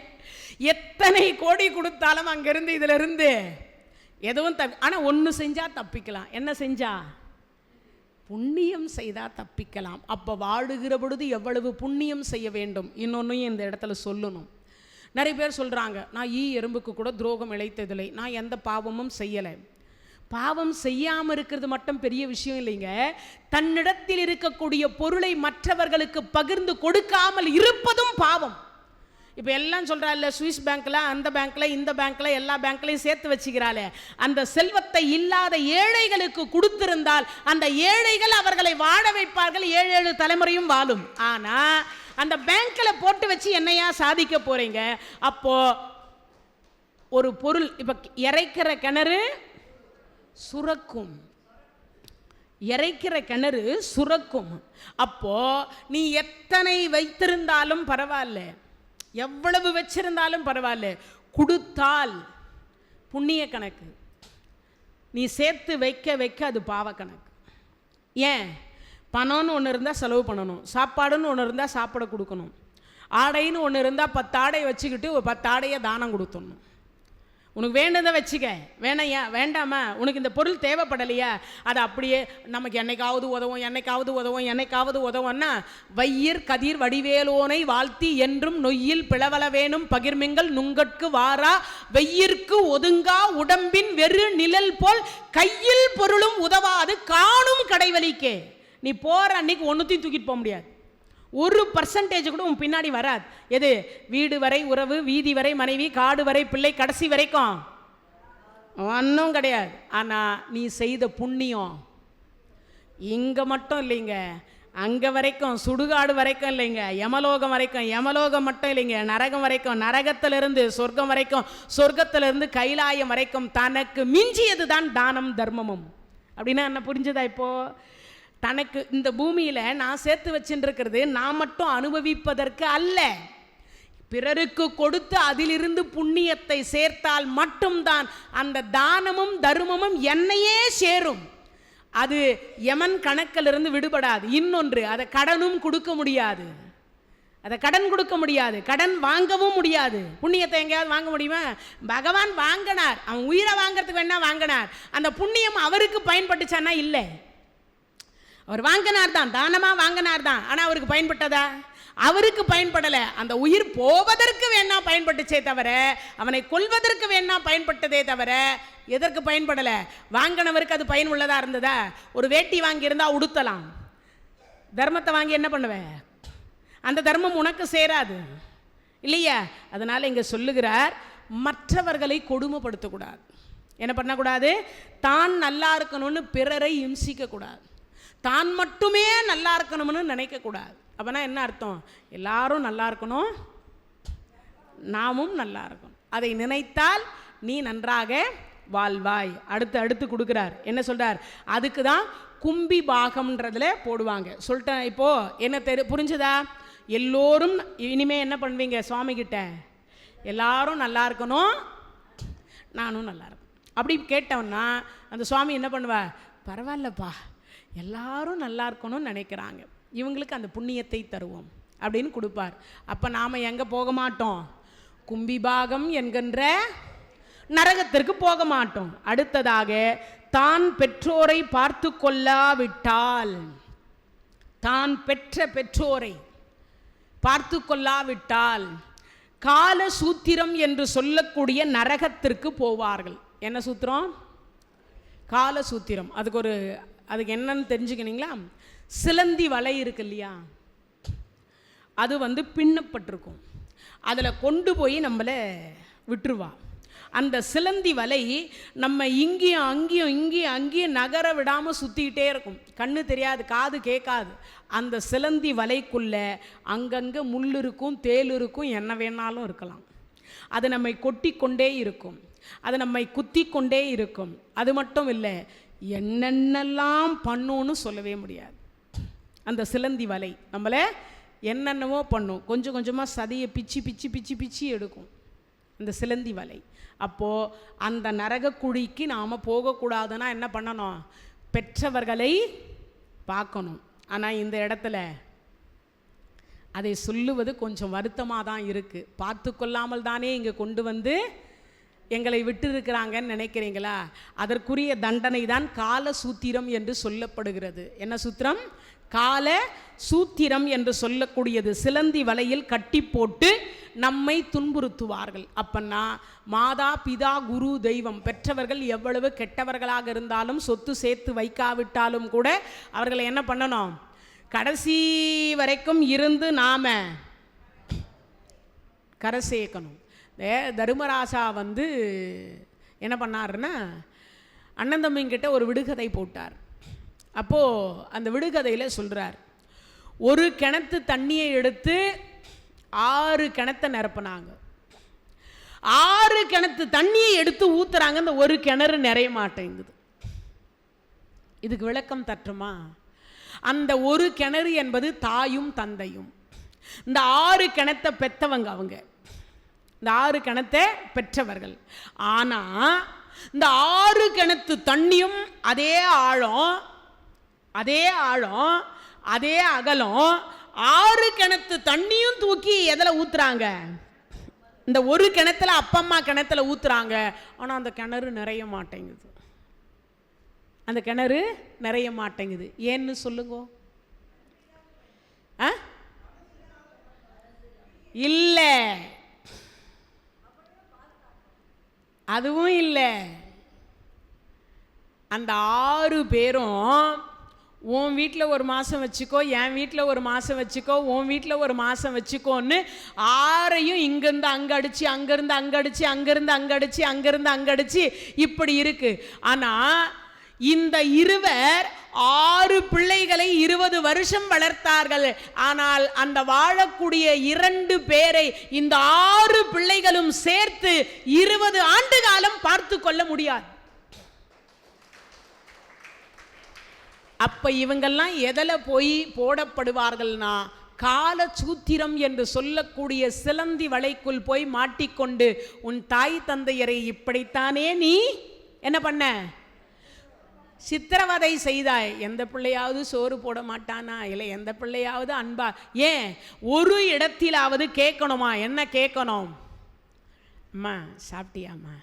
எத்தனை கோடி கொடுத்தாலும் அங்கேருந்து இதில் இருந்து எதுவும் ஆனால் ஒன்று செஞ்சால் தப்பிக்கலாம். என்ன செஞ்சா? புண்ணியம் செய்தால் தப்பிக்கலாம். அப்போ வாழுகிற பொழுது எவ்வளவு புண்ணியம் செய்ய வேண்டும். இன்னொன்னையும் இந்த இடத்துல சொல்லணும். நிறைய பேர் சொல்கிறாங்க, நான் எறும்புக்கு கூட துரோகம் இழைத்ததில்லை, நான் எந்த பாவமும் செய்யலை. பாவம் செய்யாமல் இருக்கிறது மட்டும் பெரிய விஷயம் இல்லைங்க, தன்னிடத்தில் இருக்கக்கூடிய பொருளை மற்றவர்களுக்கு பகிர்ந்து கொடுக்காமல் இருப்பதும் பாவம். இப்போ எல்லாம் சொல்கிறா இல்லை, சுவிஸ் பேங்க்கில் அந்த பேங்க்கில் இந்த பேங்க்கில் எல்லா பேங்க்லையும் சேர்த்து வச்சுக்கிறாளே, அந்த செல்வத்தை இல்லாத ஏழைகளுக்கு கொடுத்திருந்தால் அந்த ஏழைகள் அவர்களை வாழ வைப்பார்கள், 7 தலைமுறையும் வாழும். ஆனால் அந்த பேங்க்கில் போட்டு வச்சு என்னையா சாதிக்க போகிறீங்க? அப்போது ஒரு பொருள், இப்போ இறைக்கிற கிணறு சுரக்கும், இறைக்கிற கிணறு சுரக்கும். அப்போ நீ எத்தனை வைத்திருந்தாலும் பரவாயில்ல, எவ்வளவு வச்சிருந்தாலும் பரவாயில்ல, கொடுத்தால் புண்ணிய கணக்கு, நீ சேர்த்து வைக்க வைக்க அது பாவ கணக்கு. ஏன்? பணம்னு ஒன்று இருந்தால் செலவு பண்ணணும், சாப்பாடுன்னு ஒன்று இருந்தால் சாப்பிட கொடுக்கணும், ஆடைன்னு ஒன்று இருந்தால் 10 ஆடை வச்சுக்கிட்டு ஒரு 10 ஆடையை தானம் கொடுத்துடணும். உனக்கு வேண்டதை வச்சுக்க, வேணையா வேண்டாமா, உனக்கு இந்த பொருள் தேவைப்படலையா, அது அப்படியே நமக்கு என்னைக்காவது உதவும் என்னைக்காவது உதவும் என்னைக்காவது உதவும்னா, வையிர் கதிர் வடிவேலோனை வாழ்த்தி என்றும் நொய்யில் பிளவல வேணும் பகிர்மிங்கள் நுங்கட்கு வாரா வெய்யிற்கு ஒதுங்கா உடம்பின் வெறு நிழல் போல் கையில் பொருளும் உதவாது காணும் கடைவலிக்கே. நீ போகிற அன்னைக்கு ஒன்றுத்தையும் தூக்கிட்டு போக முடியாது, 1% கூட உன் பின்னாடி வராது. எது? வீடு வரை உறவு, வீதி வரை மனைவி, காடு வரை பிள்ளை, கடைசி வரைக்கும் ஒன்றும் கிடையாது. ஆனால் நீ செய்த புண்ணியம் இங்கே மட்டும் இல்லைங்க, அங்கே வரைக்கும், சுடுகாடு வரைக்கும் இல்லைங்க, யமலோகம் வரைக்கும், யமலோகம் மட்டும் இல்லைங்க, நரகம் வரைக்கும், நரகத்திலிருந்து சொர்க்கம் வரைக்கும், சொர்க்கத்திலிருந்து கைலாயம் வரைக்கும் தனக்கு மிஞ்சியது தான் தானம் தர்மமும். அப்படின்னா என்ன புரிஞ்சதா? இப்போ தனக்கு இந்த பூமியில் நான் சேர்த்து வச்சுருக்கிறது நான் மட்டும் அனுபவிப்பதற்கு அல்ல, பிறருக்கு கொடுத்து அதிலிருந்து புண்ணியத்தை சேர்த்தால் மட்டும்தான் அந்த தானமும் தர்மமும் என்னையே சேரும். அது யமன் கணக்கிலிருந்து விடுபடாது. இன்னொன்று, அதை கடனும் கொடுக்க முடியாது, அதை கடன் கொடுக்க முடியாது, கடன் வாங்கவும் முடியாது. புண்ணியத்தை எங்கேயாவது வாங்க முடியுமா? பகவான் வாங்கினார், அவன் உயிரை வாங்கிறதுக்கு வேணா வாங்கினார். அந்த புண்ணியம் அவருக்கு பயன்பட்டுச்சானா? இல்லை. அவர் வாங்கினார் தான், தானமாக வாங்கினார் தான், ஆனால் அவருக்கு பயன்பட்டதா? அவருக்கு பயன்படலை. அந்த உயிர் போவதற்கு வேணா பயன்பட்டுச்சே தவிர, அவனை கொல்வதற்கு வேணா பயன்பட்டதே தவிர எதற்கு பயன்படலை? வாங்கினவருக்கு அது பயன் உள்ளதா இருந்ததா? ஒரு வேட்டி வாங்கியிருந்தா உடுத்தலாம், தர்மத்தை வாங்கி என்ன பண்ணுவேன்? அந்த தர்மம் உனக்கு சேராது இல்லையா? அதனால் இங்கே சொல்லுகிறார், மற்றவர்களை கொடுமைப்படுத்தக்கூடாது. என்ன பண்ணக்கூடாது? தான் நல்லா இருக்கணும்னு பிறரை இம்சிக்கக்கூடாது, தான் மட்டுமே நல்லா இருக்கணும்னு நினைக்கக்கூடாது. அப்போனா என்ன அர்த்தம்? எல்லாரும் நல்லா இருக்கணும், நாமும் நல்லா இருக்கணும். அதை நினைத்தால் நீ நன்றாக வாழ்வாய். அடுத்து கொடுக்குறார். என்ன சொல்கிறார்? அதுக்கு தான் கும்பி பாகம்ன்றதுல போடுவாங்க. சொல்லிட்டேன். இப்போது என்ன புரிஞ்சுதா? எல்லோரும் இனிமேல் என்ன பண்ணுவீங்க? சுவாமி கிட்ட எல்லாரும் நல்லா இருக்கணும், நானும் நல்லா இருக்கணும் அப்படி கேட்டோம்னா அந்த சுவாமி என்ன பண்ணுவா? பரவாயில்லப்பா, எல்லாரும் நல்லா இருக்கணும்னு நினைக்கிறாங்க, இவங்களுக்கு அந்த புண்ணியத்தை தருவோம் அப்படின்னு கொடுப்பார். அப்போ நாம் எங்கே போக மாட்டோம்? கும்பிபாகம் என்கின்ற நரகத்திற்கு போக மாட்டோம். அடுத்ததாக, தான் பெற்றோரை பார்த்து கொள்ளாவிட்டால், தான் பெற்ற பெற்றோரை பார்த்து கொள்ளாவிட்டால் கால சூத்திரம் என்று சொல்லக்கூடிய நரகத்திற்கு போவார்கள். என்ன சூத்திரம்? கால சூத்திரம். அதுக்கு என்னன்னு தெரிஞ்சுக்கினீங்களா? சிலந்தி வலை இருக்கு இல்லையா, அது பின்னப்பட்டிருக்கும், அதில் கொண்டு போய் நம்மளை விட்டுருவா. அந்த சிலந்தி வலை நம்ம இங்கேயும் அங்கேயும் நகர விடாமல் சுற்றிக்கிட்டே இருக்கும். கண்ணு தெரியாது, காது கேட்காது. அந்த சிலந்தி வலைக்குள்ளே அங்கங்கே முள் இருக்கும், தேல் இருக்கும், என்ன வேணாலும் இருக்கலாம். அது நம்மை கொட்டி கொண்டே இருக்கும், அது நம்மை குத்தி கொண்டே இருக்கும். அது மட்டும் இல்லை, என்னென்னலாம் பண்ணுன்னு சொல்லவே முடியாது. அந்த சிலந்தி வலை நம்மளை என்னென்னவோ பண்ணும், கொஞ்சம் கொஞ்சமாக சதையை பிச்சு பிச்சு பிச்சு பிச்சு எடுக்கும் அந்த சிலந்தி வலை. அப்போது அந்த நரக குழிக்கு நாம் போகக்கூடாதுன்னா என்ன பண்ணணும்? பெற்றவர்களை பார்க்கணும். ஆனால் இந்த இடத்துல அதை சொல்லுவது கொஞ்சம் வருத்தமாக தான் இருக்குது. பார்த்து கொள்ளாமல் தானே இங்கே கொண்டு வந்து எங்களை விட்டு இருக்கிறாங்கன்னு நினைக்கிறீங்களா? அதற்குரிய தண்டனை தான் கால சூத்திரம் என்று சொல்லப்படுகிறது. என்ன சூத்திரம்? கால சூத்திரம் என்று சொல்லக்கூடியது. சிலந்தி வலையில் கட்டி போட்டு நம்மை துன்புறுத்துவார்கள். அப்பன்னா மாதா பிதா குரு தெய்வம் பெற்றவர்கள் எவ்வளவு கெட்டவர்களாக இருந்தாலும், சொத்து சேர்த்து வைக்காவிட்டாலும் கூட அவர்களை என்ன பண்ணணும்? கடைசி வரைக்கும் இருந்து நாம கரை சேர்க்கணும். தர்மராஜா என்ன பண்ணாருன்னா, அண்ணன் தம்பிங்கிட்ட ஒரு விடுகதை போட்டார். அப்போது அந்த விடுகதையில் சொல்கிறார், ஒரு கிணத்து தண்ணியை எடுத்து 6 கிணத்தை நிரப்பினாங்க. 6 கிணத்து தண்ணியை எடுத்து ஊற்றுறாங்க, இந்த ஒரு கிணறு நிறைய மாட்டேங்குது. இதுக்கு விளக்கம் தட்டுமா? அந்த ஒரு கிணறு என்பது தாயும் தந்தையும். இந்த 6 கிணத்தை பெற்றவங்க அவங்க, இந்த 6 கிணத்தை பெற்றவர்கள். ஆனால் இந்த 6 கிணத்து தண்ணியும் அதே ஆழம், அதே அகலம், 6 கிணத்து தண்ணியும் தூக்கி எதில் ஊத்துறாங்க? இந்த ஒரு கிணத்துல, அப்பம்மா கிணத்துல ஊத்துறாங்க. ஆனால் அந்த கிணறு நிறைய மாட்டேங்குது, அந்த கிணறு நிறைய மாட்டேங்குது. ஏன்னு சொல்லுங்க? இல்லை, அதுவும் இல்லை. அந்த 6 பேரும் உன் வீட்டில் ஒரு மாதம் வச்சுக்கோ, என் வீட்டில் ஒரு மாதம் வச்சுக்கோ, உன் வீட்டில் ஒரு மாதம் வச்சுக்கோன்னு 6ஐயும் இங்கேருந்து அங்கே அடித்து, அங்கேருந்து அங்கே அடித்து, அங்கேருந்து அங்கே அடித்து, அங்கேருந்து அங்கே அடித்து இப்படி இருக்குது. ஆனால் இந்த இருவர் 6 பிள்ளைகளை 20 வருஷம் வளர்த்தார்கள். ஆனால் அந்த வாழக்கூடிய 2 பேரை இந்த 6 பிள்ளைகளும் சேர்த்து 20 ஆண்டு காலம் பார்த்து கொள்ள முடியாது. அப்ப இவங்கெல்லாம் எதில போய் போடப்படுவார்கள்னா, கால சூத்திரம் என்று சொல்லக்கூடிய சிலந்தி வலைக்குள் போய் மாட்டிக்கொண்டு, உன் தாய் தந்தையரை இப்படித்தானே நீ என்ன பண்ண, சித்திரவதை செய்தாய். எந்த பிள்ளையாவது சோறு போட மாட்டானா? இல்லை எந்த பிள்ளையாவது அன்பா? ஏன் ஒரு இடத்திலாவது கேட்கணுமா? என்ன கேட்கணும்? அம்மா சாப்பிட்டியாம்மா?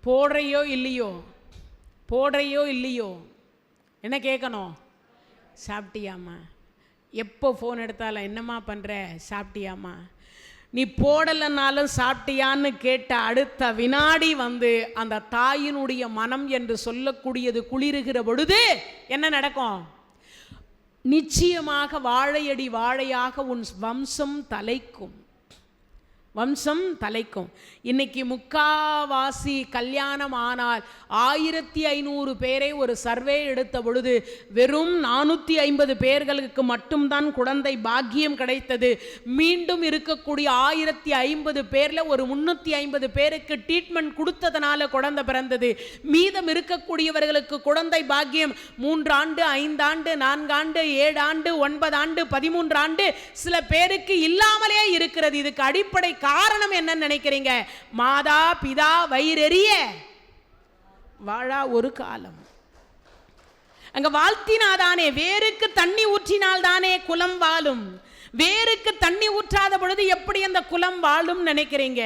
போடுறையோ இல்லையோ, போடுறையோ இல்லையோ, என்ன கேட்கணும்? சாப்பிட்டியாம்மா? எப்போ ஃபோன் எடுத்தாலும் என்னம்மா பண்ணுற, சாப்பிட்டியாம்மா? நீ போடலைன்னாலும் சாப்பிட்டியான்னு கேட்ட அடுத்த வினாடி வந்து அந்த தாயினுடைய மனம் என்று சொல்லக்கூடியது குளிருகிற பொழுது என்ன நடக்கும்? நிச்சயமாக வாழையடி வாழையாக உன் வம்சம் தலைக்கும், வம்சம் தலைக்கும். இன்னைக்கு முக்காவாசி கல்யாணம் ஆனால் 1500 பேரை ஒரு சர்வே எடுத்த பொழுது வெறும் 450 பேர்களுக்கு மட்டும்தான் குழந்தை பாக்கியம் கிடைத்தது. மீண்டும் இருக்கக்கூடிய 1050 பேரில் ஒரு 350 பேருக்கு ட்ரீட்மெண்ட் கொடுத்ததுனால குழந்தை பிறந்தது. மீதம் இருக்கக்கூடியவர்களுக்கு குழந்தை பாக்கியம் 3 ஆண்டு 5 ஆண்டு 4 ஆண்டு 7 ஆண்டு 9 ஆண்டு 13 ஆண்டு சில பேருக்கு இல்லாமலே இருக்கிறது. இதுக்கு அடிப்படை காரணம் என்ன நினைக்கிறீங்க? மாதா பிதா வயிறெறிய வாழா ஒரு காலம். அங்க வாழ்த்தினாதானே, வேருக்கு தண்ணி ஊற்றினால் தானே குலம் வாழும். வேருக்கு தண்ணி ஊற்றாத பொழுது எப்படி அந்த குலம் வாழும் நினைக்கிறீங்க?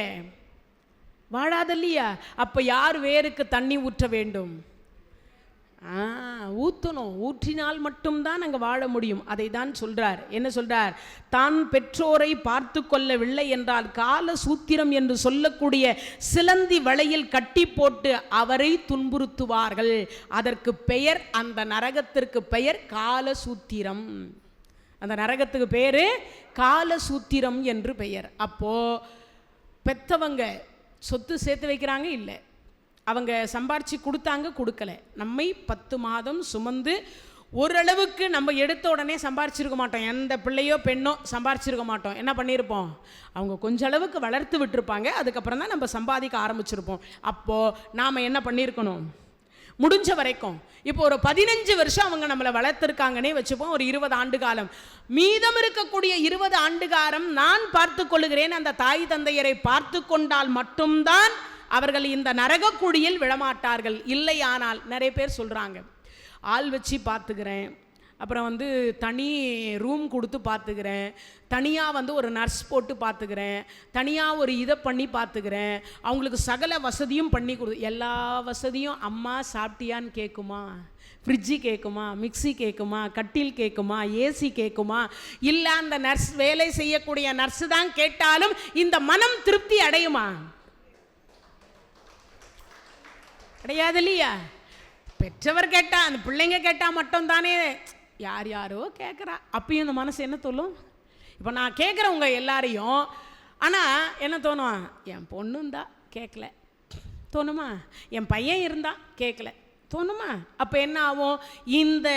வாழாதல்லையா? அப்ப யார் வேருக்கு தண்ணி ஊற்ற வேண்டும்? ஊற்றணும். ஊற்றினால் மட்டும்தான் அங்கே வாழ முடியும். அதை தான் சொல்றார். என்ன சொல்றார்? தான் பெற்றோரை பார்த்து கொள்ளவில்லை என்றால் கால சூத்திரம் என்று சொல்லக்கூடிய சிலந்தி வலையில் கட்டி போட்டு அவரை துன்புறுத்துவார்கள். அதற்கு பெயர், அந்த நரகத்திற்கு பெயர் கால சூத்திரம். அந்த நரகத்துக்கு பேரு கால சூத்திரம் என்று பெயர். அப்போ பெத்தவங்க சொத்து சேர்த்து வைக்கிறாங்க, இல்லை அவங்க சம்பாரிச்சு கொடுத்தாங்க, கொடுக்கல. நம்மை 10 மாதம் சுமந்து ஓரளவுக்கு நம்ம எடுத்த உடனே சம்பாரிச்சிருக்க மாட்டோம். எந்த பிள்ளையோ பெண்ணோ சம்பாரிச்சிருக்க மாட்டோம். என்ன பண்ணியிருப்போம்? அவங்க கொஞ்ச அளவுக்கு வளர்த்து விட்டுருப்பாங்க. அதுக்கப்புறம் தான் நம்ம சம்பாதிக்க ஆரம்பிச்சிருப்போம். அப்போது நாம் என்ன பண்ணியிருக்கணும்? முடிஞ்ச வரைக்கும் இப்போ ஒரு 15 வருஷம் அவங்க நம்மளை வளர்த்துருக்காங்கன்னே வச்சுப்போம். ஒரு 20 ஆண்டு காலம், மீதம் இருக்கக்கூடிய 20 ஆண்டு காலம் நான் பார்த்து கொள்ளுகிறேன். அந்த தாய் தந்தையரை பார்த்து கொண்டால் மட்டும்தான் அவர்கள் இந்த நரக குழியில் விழமாட்டார்கள். இல்லையானால் நிறைய பேர் சொல்கிறாங்க, ஆள் வச்சு பார்த்துக்கிறேன், அப்புறம் வந்து தனி ரூம் கொடுத்து பார்த்துக்கிறேன், தனியாக ஒரு நர்ஸ் போட்டு பார்த்துக்கிறேன், தனியாக ஒரு இதை பண்ணி பார்த்துக்கிறேன், அவங்களுக்கு சகல வசதியும் பண்ணி கொடு. எல்லா வசதியும் அம்மா சாப்பிட்டியான்னு கேட்குமா? ஃப்ரிட்ஜு கேட்குமா? மிக்சி கேட்குமா? கட்டில் கேட்குமா? ஏசி கேட்குமா? இல்லை அந்த நர்ஸ், வேலை செய்யக்கூடிய நர்ஸு தான் கேட்டாலும் இந்த மனம் திருப்தி அடையுமா? கிடையாது இல்லையா? பெற்றவர் கேட்டா, அந்த பிள்ளைங்க கேட்டால் மட்டும் தானே. யார் யாரோ கேட்குறா, அப்பயும் இந்த மனசு என்ன தோணும்? இப்போ நான் கேட்குறவங்க எல்லாரையும், ஆனால் என்ன தோணும்? என் பொண்ணு இருந்தா கேட்கல தோணுமா? என் பையன் இருந்தா கேட்கல தோணுமா? அப்போ என்ன ஆகும்? இந்த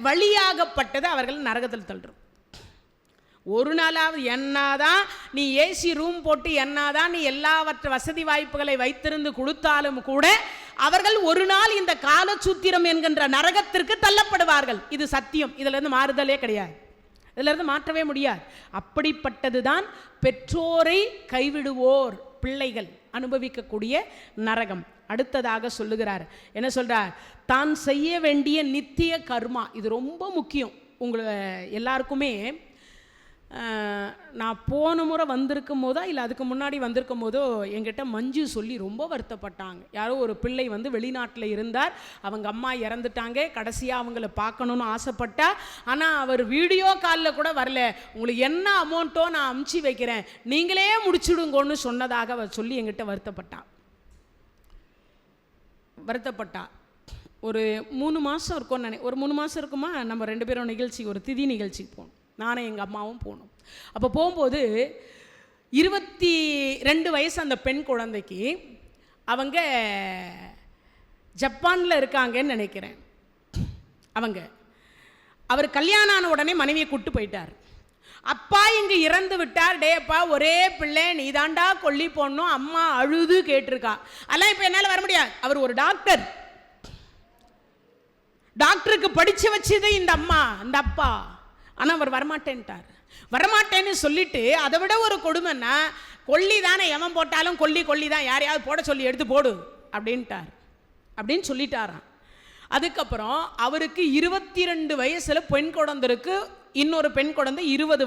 வழியாகப்பட்டது அவர்கள் நரகத்தில் தள்ளுறோம். ஒரு நாளாவது என்னாதான் நீ ஏசி ரூம் போட்டு, என்னாதான் நீ எல்லாவற்ற வசதி வாய்ப்புகளை வைத்திருந்து கொடுத்தாலும் கூட அவர்கள் ஒரு நாள் இந்த காலசூத்திரம் என்கின்ற நரகத்திற்கு தள்ளப்படுவார்கள். இது சத்தியம். இதிலிருந்து மாறுதலே கிடையாது, இதிலிருந்து மாற்றவே முடியாது. அப்படிப்பட்டதுதான் பெற்றோரை கைவிடுவோர் பிள்ளைகள் அனுபவிக்கக்கூடிய நரகம். அடுத்ததாக சொல்லுகிறார். என்ன சொல்றார்? தான் செய்ய வேண்டிய நித்திய கர்மா. இது ரொம்ப முக்கியம். உங்களை எல்லாருக்குமே நான் போன முறை வந்திருக்கும் போதோ இல்லை அதுக்கு முன்னாடி வந்திருக்கும் போதோ என்கிட்ட மஞ்சு சொல்லி ரொம்ப வருத்தப்பட்டாங்க. யாரோ ஒரு பிள்ளை வெளிநாட்டில் இருந்தார், அவங்க அம்மா இறந்துட்டாங்க, கடைசியாக அவங்கள பார்க்கணுன்னு ஆசைப்பட்டா, ஆனால் அவர் வீடியோ காலில் கூட வரல. உங்களுக்கு என்ன அமௌண்ட்டோ நான் அமுச்சு வைக்கிறேன், நீங்களே முடிச்சுடுங்கன்னு சொன்னதாக அவர் சொல்லி என்கிட்ட வருத்தப்பட்டா. ஒரு 3 மாதம் இருக்கும்னு ஒரு 3 மாதம் இருக்குமா, நம்ம 2 பேரும் நிகழ்ச்சி, ஒரு திதி நிகழ்ச்சிக்கு போனோம். நானும் எங்கள் அம்மாவும் போனோம். அப்போ போகும்போது 22 வயசு அந்த பெண் குழந்தைக்கு அவங்க ஜப்பானில் இருக்காங்கன்னு நினைக்கிறேன். அவர் கல்யாணம் ஆன உடனே மனைவியை கூட்டு போயிட்டார். அப்பா இங்கே இறந்து விட்டார். டேப்பா ஒரே பிள்ளை, நீ தாண்டா கொல்லி போடணும். அம்மா அழுது கேட்டிருக்கா. அதெல்லாம் இப்போ என்னால் வர முடியாது. அவர் ஒரு டாக்டர், டாக்டருக்கு படிச்சு வச்சது இந்த அம்மா, இந்த அப்பா. ஆனால் அவர் வரமாட்டேன்ட்டார். வரமாட்டேன்னு சொல்லிட்டு, அதை விட ஒரு கொடுமைன்னா, கொல்லி தானே எவன் போட்டாலும் கொல்லி தான், யாரையாவது போட சொல்லி எடுத்து போடு அப்படின்ட்டார். அப்படின்னு சொல்லிட்டாராம். அதுக்கப்புறம் அவருக்கு 22 வயசுல பெண் குழந்தைக்கு, இன்னொரு பெண் குழந்தை 20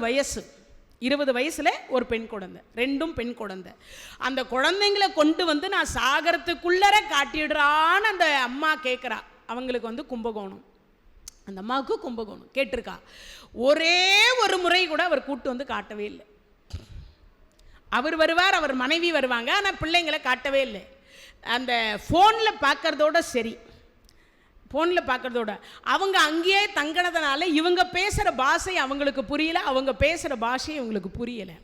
வயசுல ஒரு பெண் குழந்தை, ரெண்டும் பெண் குழந்தை. அந்த குழந்தைங்களை கொண்டு வந்து நான் சாகரத்துக்குள்ளர காட்டிடுறான்னு அந்த அம்மா கேட்குறா. அவங்களுக்கு கும்பகோணம், அந்த அம்மாவுக்கு கும்பகோணம் கேட்டிருக்கா. ஒரே ஒரு முறை கூட அவர் கூட்டு வந்து காட்டவே இல்லை. அவர் வருவார், அவர் மனைவி வருவாங்க, ஆனால் பிள்ளைங்களை காட்டவே இல்லை. அந்த ஃபோனில் பார்க்கறதோட சரி, ஃபோனில் பார்க்குறதோட அவங்க அங்கேயே தங்கினதுனால இவங்க பேசுகிற பாஷை அவங்களுக்கு புரியல, அவங்க பேசுகிற பாஷை இவங்களுக்கு புரியலை.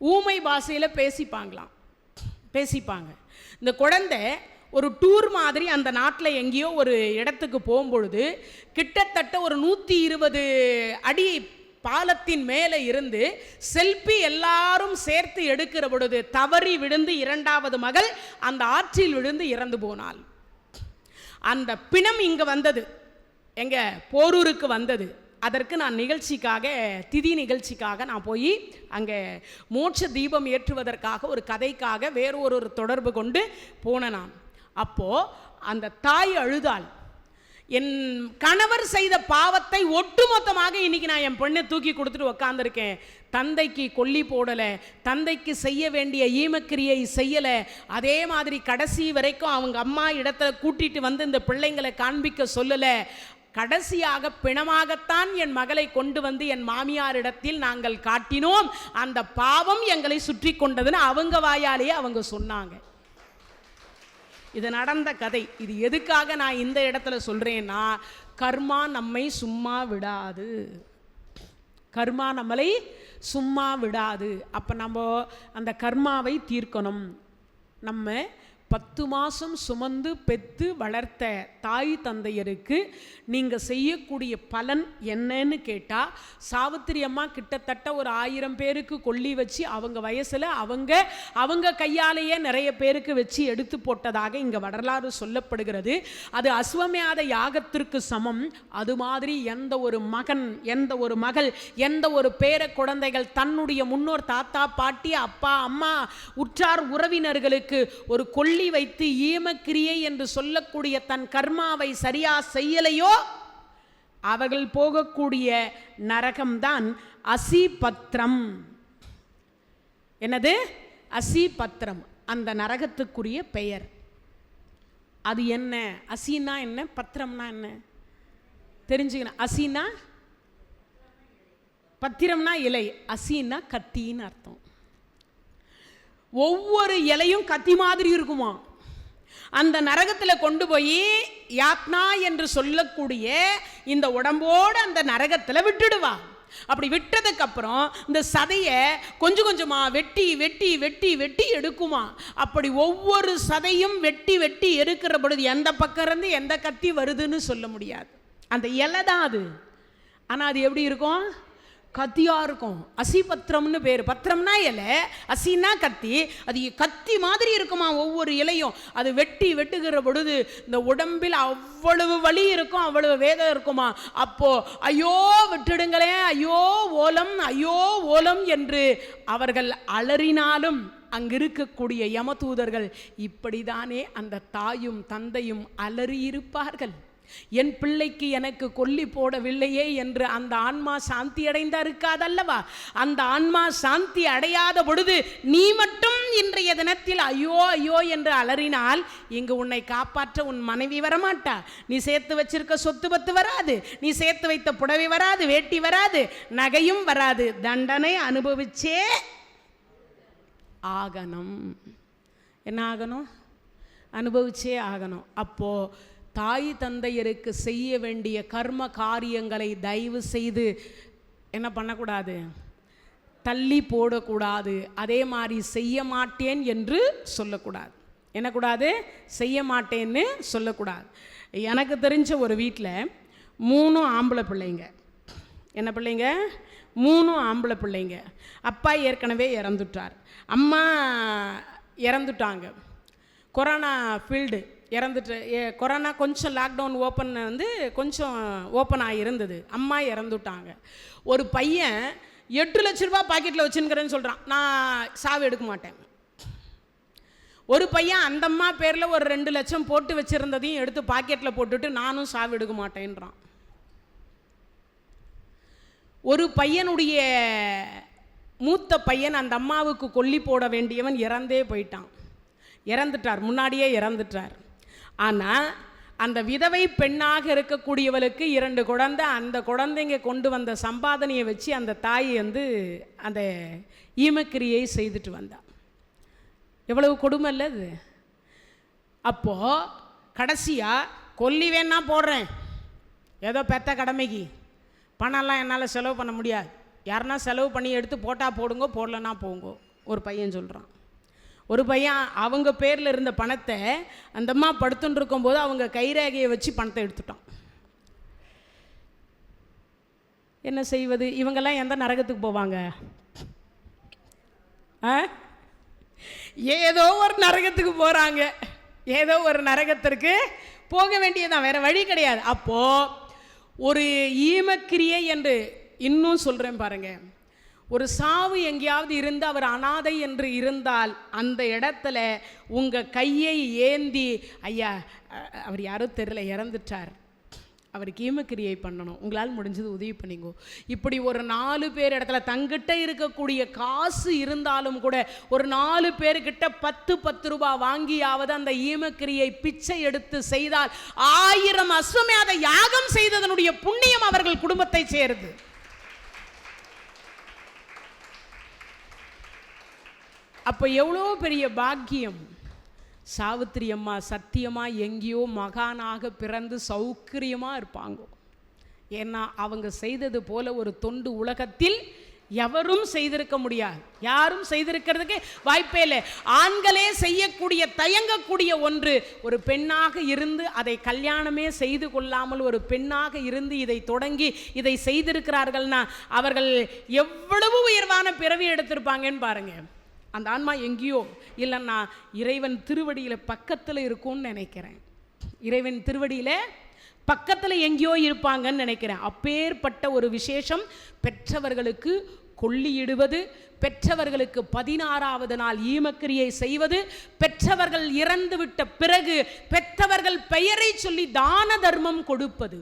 ஊமை பாஷையில் பேசிப்பாங்க. இந்த குழந்தை ஒரு டூர் மாதிரி அந்த நாட்டில் எங்கேயோ ஒரு இடத்துக்கு போகும்பொழுது கிட்டத்தட்ட ஒரு 120 அடி பாலத்தின் மேலே இருந்து செல்ஃபி எல்லாரும் சேர்த்து எடுக்கிற பொழுது தவறி விழுந்து 2வது மகள் அந்த ஆற்றில் விழுந்து இறந்து போனாள். அந்த பிணம் இங்கே வந்தது, எங்க போரூருக்கு வந்தது. அதற்கு நான் திதி நிகழ்ச்சிக்காக நான் போய் அங்கே மோட்ச தீபம் ஏற்றுவதற்காக ஒரு கதைக்காக வேறொரு தொடர்பு கொண்டு போனேன் நான். அப்போது அந்த தாய் அழுதாள். என் கணவர் செய்த பாவத்தை ஒட்டுமொத்தமாக இன்னைக்கு நான் என் பொண்ணை தூக்கி கொடுத்துட்டு உக்காந்துருக்கேன். தந்தைக்கு கொல்லி போடலை, தந்தைக்கு செய்ய வேண்டிய ஈமக்கிரியை செய்யலை. அதே மாதிரி கடைசி வரைக்கும் அவங்க அம்மா இடத்துல கூட்டிட்டு வந்து இந்த பிள்ளைங்களை காண்பிக்க சொல்லலை. கடைசியாக பிணமாகத்தான் என் மகளை கொண்டு வந்து என் மாமியாரிடத்தில் நாங்கள் காட்டினோம். அந்த பாவம் எங்களை சுற்றி கொண்டதுன்னு அவங்க வாயாலேயே அவங்க சொன்னாங்க. இது நடந்த கதை. இது எதுக்காக நான் இந்த இடத்துல சொல்றேன்னா, கர்மா நம்மை சும்மா விடாது. கர்மா நம்மளை சும்மா விடாது. அப்போ நம்ம அந்த கர்மாவை தீர்க்கணும். நம்ம 10 மாதம் சுமந்து பெற்று வளர்த்த தாய் தந்தையருக்கு நீங்கள் செய்யக்கூடிய பலன் என்னன்னு கேட்டால், சாவித்திரி அம்மா கிட்டத்தட்ட ஒரு 1000 பேருக்கு கொல்லி வச்சு அவங்க வயசில் அவங்க கையாலேயே நிறைய பேருக்கு வச்சு எடுத்து போட்டதாக இங்கே வரலாறு சொல்லப்படுகிறது. அது அஸ்வமேத யாகத்திற்கு சமம். அது மாதிரி எந்த ஒரு மகன், எந்த ஒரு மகள், எந்த ஒரு பேர குழந்தைகள் தன்னுடைய முன்னோர் தாத்தா பாட்டி அப்பா அம்மா உற்றார் உறவினர்களுக்கு ஒரு கொல்லி வைத்து ஈமக்கிரியை என்று சொல்லக்கூடிய தன் கர்மாவை சரியா செய்யலையோ அவர்கள் போகக்கூடிய நரகம்தான் அசிபத்ரம். என்னது? அசிபத்ரம். அந்த நரகத்துக்குரிய பெயர். அது என்ன? அசினா என்ன, பத்திரம்னா என்ன தெரிஞ்சுக்கணும். அசினா பத்திரம்னா இலை, அசினா கத்தின்னு அர்த்தம். ஒவ்வொரு இலையும் கத்தி மாதிரி இருக்குமா. அந்த நரகத்தில் கொண்டு போய் யாத்னா என்று சொல்லக்கூடிய இந்த உடம்போடு அந்த நரகத்தில் விட்டுடுவா. அப்படி விட்டதுக்கு அப்புறம் இந்த சதையை கொஞ்சம் கொஞ்சமா வெட்டி வெட்டி வெட்டி வெட்டி எடுக்குமா. அப்படி ஒவ்வொரு சதையும் வெட்டி வெட்டி எடுக்கிற பொழுது எந்த பக்கம் இருந்து எந்த கத்தி வருதுன்னு சொல்ல முடியாது. அந்த இலை தான் அது. ஆனால் அது எப்படி இருக்கும்? கத்தியாக இருக்கும். அசிபத்திரம்னு பேர். பத்திரம்னா இலை, அசின்னா கத்தி. அது கத்தி மாதிரி இருக்குமா ஒவ்வொரு இலையும். அது வெட்டுகிற பொழுது இந்த உடம்பில் அவ்வளவு வலி இருக்கும், அவ்வளவு வேதனை இருக்குமா. அப்போ ஐயோ விட்டுடுங்களேன், ஐயோ ஓலம், ஐயோ ஓலம் என்று அவர்கள் அலறினாலும் அங்கிருக்கக்கூடிய யமதூதர்கள் இப்படிதானே அந்த தாயும் தந்தையும் அலறியிருப்பார்கள். என் பிள்ளைக்கு எனக்கு கொல்லி போடவில்லையே என்று அந்த ஆன்மா சாந்தி அடைந்தா இருக்காதல்லவா. அந்த ஆன்மா சாந்தி அடையாத பொழுது நீ மட்டும் இன்றைய தினத்தில் ஐயோ ஐயோ என்று அலறினால் இங்கு உன்னை காப்பாற்ற உன் மனைவி வரமாட்டா. நீ சேர்த்து வச்சிருக்க சொத்து பத்து வராது, நீ சேர்த்து வைத்த புடவை வராது, வேட்டி வராது, நகையும் வராது. தண்டனை அனுபவிச்சே ஆகணும். என்ன ஆகணும்? அனுபவிச்சே ஆகணும். அப்போ தாய் தந்தையருக்கு செய்ய வேண்டிய கர்ம காரியங்களை தயவு செய்து என்ன பண்ணக்கூடாது? தள்ளி போடக்கூடாது. அதே மாதிரி செய்ய மாட்டேன் என்று சொல்லக்கூடாது. என்னக்கூடாது, செய்ய மாட்டேன்னு சொல்லக்கூடாது. எனக்கு தெரிஞ்ச ஒரு வீட்டில் 3 ஆம்பளை பிள்ளைங்க. என்ன பிள்ளைங்க? 3 ஆம்பளை பிள்ளைங்க. அப்பா ஏற்கனவே இறந்துட்டார், அம்மா இறந்துட்டாங்க. கொரோனா ஃபீல்டு இறந்துட்டு, கொரோனா கொஞ்சம் லாக்டவுன் ஓப்பன் வந்து கொஞ்சம் ஓப்பன் ஆகியிருந்தது. அம்மா இறந்துட்டாங்க. ஒரு பையன் 8 லட்ச ரூபா பாக்கெட்டில் வச்சுருக்கிறேன்னு சொல்கிறான், நான் சாவு எடுக்க மாட்டேன். ஒரு பையன் அந்த அம்மா பேரில் ஒரு 2 லட்சம் போட்டு வச்சுருந்ததையும் எடுத்து பாக்கெட்டில் போட்டுட்டு நானும் சாவு எடுக்க மாட்டேன்றான். ஒரு பையனுடைய மூத்த பையன் அந்த அம்மாவுக்கு கொல்லி போட வேண்டியவன் இறந்தே போயிட்டான், இறந்துட்டார், முன்னாடியே இறந்துட்டார். ஆனால் அந்த விதவை பெண்ணாக இருக்கக்கூடியவளுக்கு 2 குழந்தை. அந்த குழந்தைங்க கொண்டு வந்த சம்பாதனையை வச்சு அந்த தாய் வந்து அந்த ஈமக்கிரியை செய்துட்டு வந்தான். எவ்வளவு கொடுமை இல்லை அது? அப்போது கடைசியாக கொல்லி வேணா போடுறேன், ஏதோ பெத்த கடமைக்கு, பணம்லாம் என்னால் செலவு பண்ண முடியாது, யாருன்னா செலவு பண்ணி எடுத்து போட்டால் போடுங்க, போடலன்னா போங்க, ஒரு பையன் சொல்கிறான். ஒரு பையன் அவங்க பேரில் இருந்த பணத்தை அந்த அம்மா படுத்துன்னு இருக்கும்போது அவங்க கைரேகையை வச்சு பணத்தை எடுத்துட்டான். என்ன செய்வது? இவங்கெல்லாம் எந்த நரகத்துக்கு போவாங்க? ஏதோ ஒரு நரகத்துக்கு போகிறாங்க, ஏதோ ஒரு நரகத்திற்கு போக வேண்டியதான், வேறு வழி கிடையாது. அப்போது ஒரு ஈமக்கிரியை என்று இன்னும் சொல்கிறேன் பாருங்க, ஒரு சாவு எங்கேயாவது இருந்து அவர் அனாதை என்று இருந்தால் அந்த இடத்துல உங்கள் கையை ஏந்தி, ஐயா அவர் யாரும் தெரியல இறந்துட்டார், அவருக்கு ஈமக்கிரியை பண்ணணும், உங்களால் முடிஞ்சது உதவி பண்ணிங்கோ. இப்படி ஒரு 4 பேர் இடத்துல தங்கிட்ட இருக்கக்கூடிய காசு இருந்தாலும் கூட ஒரு 4 பேர்கிட்ட 10 ரூபாய் வாங்கியாவது அந்த ஈமக்கிரியை பிச்சை எடுத்து செய்தால் 1000 அஸ்வமேத யாகம் செய்ததனுடைய புண்ணியம் அவர்கள் குடும்பத்தை சேருது. அப்போ எவ்வளோ பெரிய பாக்கியம். சாவித்திரி அம்மா சத்தியமாக எங்கேயோ மகானாக பிறந்து சௌக்கிரியமாக இருப்பாங்க. ஏன்னா அவங்க செய்தது போல ஒரு தொண்டு உலகத்தில் எவரும் செய்திருக்க முடியாது, யாரும் செய்திருக்கிறதுக்கு வாய்ப்பே இல்லை. ஆண்களே செய்யக்கூடிய தயங்கக்கூடிய ஒன்று, ஒரு பெண்ணாக இருந்து அதை கல்யாணமே செய்து கொள்ளாமல் ஒரு பெண்ணாக இருந்து இதை தொடங்கி இதை செய்திருக்கிறார்கள்னா அவர்கள் எவ்வளவு உயர்வான பிறவி எடுத்திருப்பாங்கன்னு பாருங்க. அந்த ஆன்மா எங்கேயோ இல்லைன்னா இறைவன் திருவடியில் பக்கத்தில் இருக்கும்னு நினைக்கிறேன், இறைவன் திருவடியில் பக்கத்தில் எங்கேயோ இருப்பாங்கன்னு நினைக்கிறேன். அப்பேற்பட்ட ஒரு விசேஷம் பெற்றவர்களுக்கு கொள்ளியிடுவது, பெற்றவர்களுக்கு 16வது நாள் ஈமக்கிரியை செய்வது, பெற்றவர்கள் இறந்துவிட்ட பிறகு பெற்றவர்கள் பெயரை சொல்லி தான தர்மம் கொடுப்பது.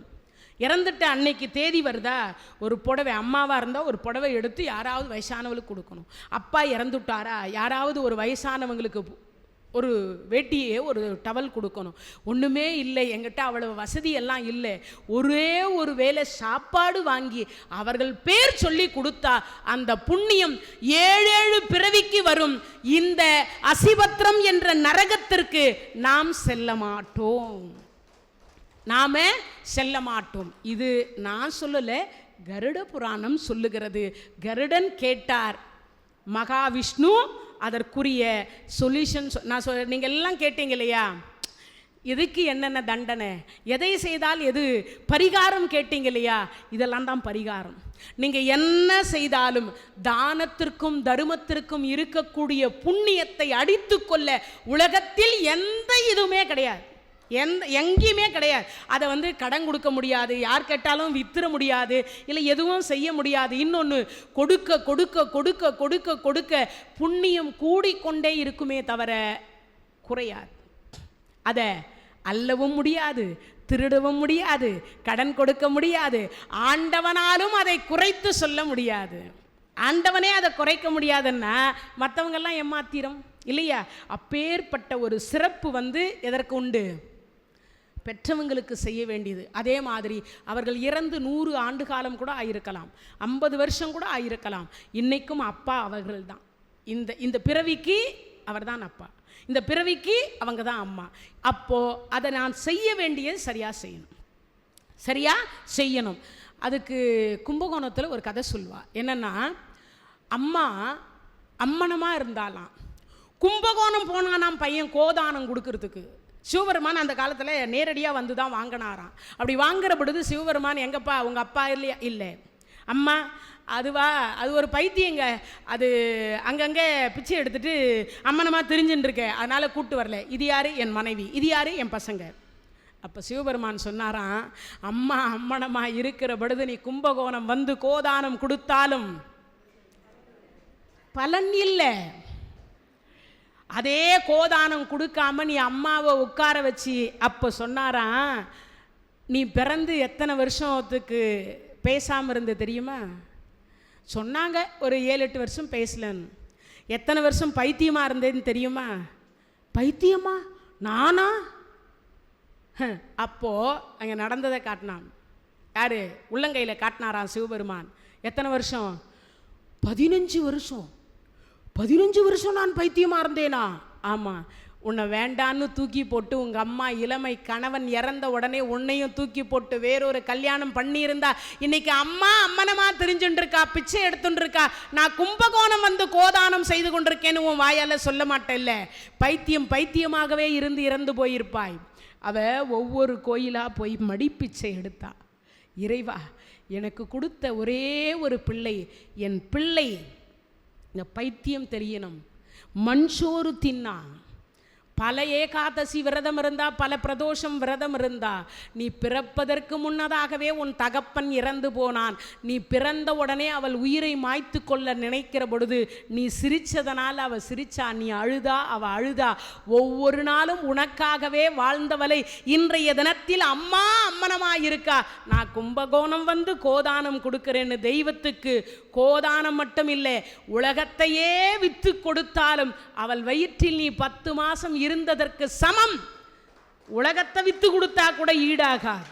இறந்துட்ட அன்னைக்கு தேதி வருதா, ஒரு புடவை, அம்மாவாக இருந்தால் ஒரு புடவை எடுத்து யாராவது வயசானவங்களுக்கு கொடுக்கணும். அப்பா இறந்துட்டாரா, யாராவது ஒரு வயசானவங்களுக்கு ஒரு வேட்டியே ஒரு டவல் கொடுக்கணும். ஒன்றுமே இல்லை, எங்கிட்ட அவ்வளவு வசதியெல்லாம் இல்லை, ஒரே ஒரு வேளை சாப்பாடு வாங்கி அவர்கள் பேர் சொல்லி கொடுத்தா அந்த புண்ணியம் 7 பிறவிக்கு வரும். இந்த அசிபத்திரம் என்ற நரகத்திற்கு நாம் செல்ல மாட்டோம், நாம செல்ல மாட்டோம். இது நான் சொல்லலை, கருட புராணம் சொல்லுகிறது. கருடன் கேட்டார், மகாவிஷ்ணு அதற்குரிய சொல்யூஷன் நான் நீங்கள் எல்லாம் கேட்டீங்க இல்லையா, எதுக்கு என்னென்ன தண்டனை, எதை செய்தால் எது பரிகாரம் கேட்டீங்க இல்லையா, இதெல்லாம் தான் பரிகாரம். நீங்கள் என்ன செய்தாலும் தானத்திற்கும் தர்மத்திற்கும் இருக்கக்கூடிய புண்ணியத்தை அடித்து கொள்ள உலகத்தில் எந்த இதுவுமே கிடையாது, எங்கேயுமே கிடையாது. அதை வந்து கடன் கொடுக்க முடியாது, யார் கேட்டாலும் வித்துற முடியாது, இல்லை எதுவும் செய்ய முடியாது. இன்னொன்று, கொடுக்க கொடுக்க கொடுக்க கொடுக்க கொடுக்க புண்ணியம் கூடிக்கொண்டே இருக்குமே தவிர குறையாது. அதை அள்ளவும் முடியாது, திருடவும் முடியாது, கடன் கொடுக்க முடியாது, ஆண்டவனாலும் அதை குறைத்து சொல்ல முடியாது. ஆண்டவனே அதை குறைக்க முடியாதுன்னா மற்றவங்கெல்லாம் ஏமாத்திரம் இல்லையா? அப்பேற்பட்ட ஒரு சிறப்பு வந்து எதற்கு உண்டு? பெற்றவங்களுக்கு செய்ய வேண்டியது. அதே மாதிரி அவர்கள் இறந்து 100 ஆண்டு காலம் கூட ஆயிருக்கலாம், 50 வருஷம் கூட ஆயிருக்கலாம். இன்னைக்கும் அப்பா அவர்கள் தான். இந்த பிறவிக்கு அவர் தான் அப்பா, இந்த பிறவிக்கு அவங்க தான் அம்மா. அப்போது அதை நான் செய்ய வேண்டியது சரியாக செய்யணும், சரியாக செய்யணும். அதுக்கு கும்பகோணத்தில் ஒரு கதை சொல்வா. என்னென்னா, அம்மா அம்மனமாக இருந்தாலாம், கும்பகோணம் போனானாம் பையன் கோதானம் கொடுக்கறதுக்கு. சிவபெருமான் அந்த காலத்தில் நேரடியாக வந்து தான் வாங்கினாராம். அப்படி வாங்குற பொழுது சிவபெருமான், எங்கப்பா உங்கள் அப்பா இல்லையா? இல்லை. அம்மா அதுவா, அது ஒரு பைத்தியங்க, அது அங்கங்கே பிச்சை எடுத்துட்டு அம்மனமாக தெரிஞ்சுட்டு இருக்கேன், அதனால் கூப்பிட்டு வரல. இது யார்? என் மனைவி. இது யார்? என் பசங்க. அப்போ சிவபெருமான் சொன்னாராம், அம்மா அம்மனமாக இருக்கிற பொழுது நீ கும்பகோணம் வந்து கோதானம் கொடுத்தாலும் பலன் இல்லை. அதே கோதானம் கொடுக்காம நீ அம்மாவை உட்கார வச்சு, அப்போ சொன்னாராம், நீ பிறந்து எத்தனை வருஷத்துக்கு பேசாமல் இருந்த தெரியுமா? சொன்னாங்க ஒரு 7-8 வருஷம் பேசலன்னு. எத்தனை வருஷம் பைத்தியமாக இருந்தேன்னு தெரியுமா? பைத்தியமா? நானா? அப்போது அங்கே நடந்ததை காட்டினான். யார்? உள்ளங்கையில் காட்டினாராம் சிவபெருமான். எத்தனை வருஷம்? 15 வருஷம். 15 வருஷம் நான் பைத்தியமாக இருந்தேனா? ஆமாம். உன்னை வேண்டான்னு தூக்கி போட்டு உங்கள் அம்மா இளமை கணவன் இறந்த உடனே உன்னையும் தூக்கி போட்டு வேறொரு கல்யாணம் பண்ணியிருந்தா இன்னைக்கு அம்மா அம்மனமா தெரிஞ்சுட்டுருக்கா, பிச்சை எடுத்துட்டுருக்கா. நான் கும்பகோணம் வந்து கோதானம் செய்து கொண்டிருக்கேன்னு உன் வாயால் சொல்ல மாட்டேல்ல. பைத்தியமாகவே இருந்து இறந்து போயிருப்பாய். அவ ஒவ்வொரு கோயிலாக போய் மடிப்பிச்சை எடுத்தா. இறைவா, எனக்கு கொடுத்த ஒரே ஒரு பிள்ளை, என் பிள்ளை இந்த பைத்தியம் தெரியணும். மண்சோறு தின்னா, பல ஏகாதசி விரதம் இருந்தா, பல பிரதோஷம் விரதம் இருந்தா. நீ பிறப்பதற்கு முன்னதாகவே உன் தகப்பன் இறந்து போனான். நீ பிறந்த உடனே அவள் உயிரை மாய்த்து கொள்ள நினைக்கிற பொழுது நீ சிரிச்சதனால் அவள் சிரிச்சா, நீ அழுதா அவள் அழுதா. ஒவ்வொரு நாளும் உனக்காகவே வாழ்ந்தவளை இன்றைய தினத்தில் அம்மா அம்மனமாயிருக்கா. நான் கும்பகோணம் வந்து கோதானம் கொடுக்கிறேன்னு தெய்வத்துக்கு கோதானம் மட்டும் இல்லை, உலகத்தையே வித்து கொடுத்தாலும் அவள் வயிற்றில் நீ 10 மாசம் இருந்ததற்கு சமம். உலகத்தை வித்து கொடுத்தா கூட ஈடாகாது.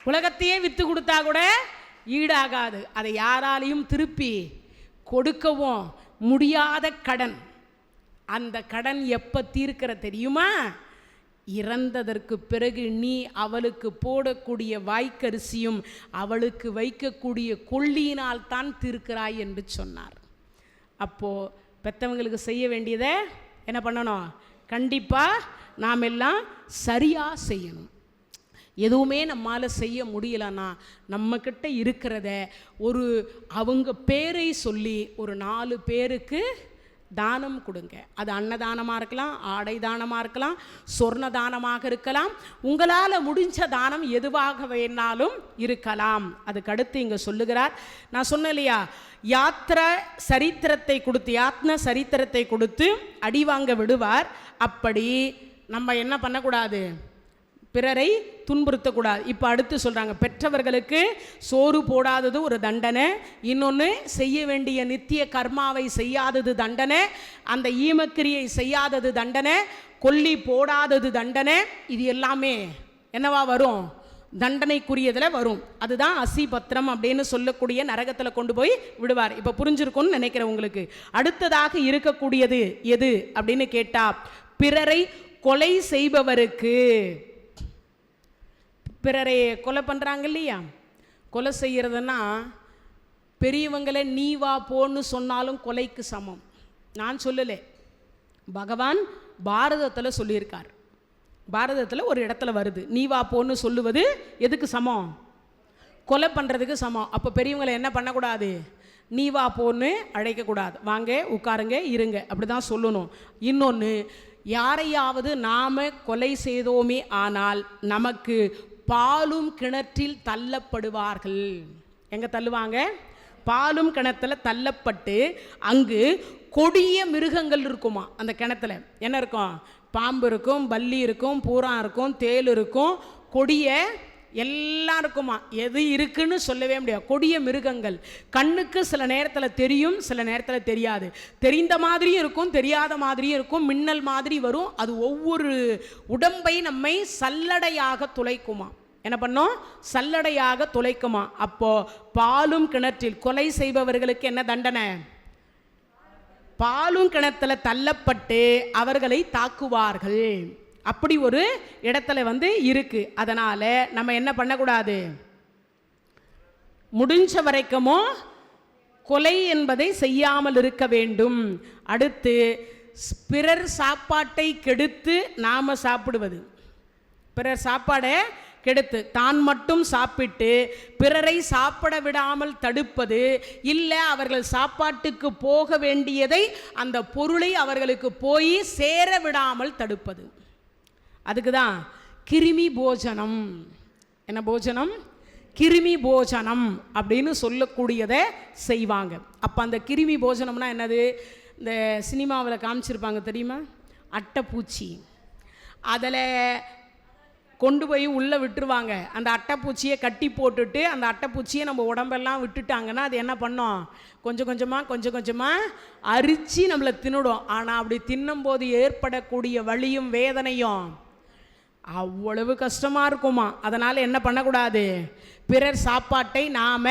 உலகத்தையே வித்து கொடுத்தா கூட ஈடாகாது. அதை யாராலையும் திருப்பி கொடுக்கவும் முடியாத கடன். அந்த கடன் எப்போ தீர்க்கிற தெரியுமா? இறந்ததற்கு பிறகு நீ அவளுக்கு போடக்கூடிய வாய்க்கரிசியும் அவளுக்கு வைக்கக்கூடிய கொள்ளியினால் தான் தீர்க்கிறாய் என்று சொன்னார். அப்போது பெற்றவங்களுக்கு செய்ய வேண்டியதை என்ன பண்ணணும்? கண்டிப்பாக நாம் எல்லாம் சரியாக செய்யணும். எதுவுமே நம்மால் செய்ய முடியலன்னா நம்மக்கிட்ட இருக்கிறத ஒரு அவங்க பேரை சொல்லி ஒரு 4 பேருக்கு தானம் கொடுங்க. அது அன்னதானமாக இருக்கலாம், ஆடை தானமாக இருக்கலாம், சொர்ண தானமாக இருக்கலாம், உங்களால் முடிஞ்ச தானம் எதுவாக வேணாலும் இருக்கலாம். அதுக்கு அடுத்து இங்கே சொல்லுகிறார், நான் சொன்னேன் இல்லையா, யாத்ரா சரித்திரத்தை கொடுத்து, யாத்ன சரித்திரத்தை கொடுத்து அடி வாங்க விடுவார். அப்படி நம்ம என்ன பண்ணக்கூடாது? பிறரை துன்புறுத்தக்கூடாது. இப்போ அடுத்து சொல்கிறாங்க, பெற்றவர்களுக்கு சோறு போடாதது ஒரு தண்டனை, இன்னொன்று செய்ய வேண்டிய நித்திய கர்மாவை செய்யாதது தண்டனை, அந்த ஈமக்கிரியை செய்யாதது தண்டனை, கொல்லி போடாதது தண்டனை. இது எல்லாமே என்னவா வரும்? தண்டனைக்குரியதில் வரும். அதுதான் அசிபத்திரம் அப்படின்னு சொல்லக்கூடிய நரகத்தில் கொண்டு போய் விடுவார். இப்போ புரிஞ்சிருக்கும்னு நினைக்கிறேன் உங்களுக்கு. அடுத்ததாக இருக்கக்கூடியது எது அப்படின்னு கேட்டால், பிறரை கொலை செய்பவருக்கு. பிறரை கொலை பண்ணுறாங்க இல்லையா, கொலை செய்கிறதுனா பெரியவங்களை நீ வா போன்னு சொன்னாலும் கொலைக்கு சமம். நான் சொல்லலை, பகவான் பாரதத்தில் சொல்லியிருக்கார். பாரதத்தில் ஒரு இடத்துல வருது, நீ வா போன்னு சொல்லுவது எதுக்கு சமம்? கொலை பண்ணுறதுக்கு சமம். அப்போ பெரியவங்களை என்ன பண்ணக்கூடாது? நீ வா போன்னு அழைக்கக்கூடாது. வாங்க உட்காருங்க இருங்க அப்படி தான் சொல்லணும். இன்னொன்று, யாரையாவது நாம் கொலை செய்தோமே ஆனால் நமக்கு பாலும் கிணற்றில் தள்ளப்படுவார்கள். எங்கே தள்ளுவாங்க? பாலும் கிணத்துல தள்ளப்பட்டு அங்கு கொடிய மிருகங்கள் இருக்குமா. அந்த கிணத்துல என்ன இருக்கும்? பாம்பு இருக்கும், பல்லி இருக்கும், பூரா இருக்கும், தேல் இருக்கும், கொடிய எல்லாம் இருக்குமா. எது இருக்குன்னு சொல்லவே முடியாது. கொடிய மிருகங்கள். கண்ணுக்கு சில நேரத்தில் தெரியும், சில நேரத்தில் தெரியாது. தெரிந்த மாதிரியும் இருக்கும், தெரியாத மாதிரியும் இருக்கும், மின்னல் மாதிரி வரும். அது ஒவ்வொரு உடம்பை நம்மை சல்லடையாக துளைக்குமா. என்ன பண்ணோம்? சல்லடையாக துளைக்குமா. அப்போ பாலும் கிணற்றில் கொலை செய்பவர்களுக்கு என்ன தண்டனை? பாலும் கிணத்துல தள்ளப்பட்டு அவர்களை தாக்குவார்கள். அப்படி ஒரு இடத்துல இருக்கு. அதனால நம்ம என்ன பண்ணக்கூடாது? முடிஞ்ச வரைக்குமோ கொலை என்பதை செய்யாமல் இருக்க வேண்டும். அடுத்து பிறர் சாப்பாட்டை கெடுத்து நாம் சாப்பிடுவது, பிறர் சாப்பாடை கெடுத்து தான் மட்டும் சாப்பிட்டு பிறரை சாப்பிட விடாமல் தடுப்பது, இல்லை அவர்கள் சாப்பாட்டுக்கு போக வேண்டியதை அந்த பொருளை அவர்களுக்கு போய் சேர விடாமல் தடுப்பது. அதுக்கு தான் கிருமி போஜனம். என்ன போஜனம்? கிருமி போஜனம் அப்படின்னு சொல்லக்கூடியதை செய்வாங்க. அப்போ அந்த கிருமி போஜனம்னா என்னது? இந்த சினிமாவில் காமிச்சிருப்பாங்க தெரியுமா, அட்டைப்பூச்சி. அதில் கொண்டு போய் உள்ளே விட்டுருவாங்க. அந்த அட்டைப்பூச்சியை கட்டி போட்டுட்டு அந்த அட்டைப்பூச்சியை நம்ம உடம்பெல்லாம் விட்டுட்டாங்கன்னா அது என்ன பண்ணோம்? கொஞ்சம் கொஞ்சமாக அரிச்சு நம்மளை தின்னுடும். ஆனால் அப்படி தின்னும்போது ஏற்படக்கூடிய வலியும் வேதனையும் அவ்வளவு கஷ்டமாக இருக்குமா. அதனால் என்ன பண்ணக்கூடாது? பிறர் சாப்பாட்டை நாம்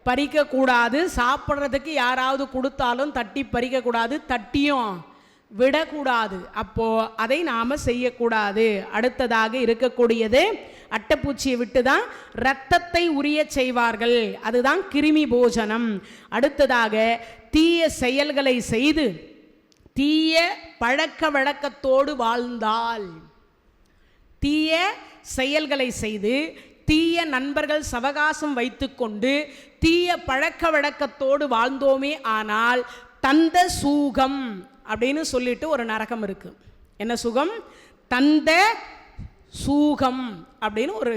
பறிக்கக்கூடாது. சாப்பிட்றதுக்கு யாராவது கொடுத்தாலும் தட்டி பறிக்கக்கூடாது, தட்டியும் விடக்கூடாது. அப்போது அதை நாம் செய்யக்கூடாது. அடுத்ததாக இருக்கக்கூடியது அட்டைப்பூச்சியை விட்டு தான் இரத்தத்தை உரிய செய்வார்கள். அதுதான் கிருமி போஜனம். அடுத்ததாக தீய செயல்களை செய்து தீய பழக்க வழக்கத்தோடு வாழ்ந்தால், தீய செயல்களை செய்து தீய நண்பர்கள் சவகாசம் வைத்துக்கொண்டு தீய பழக்க வழக்கத்தோடு வாழ்ந்தோமே ஆனால் தந்த சூகம் அப்படின்னு சொல்லிட்டு ஒரு நரகம் இருக்கு. என்ன சுகம்? தந்த சூகம் அப்படின்னு ஒரு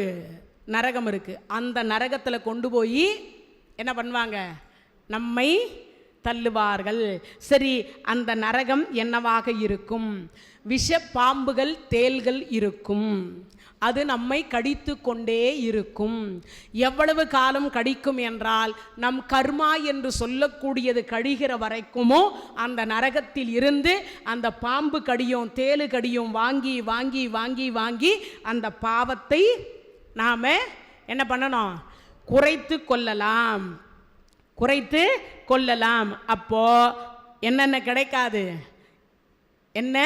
நரகம் இருக்கு. அந்த நரகத்தில் கொண்டு போய் என்ன பண்ணுவாங்க? நம்மை தள்ளுவார்கள். சரி, அந்த நரகம் என்னவாக இருக்கும்? விஷ பாம்புகள் தேள்கள் இருக்கும். அது நம்மை கடித்து கொண்டே இருக்கும். எவ்வளவு காலம் கடிக்கும் என்றால் நம் கர்மா என்று சொல்லக்கூடியது கழிகிற வரைக்குமோ அந்த நரகத்தில் இருந்து அந்த பாம்பு கடியும் தேளு கடியும் வாங்கி வாங்கி வாங்கி வாங்கி அந்த பாவத்தை நாம் என்ன பண்ணணும்? குறைத்து கொள்ளலாம், குறைத்து கொள்ளலாம். அப்போ என்னென்ன கிடைக்காது? என்ன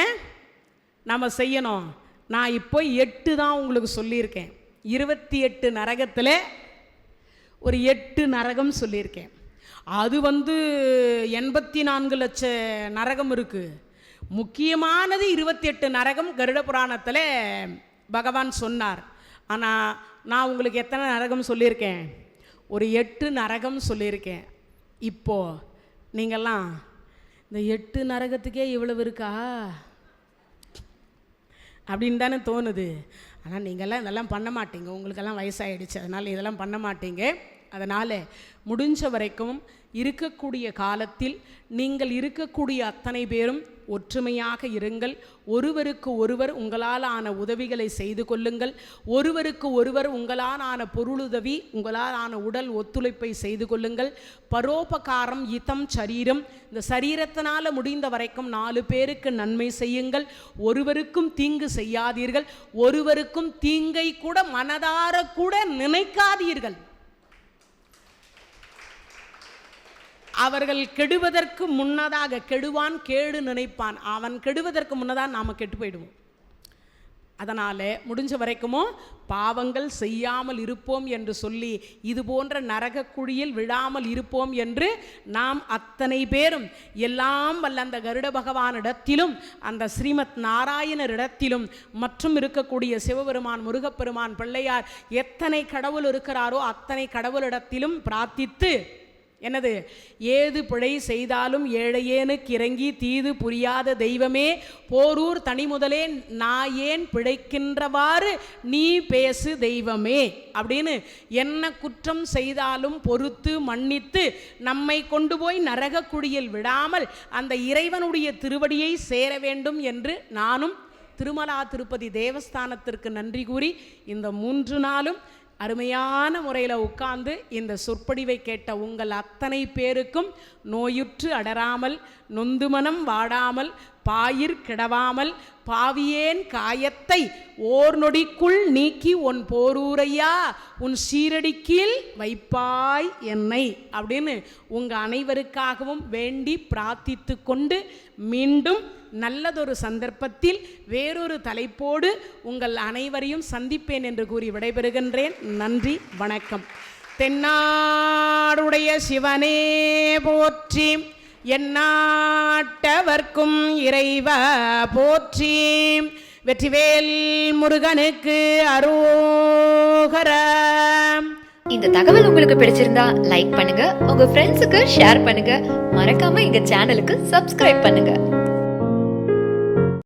நாம் செய்யணும்? நான் இப்போ 8 தான் உங்களுக்கு சொல்லியிருக்கேன். 28 நரகத்தில் ஒரு 8 நரகம் சொல்லியிருக்கேன். அது 84 லட்சம் நரகம் இருக்குது. முக்கியமானது 28 நரகம் கருட புராணத்தில் பகவான் சொன்னார். ஆனால் நான் உங்களுக்கு எத்தனை நரகம் சொல்லியிருக்கேன்? ஒரு 8 நரகம் சொல்லியிருக்கேன். இப்போது நீங்கள்லாம் இந்த 8 நரகத்துக்கே இவ்வளவு இருக்கா அப்படின்னு தானே தோணுது. ஆனால் நீங்கள்லாம் இதெல்லாம் பண்ண மாட்டீங்க, உங்களுக்கெல்லாம் வயசாகிடுச்சு, அதனால் இதெல்லாம் பண்ண மாட்டீங்க. அதனால் முடிஞ்ச வரைக்கும் இருக்கக்கூடிய காலத்தில் நீங்கள் இருக்கக்கூடிய அத்தனை பேரும் ஒற்றுமையாக இருங்கள். ஒருவருக்கு ஒருவர் உங்களால் ஆன உதவிகளை செய்து கொள்ளுங்கள். ஒருவருக்கு ஒருவர் உங்களால் ஆன பொருளுதவி, உங்களால் ஆன உடல் ஒத்துழைப்பை செய்து கொள்ளுங்கள். பரோபகாரம் இதம் சரீரம். இந்த சரீரத்தினால் முடிந்த வரைக்கும் 4 பேருக்கு நன்மை செய்யுங்கள். ஒருவருக்கும் தீங்கு செய்யாதீர்கள். ஒருவருக்கும் தீங்கை கூட மனதார கூட நினைக்காதீர்கள். அவர்கள் கெடுவதற்கு முன்னதாக கெடுவான், கேடு நினைப்பான். அவன் கெடுவதற்கு முன்னதாக நாம் கெட்டு போயிடுவோம். அதனால் முடிஞ்ச வரைக்குமோ பாவங்கள் செய்யாமல் இருப்போம் என்று சொல்லி இது போன்ற நரக குழியில் விழாமல் இருப்போம் என்று நாம் அத்தனை பேரும் எல்லாம் வல்ல அந்த கருட பகவானிடத்திலும் அந்த ஸ்ரீமத் நாராயணரிடத்திலும் மற்றும் இருக்கக்கூடிய சிவபெருமான், முருகப்பெருமான், பிள்ளையார் எத்தனை கடவுள் இருக்கிறாரோ அத்தனை கடவுளிடத்திலும் பிரார்த்தித்து என்னது? ஏது பிழை செய்தாலும் ஏழையேனுக்கு இறங்கி தீது புரியாத தெய்வமே போரூர் தனி முதலே நாயேன் பிழைக்கின்றவாறு நீ பேசு தெய்வமே அப்படின்னு என்ன குற்றம் செய்தாலும் பொறுத்து மன்னித்து நம்மை கொண்டு போய் நரக குழியில் விடாமல் அந்த இறைவனுடைய திருவடியை சேர வேண்டும் என்று நானும் திருமலா திருப்பதி தேவஸ்தானத்திற்கு நன்றி கூறி இந்த 3 நாளும் அருமையான முறையில் உட்கார்ந்து இந்த சொற்பொழிவை கேட்ட உங்கள் அத்தனை பேருக்கும் நோயுற்று அடராமல், நொந்து மனம் வாடாமல், பாயிர் கிடவாமல், பாவியேன் காயத்தை ஓர் நொடிக்குள் நீக்கி உன் போரூரையா உன் சீரடிக்கீழ் வைப்பாய் என்னை அப்படின்னு உங்கள் அனைவருக்காகவும் வேண்டி பிரார்த்தித்து கொண்டு மீண்டும் நல்லதொரு சந்தர்ப்பத்தில் வேறொரு தலைப்போடு உங்கள் அனைவரையும் சந்திப்பேன் என்று கூறி விடைபெறுகின்றேன். நன்றி, வணக்கம். தென்னாடுடைய சிவனே போற்றி, எந்நாட்டவர்க்கும் இறைவா போற்றி, வெற்றிவேல் முருகனுக்கு அரோகரா. இந்த தகவல் உங்களுக்கு பிடிச்சிருந்தா லைக் பண்ணுங்க, உங்க ஃப்ரெண்ட்ஸுக்கு ஷேர் பண்ணுங்க, மறக்காம எங்க சேனலுக்கு சப்ஸ்கிரைப் பண்ணுங்க.